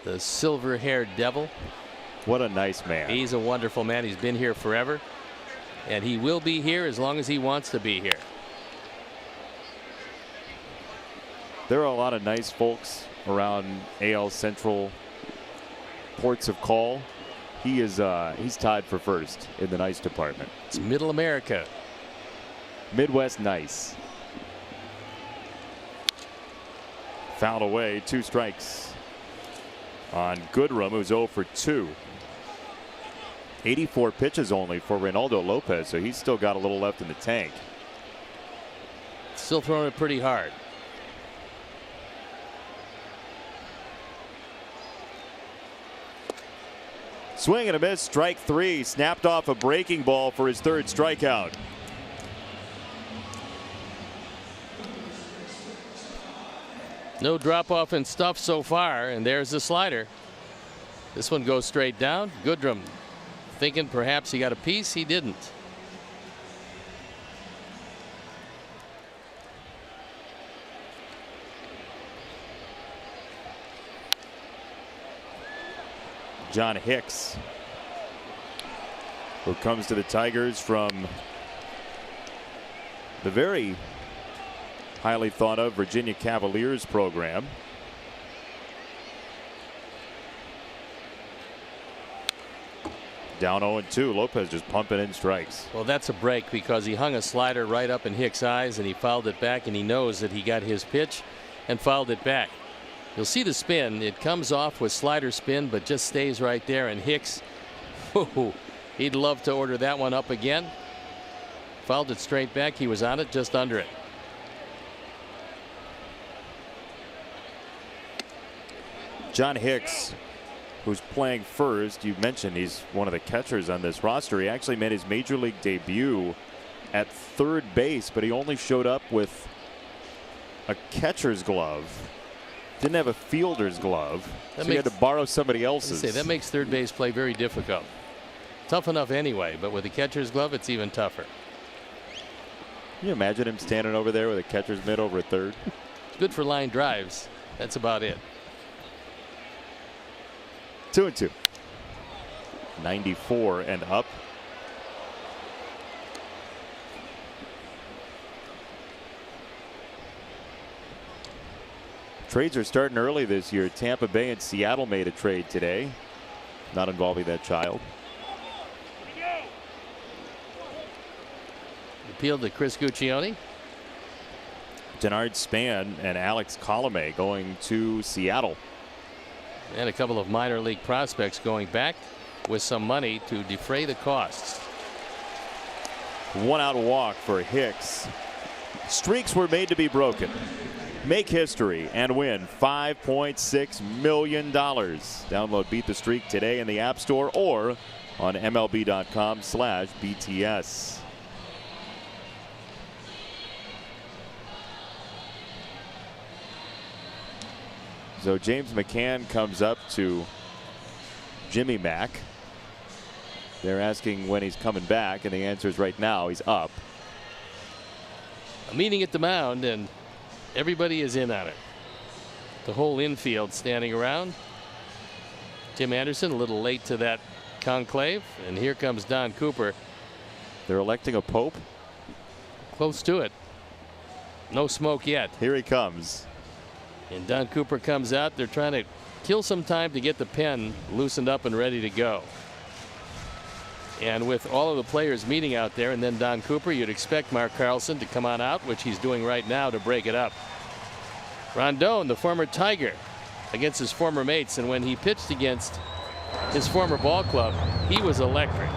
The silver-haired devil. What a nice man. He's a wonderful man. He's been here forever. And he will be here as long as he wants to be here. There are a lot of nice folks around AL Central ports of call. He's tied for first in the nice department. It's Middle America. Midwest nice. Fouled away, 2 strikes on Goodrum, who's 0 for 2. 84 pitches only for Reynaldo Lopez, so he's still got a little left in the tank. Still throwing it pretty hard. Swing and a miss, strike 3. Snapped off a breaking ball for his 3rd strikeout. No drop off in stuff so far, and there's the slider. This one goes straight down. Goodrum thinking perhaps he got a piece. He didn't. John Hicks, who comes to the Tigers from the very highly thought of Virginia Cavaliers program. Down 0-2. Lopez just pumping in strikes. Well, that's a break because he hung a slider right up in Hicks' eyes and he fouled it back, and he knows that he got his pitch and fouled it back. You'll see the spin. It comes off with slider spin, but just stays right there. And Hicks, he'd love to order that one up again. Fouled it straight back. He was on it, just under it. John Hicks, who's playing first. You mentioned he's one of the catchers on this roster. He actually made his major league debut at 3rd base, but he only showed up with a catcher's glove. Didn't have a fielder's glove, so he had to borrow somebody else's. That makes 3rd base play very difficult. Tough enough anyway, but with a catcher's glove, it's even tougher. Can you imagine him standing over there with a catcher's mitt over at 3rd? It's good for line drives. That's about it. 2-2. 94 and up. Trades are starting early this year. Tampa Bay and Seattle made a trade today, not involving that child. Appeal to Chris Guccione. Denard Span and Alex Colomé going to Seattle. And a couple of minor league prospects going back with some money to defray the costs. 1 out walk for Hicks. Streaks were made to be broken. Make history and win $5.6 million. Download Beat the Streak today in the App Store or on MLB.com/BTS. So James McCann comes up to Jimmy Mack. They're asking when he's coming back, and the answer is right now. He's up. A meeting at the mound, and everybody is in on it. The whole infield standing around. Tim Anderson a little late to that conclave, and here comes Don Cooper. They're electing a pope. Close to it. No smoke yet. Here he comes. And Don Cooper comes out. They're trying to kill some time to get the pen loosened up and ready to go. And with all of the players meeting out there and then Don Cooper, you'd expect Mark Carlson to come on out, which he's doing right now to break it up. Rondon, the former Tiger, against his former mates, and when he pitched against his former ball club, he was electric.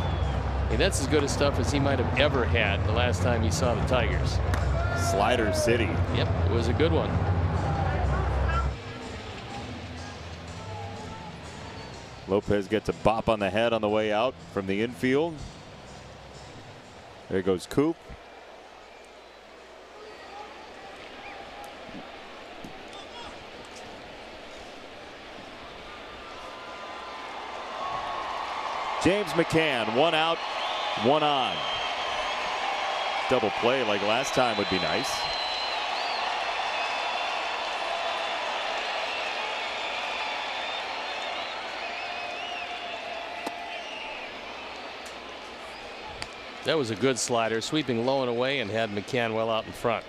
And that's as good a stuff as he might have ever had the last time he saw the Tigers. Slider City. Yep, it was a good one. Lopez gets a bop on the head on the way out from the infield. There goes Coop. James McCann, one out, one on. Double play like last time would be nice. That was a good slider, sweeping low and away, and had McCann well out in front.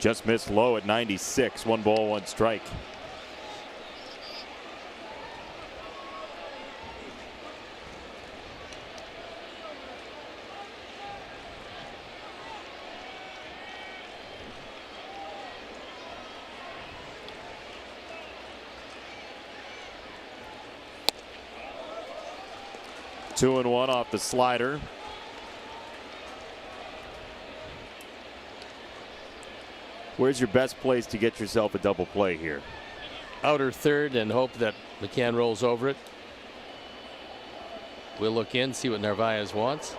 Just missed low at 96. 1 ball, 1 strike. Two and one off the slider. Where's your best place to get yourself a double play here? Outer third and hope that McCann rolls over it. We'll look in, see what Narvaez wants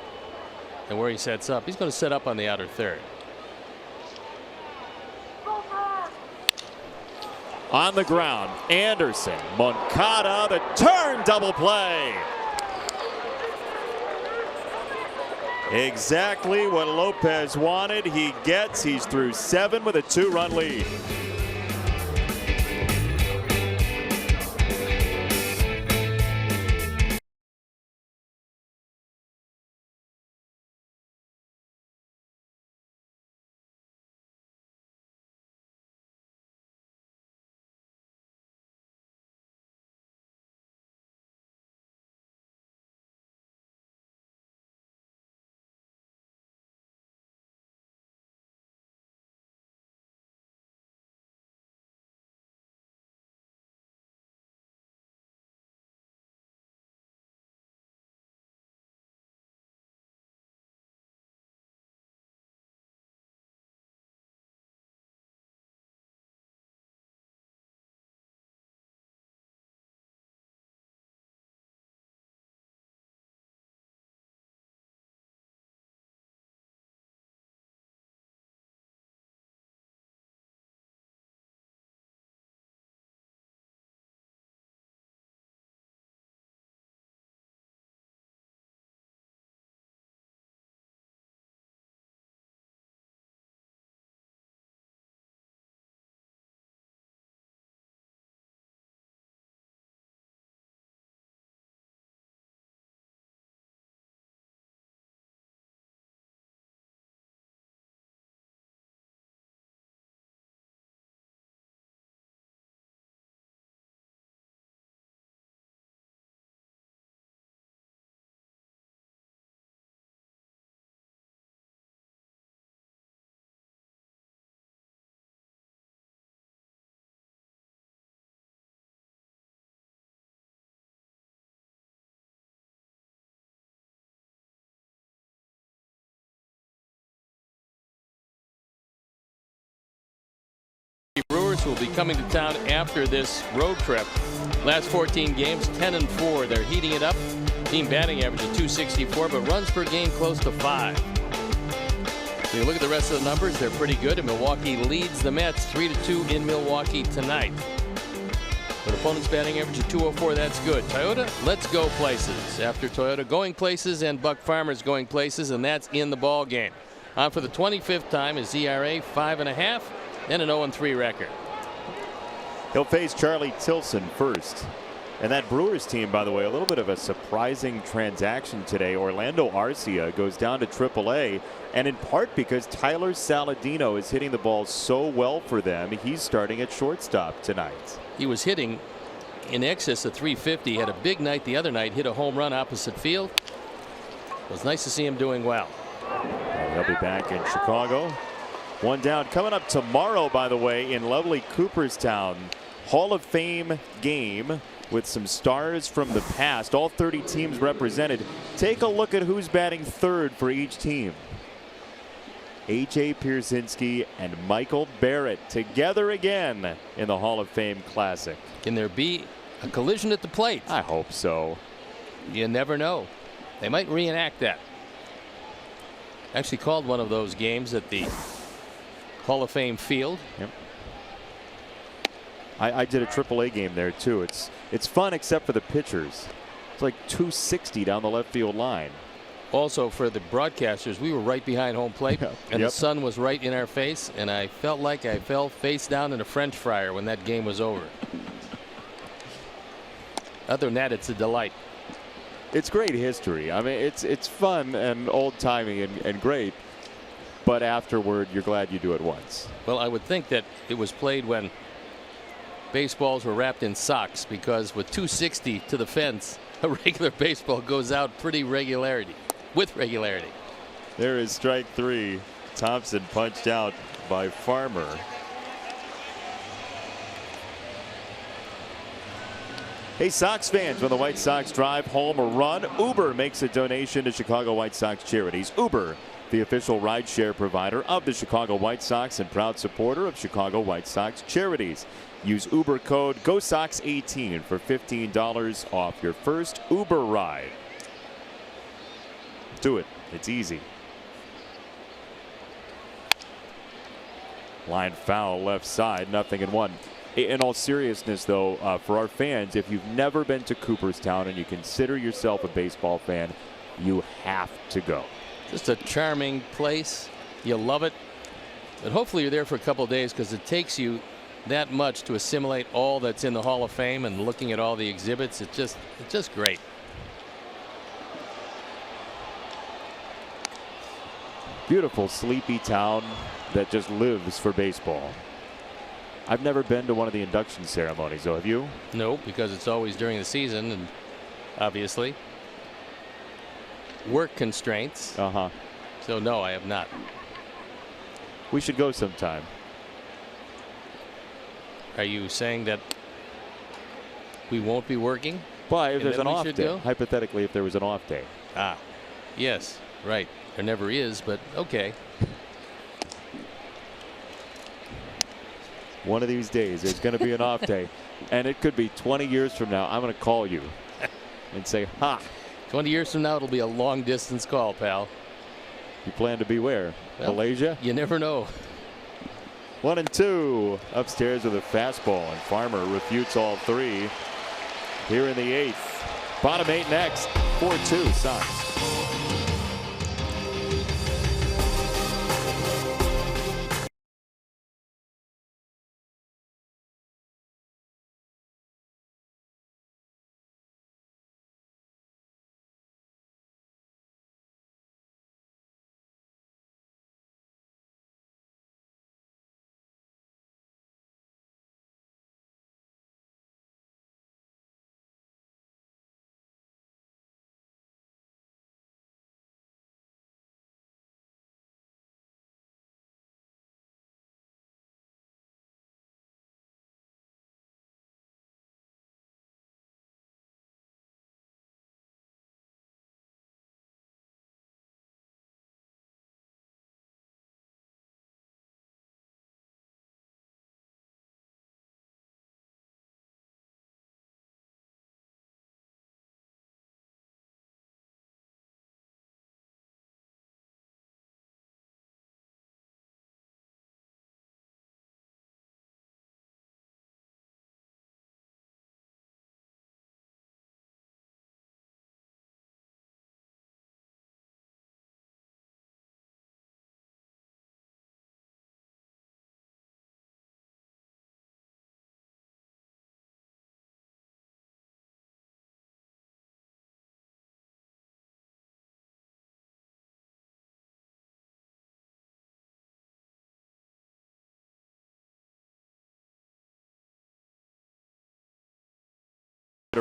and where he sets up. He's going to set up on the outer third. On the ground, Anderson, Moncada, the turn, double play. Exactly what Lopez wanted. He gets. He's through 7 with a 2-run lead. Brewers will be coming to town after this road trip. Last 14 games, 10-4. They're heating it up. Team batting average of 264, but runs per game close to 5. When you look at the rest of the numbers, they're pretty good, and Milwaukee leads the Mets 3-2 in Milwaukee tonight. With opponent's batting average of 204, that's good. Toyota, let's go places. After Toyota going places and Buck Farmer's going places, and that's in the ball game. On for the 25th time is ERA 5.5 and an 0-3 record. He'll face Charlie Tilson first. And that Brewers team, by the way, a little bit of a surprising transaction today. Orlando Arcia goes down to AAA, and in part because Tyler Saladino is hitting the ball so well for them. He's starting at shortstop tonight. He was hitting in excess of 350. Had a big night the other night, hit a home run opposite field. It was nice to see him doing well. He'll be back in Chicago. One down. Coming up tomorrow, by the way, in lovely Cooperstown. Hall of Fame game with some stars from the past. All 30 teams represented. Take a look at who's batting third for each team. A.J. Pierzynski and Michael Barrett together again in the Hall of Fame Classic. Can there be A collision at the plate. I hope so. You never know. They might reenact that. Actually called one of those games at the Hall of Fame field. Yep. I did a AAA game there too. It's fun except for the pitchers. It's like 260 down the left field line. Also for the broadcasters, we were right behind home plate, and the sun was right in our face, and I felt like I fell face down in a French fryer when that game was over. Other than that, it's a delight. It's great history. I mean, it's fun and old-timey and great, but afterward, you're glad you do it once. Well, I would think that it was played when baseballs were wrapped in socks, because with 260 to the fence, a regular baseball goes out with regularity. There is strike 3. Thompson punched out by Farmer. Hey, Sox fans, when the White Sox drive home a run, Uber makes a donation to Chicago White Sox charities. Uber, the official rideshare provider of the Chicago White Sox and proud supporter of Chicago White Sox charities. Use Uber code GOSOX18 for $15 off your first Uber ride. Do it. It's easy. Line foul left side, 0-1. In all seriousness, though, for our fans, if you've never been to Cooperstown and you consider yourself a baseball fan, you have to go. Just a charming place. You'll love it. But hopefully you're there for a couple of days, because it takes you that much to assimilate all that's in the Hall of Fame and looking at all the exhibits. It's just great. Beautiful, sleepy town that just lives for baseball. I've never been to one of the induction ceremonies, though. Have you? No, because it's always during the season, and obviously work constraints. So no, I have not. We should go sometime. Are you saying that we won't be working? Well, if there's then an we off should day. go? Hypothetically, if there was an off day. Yes, right. There never is, but okay. One of these days, there's going to be an off day. And it could be 20 years from now. I'm going to call you and say, ha. 20 years from now, it'll be a long distance call, pal. You plan to be where? Well, Malaysia? You never know. 1-2. Upstairs with a fastball, and Farmer refutes all 3 here in the 8th. Bottom 8 next. 4-2 Sox.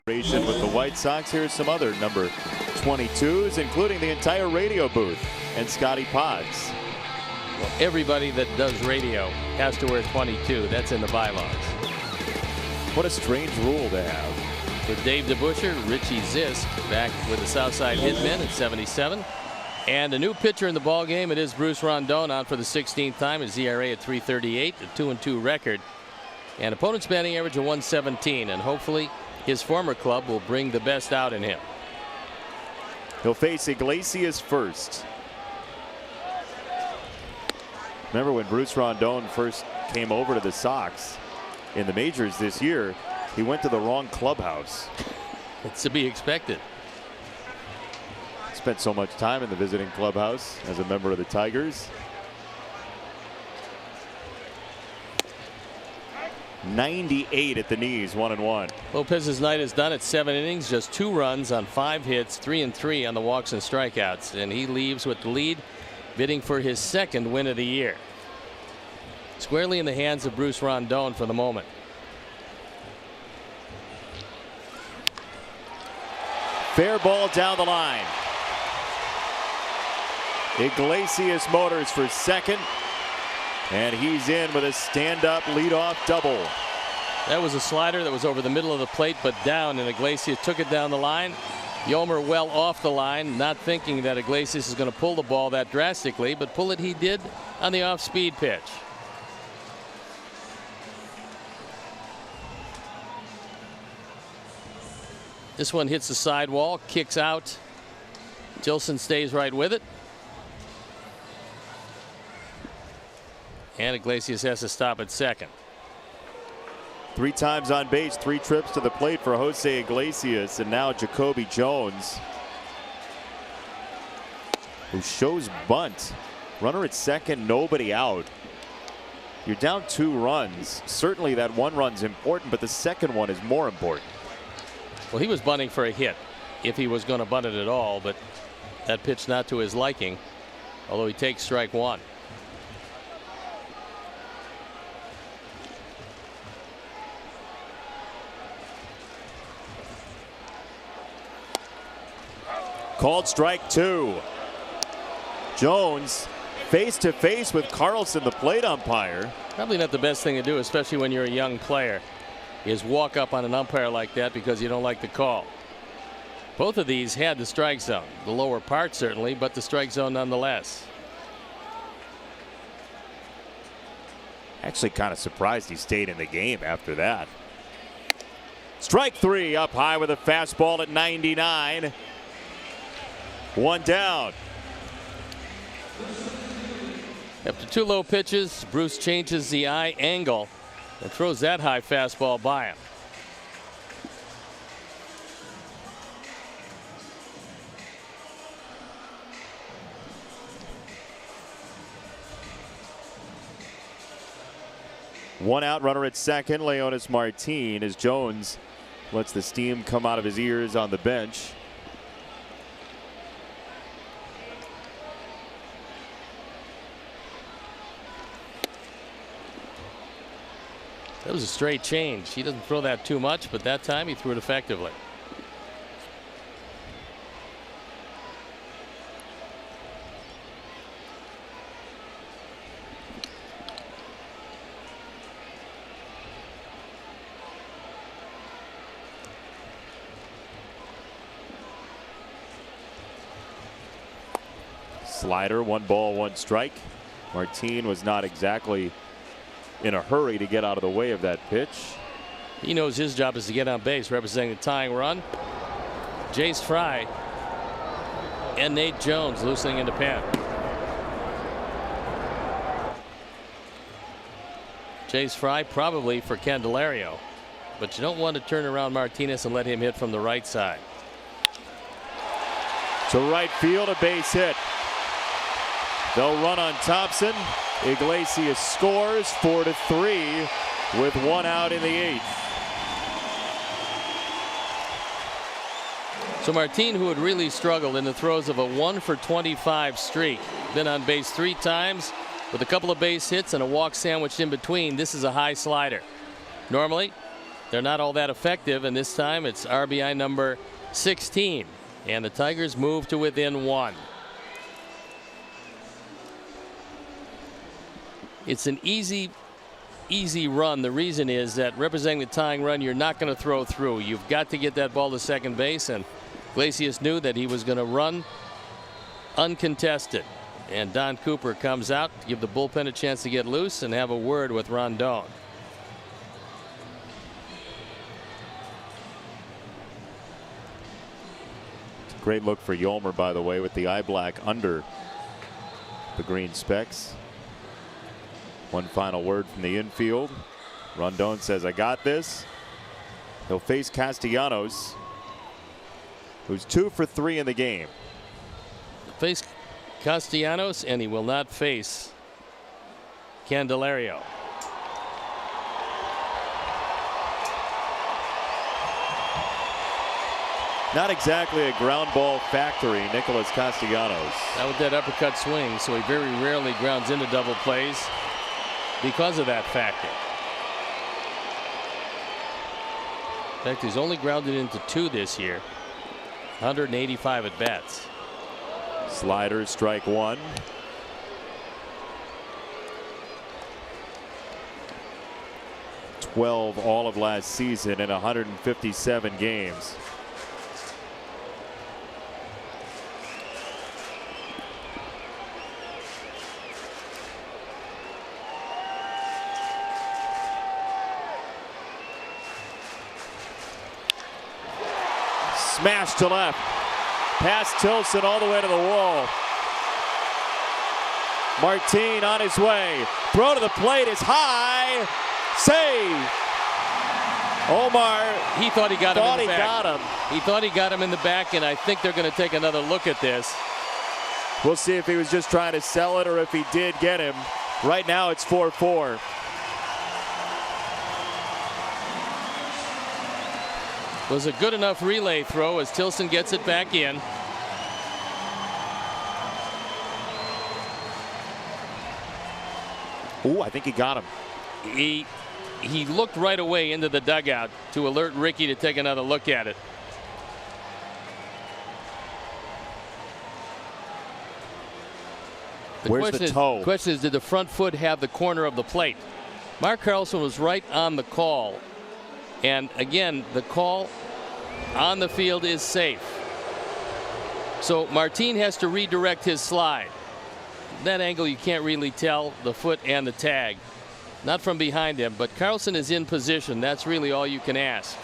With the White Sox, here's some other number 22s, including the entire radio booth and Scotty Pods. Well, everybody that does radio has to wear 22. That's in the bylaws. What a strange rule to have. For Dave DeBuscher, Richie Zisk back with the Southside Hitmen at 77. And a new pitcher in the ball game. It is Bruce Rondon on for the 16th time. His ERA at 3.38, a 2-2 record. And opponent's batting average of 117. And hopefully his former club will bring the best out in him. He'll face Iglesias first. Remember when Bruce Rondon first came over to the Sox in the majors this year, he went to the wrong clubhouse. It's to be expected. Spent so much time in the visiting clubhouse as a member of the Tigers. 98 at the knees, 1-1. Lopez's night is done at 7 innings, just 2 runs on 5 hits, 3 and 3 on the walks and strikeouts, and he leaves with the lead, bidding for his 2nd win of the year. Squarely in the hands of Bruce Rondon for the moment. Fair ball down the line. Iglesias motors for 2nd. And he's in with a stand-up leadoff double. That was a slider that was over the middle of the plate but down, and Iglesias took it down the line. Yomer well off the line, not thinking that Iglesias is going to pull the ball that drastically, but pull it he did on the off-speed pitch. This one hits the sidewall, kicks out. Tilson stays right with it. And Iglesias has to stop at 2nd. 3 times on base, 3 trips to the plate for Jose Iglesias, and now Jacoby Jones, who shows bunt. Runner at 2nd, nobody out. You're down 2 runs. Certainly that 1 run's important, but the 2nd one is more important. Well, he was bunting for a hit if he was going to bunt it at all, but that pitch not to his liking, although he takes strike 1. Called strike 2. Jones face to face with Carlson, the plate umpire. Probably not the best thing to do, especially when you're a young player, is walk up on an umpire like that because you don't like the call. Both of these had the strike zone, the lower part certainly, but the strike zone nonetheless. Actually kind of surprised he stayed in the game after that. Strike 3 up high with a fastball at 99. 1 down. After 2 low pitches, Bruce changes the eye angle and throws that high fastball by him. One out, runner at 2nd. Leonis Martin as Jones lets the steam come out of his ears on the bench. That was a straight change. He doesn't throw that too much, but that time he threw it effectively. Slider, 1 ball, 1 strike. Martin was not exactly in a hurry to get out of the way of that pitch. He knows his job is to get on base, representing the tying run. Jace Fry and Nate Jones loosening into pen. Jace Fry probably for Candelario, but you don't want to turn around Martinez and let him hit from the right side. To right field, a base hit. They'll run on Thompson. Iglesias scores 4-3 with 1 out in the 8th. So Martin, who had really struggled in the throes of a 1-for-25 streak, been on base 3 times with a couple of base hits and a walk sandwiched in between. This is a high slider. Normally, they're not all that effective, and this time it's RBI number 16, and the Tigers move to within 1. It's an easy run. The reason is that representing the tying run, you're not going to throw through. You've got to get that ball to second base, and Iglesias knew that he was going to run uncontested. And Don Cooper comes out to give the bullpen a chance to get loose and have a word with Rondon. Great look for Yolmer, by the way, with the eye black under the green specs. One final word from the infield. Rondon says, I got this. He'll face Castellanos, who's 2 for 3 in the game. Face Castellanos, and he will not face Candelario. Not exactly a ground ball factory, Nicholas Castellanos. Not with that uppercut swing, so he very rarely grounds into double plays because of that factor. In fact, he's only grounded into 2 this year. 185 at bats. Slider, strike 1. $12 all of last season in 157 games. Smash to left. Past Tilson all the way to the wall. Martin on his way. Throw to the plate is high. Save. Omar. He thought he got him in the back. Got him. He thought he got him in the back, and I think they're going to take another look at this. We'll see if he was just trying to sell it or if he did get him. Right now it's 4-4. Was a good enough relay throw as Tilson gets it back in. Ooh, I think he got him. He looked right away into the dugout to alert Ricky to take another look at it. Where's the toe? The question is, did the front foot have the corner of the plate? Mark Carlson was right on the call. And again, the call on the field is safe. So Martin has to redirect his slide. That angle you can't really tell the foot and the tag. Not from behind him, but Carlson is in position. That's really all you can ask.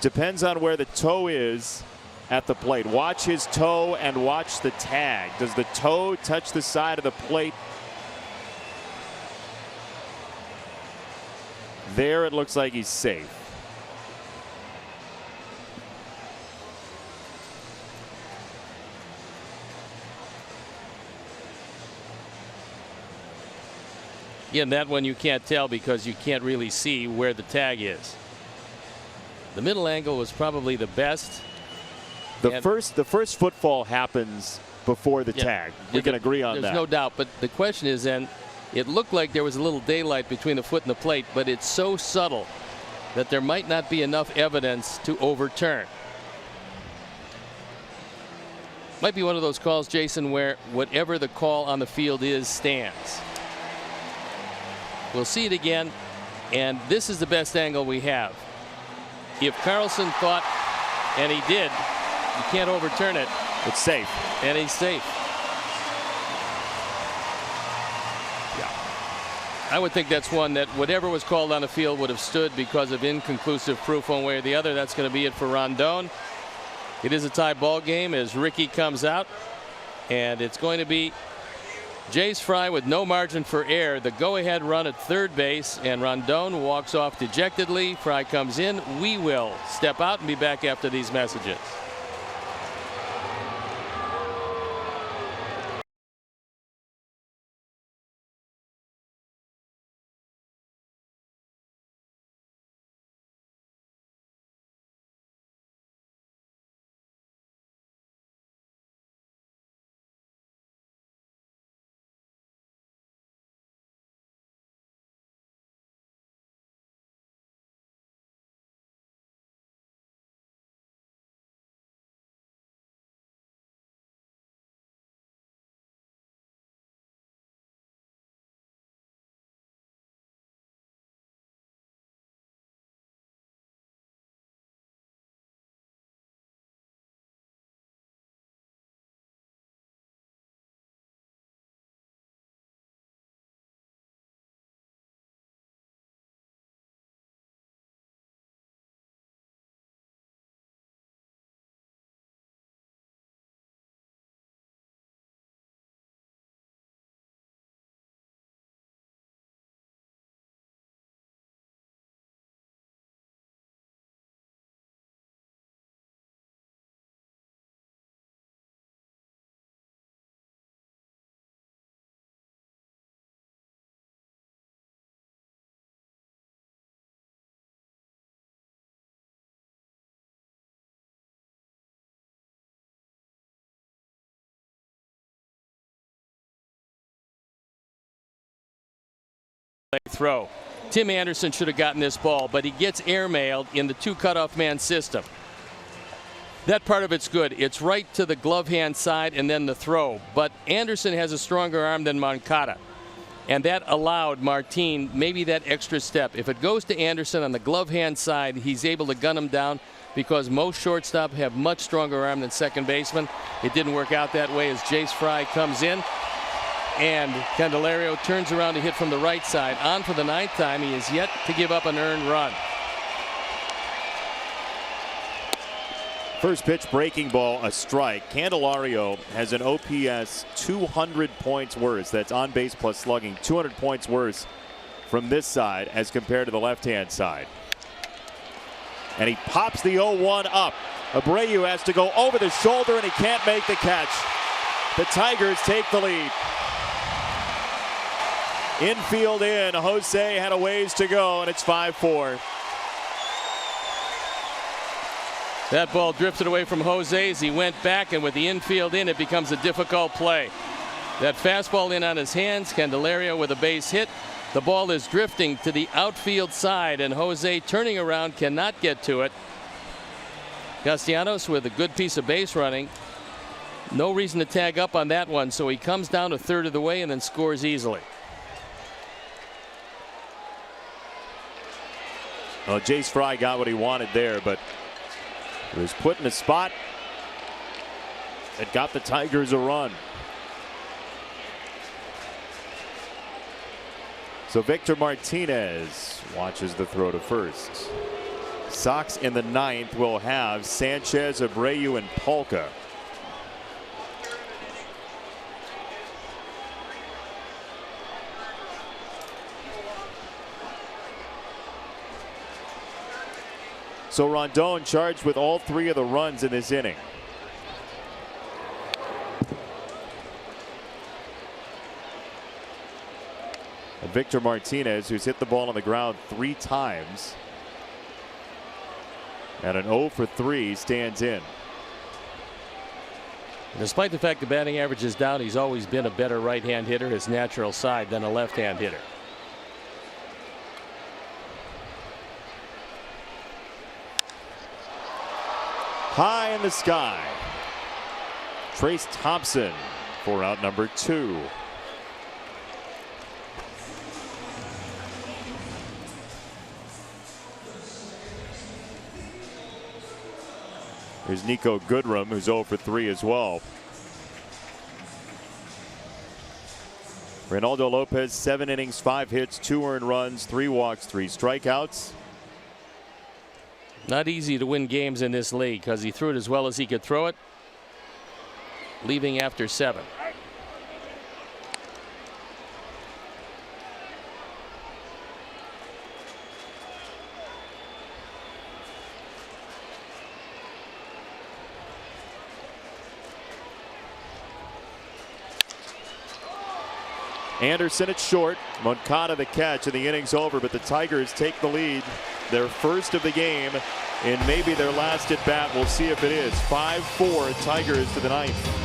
Depends on where the toe is at the plate. Watch his toe and watch the tag. Does the toe touch the side of the plate? There it looks like he's safe. Again, that one you can't tell because you can't really see where the tag is. The middle angle was probably the best. The first footfall happens before the tag. We can agree on that. There's no doubt. But the question is then, it looked like there was a little daylight between the foot and the plate, but it's so subtle that there might not be enough evidence to overturn. Might be one of those calls, Jason, where whatever the call on the field is stands. We'll see it again, and this is the best angle we have. If Carlson thought, and he did, you can't overturn it. It's safe. And he's safe. Yeah. I would think that's one that whatever was called on the field would have stood because of inconclusive proof one way or the other. That's going to be it for Rondon. It is a tie ball game as Ricky comes out, and it's going to be Jace Fry with no margin for error. The go-ahead run at third base, and Rondon walks off dejectedly. Fry comes in. We will step out and be back after these messages. throw. Tim Anderson should have gotten this ball, but he gets airmailed in the 2 cutoff man system. That part of it's good. It's right to the glove hand side and then the throw. But Anderson has a stronger arm than Moncada. And that allowed Martin maybe that extra step. If it goes to Anderson on the glove hand side, he's able to gun him down because most shortstop have much stronger arm than second baseman. It didn't work out that way as Jace Fry comes in. And Candelario turns around to hit from the right side. On for the 9th time. He is yet to give up an earned run. First pitch, breaking ball, a strike. Candelario has an OPS 200 points worse. That's on base plus slugging. 200 points worse from this side as compared to the left-hand side. And he pops the 0-1 up. Abreu has to go over the shoulder and he can't make the catch. The Tigers take the lead. Infield in. Jose had a ways to go, and it's 5-4. That ball drifted away from Jose as he went back, and with the infield in, it becomes a difficult play. That fastball in on his hands. Candelario with a base hit. The ball is drifting to the outfield side, and Jose turning around cannot get to it. Castellanos with a good piece of base running. No reason to tag up on that one, so he comes down a third of the way and then scores easily. Well, Jace Fry got what he wanted there, but he was put in a spot that got the Tigers a run. So Victor Martinez watches the throw to first. Sox in the 9th will have Sanchez, Abreu, and Polka. So Rondon charged with all 3 of the runs in this inning. And Victor Martinez, who's hit the ball on the ground 3 times, and an 0 for 3, stands in. Despite the fact the batting average is down, he's always been a better right-hand hitter, his natural side, than a left-hand hitter. High in the sky. Trace Thompson for out number 2. Here's Nico Goodrum, who's 0 for 3 as well. Reynaldo Lopez, 7 innings, 5 hits, 2 earned runs, 3 walks, 3 strikeouts. Not easy to win games in this league because he threw it as well as he could throw it, leaving after 7. Anderson at short. Moncada the catch, and the inning's over, but the Tigers take the lead. Their first of the game and maybe their last at bat. We'll see if it is. 5-4 Tigers to the 9th.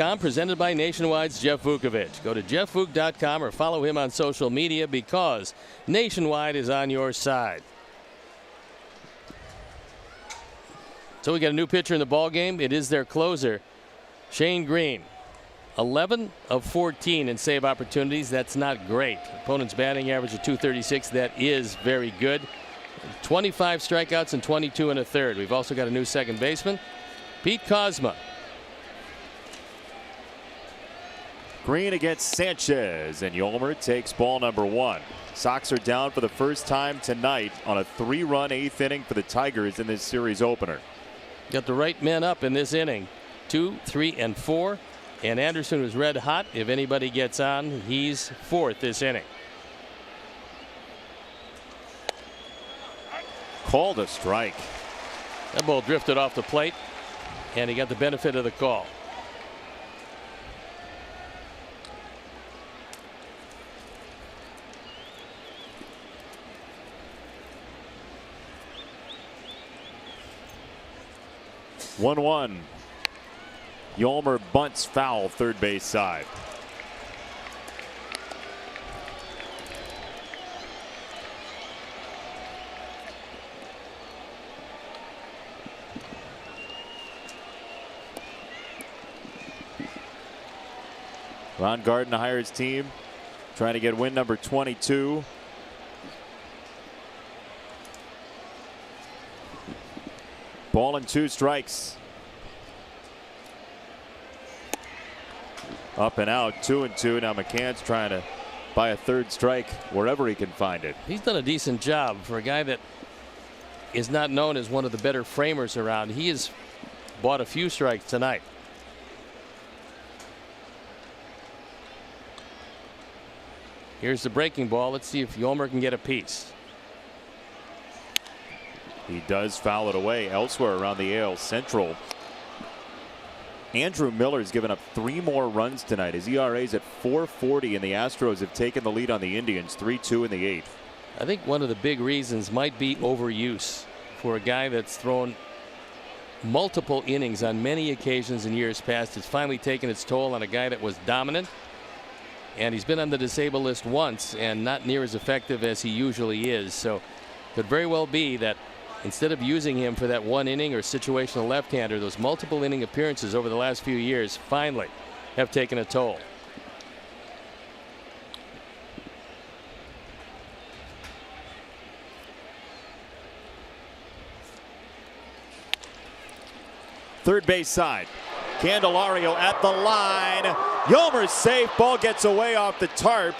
JeffVuk.com, presented by Nationwide's Jeff Vukovich. Go to JeffVuk.com or follow him on social media because Nationwide is on your side. So we got a new pitcher in the ball game. It is their closer, Shane Green. 11 of 14 in save opportunities. That's not great. Opponent's batting average of 236. That is very good. 25 strikeouts and 22 and a third. We've also got a new second baseman, Pete Kozma. Green against Sanchez, and Yolmer takes ball number 1. Sox are down for the first time tonight on a 3-run 8th inning for the Tigers in this series opener. Got the right men up in this inning. 2, 3, and 4. And Anderson was red hot. If anybody gets on, he's 4th this inning. Called a strike. That ball drifted off the plate, and he got the benefit of the call. One. Yolmer bunts foul, third base side. Ron Garden hires team, trying to get win number 22. Ball and 2 strikes. Up and out, 2-2. Now McCann's trying to buy a third strike wherever he can find it. He's done a decent job for a guy that is not known as one of the better framers around. He has bought a few strikes tonight. Here's the breaking ball. Let's see if Yolmer can get a piece. He does foul it away. Elsewhere around the AL Central, Andrew Miller's given up 3 more runs tonight. His ERA is at 4.40, and the Astros have taken the lead on the Indians 3-2 in the 8th. I think one of the big reasons might be overuse for a guy that's thrown multiple innings on many occasions in years past. It's finally taken its toll on a guy that was dominant, and he's been on the disabled list once and not near as effective as he usually is. So could very well be that instead of using him for that 1 inning or situational left-hander, those multiple inning appearances over the last few years finally have taken a toll. Third base side. Candelario at the line. Yolmer's safe. Ball gets away off the tarp,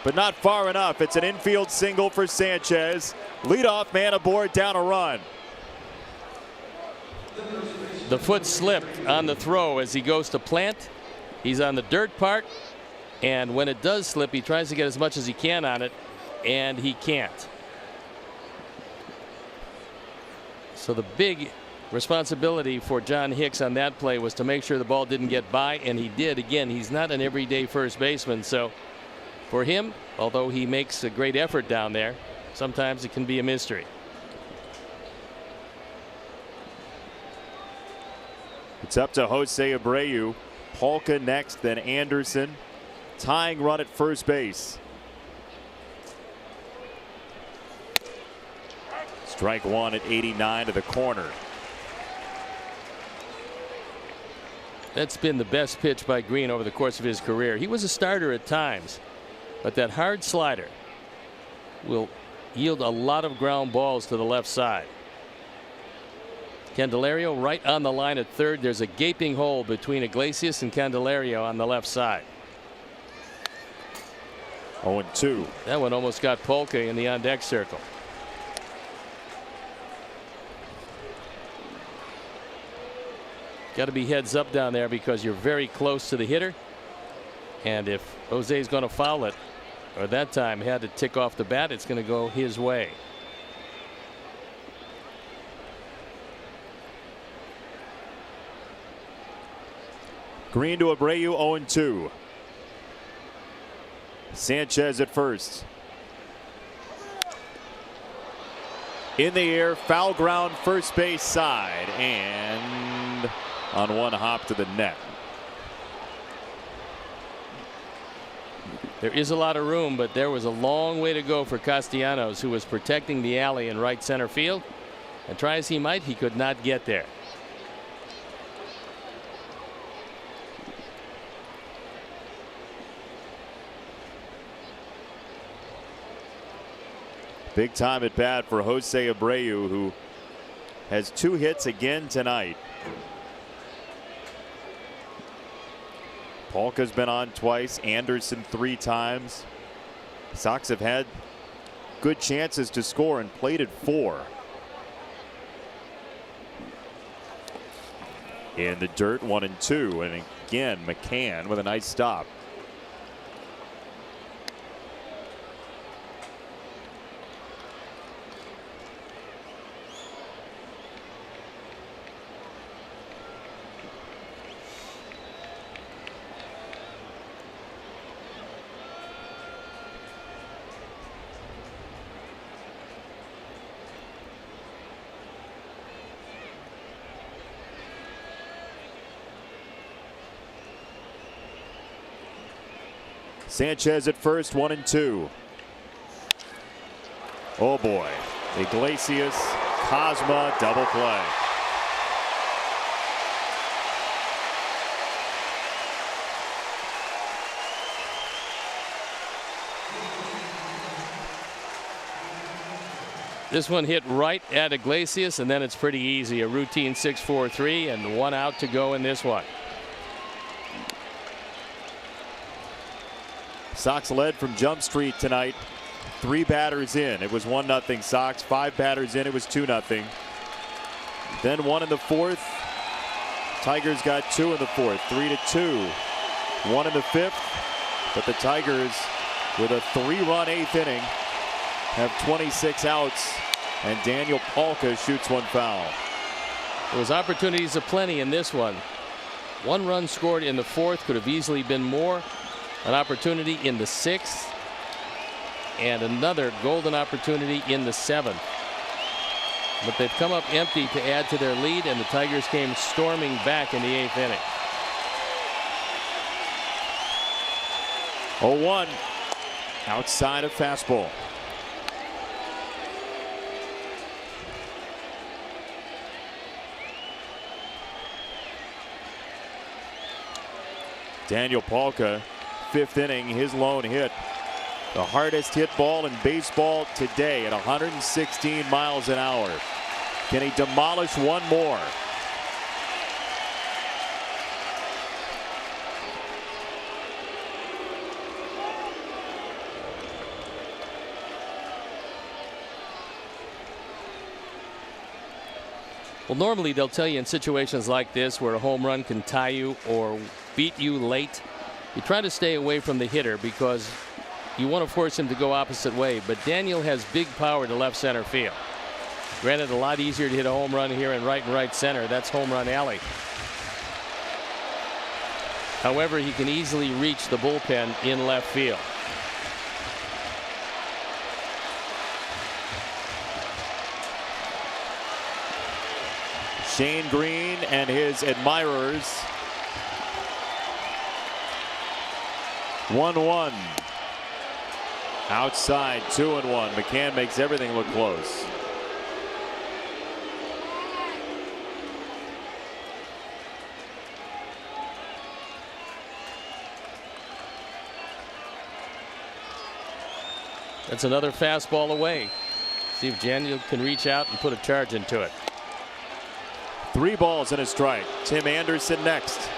but not far enough. It's an infield single for Sanchez. Leadoff man aboard, down a run. The foot slipped on the throw as he goes to plant. He's on the dirt part, and when it does slip, he tries to get as much as he can on it, and he can't. So the big responsibility for John Hicks on that play was to make sure the ball didn't get by, and he did. Again, he's not an everyday first baseman, so for him, although he makes a great effort down there, sometimes it can be a mystery. It's up to Jose Abreu. Polka next, then Anderson. Tying run at first base. Strike 1 at 89 to the corner. That's been the best pitch by Green over the course of his career. He was a starter at times, but that hard slider will yield a lot of ground balls to the left side. Candelario right on the line at third. There's a gaping hole between Iglesias and Candelario on the left side. 0-2. That one almost got Polka in the on deck circle. Got to be heads up down there because you're very close to the hitter, and if Jose's going to foul it, or that time had to tick off the bat, it's going to go his way. Green to Abreu, 0-2. Sanchez at first. In the air, foul ground, first base side, and on one hop to the net. There is a lot of room, but there was a long way to go for Castellanos, who was protecting the alley in right center field. And try as he might, he could not get there. Big time at bat for Jose Abreu, who has 2 hits again tonight. Polka's been on twice, Anderson 3 times. Sox have had good chances to score and plated 4. In the dirt, 1-2, and again McCann with a nice stop. Sanchez at first, 1-2. Oh boy. Iglesias, Cosma, double play. This one hit right at Iglesias, and then it's pretty easy. A routine 6-4-3 and 1 out to go in this one. Sox led from Jump Street tonight. 3 batters in. It was 1-0 Sox. 5 batters in. It was 2-0. Then 1 in the 4th. Tigers got 2 in the 4th. 3-2. 1 in the 5th. But the Tigers, with a 3-run 8th inning, have 26 outs. And Daniel Polka shoots 1 foul. There was opportunities aplenty in this one. 1 run scored in the 4th, could have easily been more. An opportunity in the 6th, and another golden opportunity in the 7th. But they've come up empty to add to their lead, and the Tigers came storming back in the 8th inning. 0-1 outside of fastball. Daniel Polka, 5th inning, his lone hit. The hardest hit ball in baseball today at 116 miles an hour. Can he demolish one more? Well, normally they'll tell you in situations like this where a home run can tie you or beat you late, you try to stay away from the hitter because you want to force him to go opposite way. But Daniel has big power to left center field. Granted, a lot easier to hit a home run here in right and right center. That's home run alley. However, he can easily reach the bullpen in left field. Shane Green and his admirers. 1-1. Outside, 2-1. McCann makes everything look close. That's another fastball away. See if Daniel can reach out and put a charge into it. 3 balls and a strike. Tim Anderson next.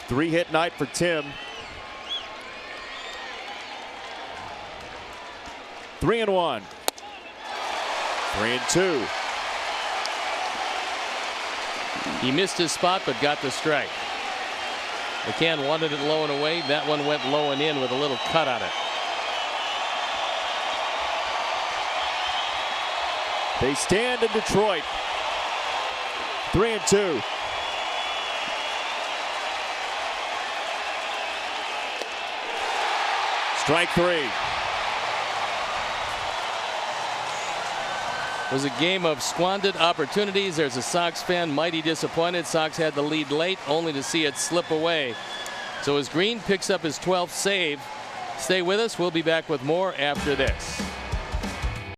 Three-hit night for Tim. 3-1. 3-2. He missed his spot but got the strike. McCann wanted it low and away. That one went low and in with a little cut on it. They stand in Detroit. 3-2. Strike 3. was a game of squandered opportunities. There's a Sox fan mighty disappointed. Sox had the lead late, only to see it slip away. So as Green picks up his 12th save, stay with us. We'll be back with more after this.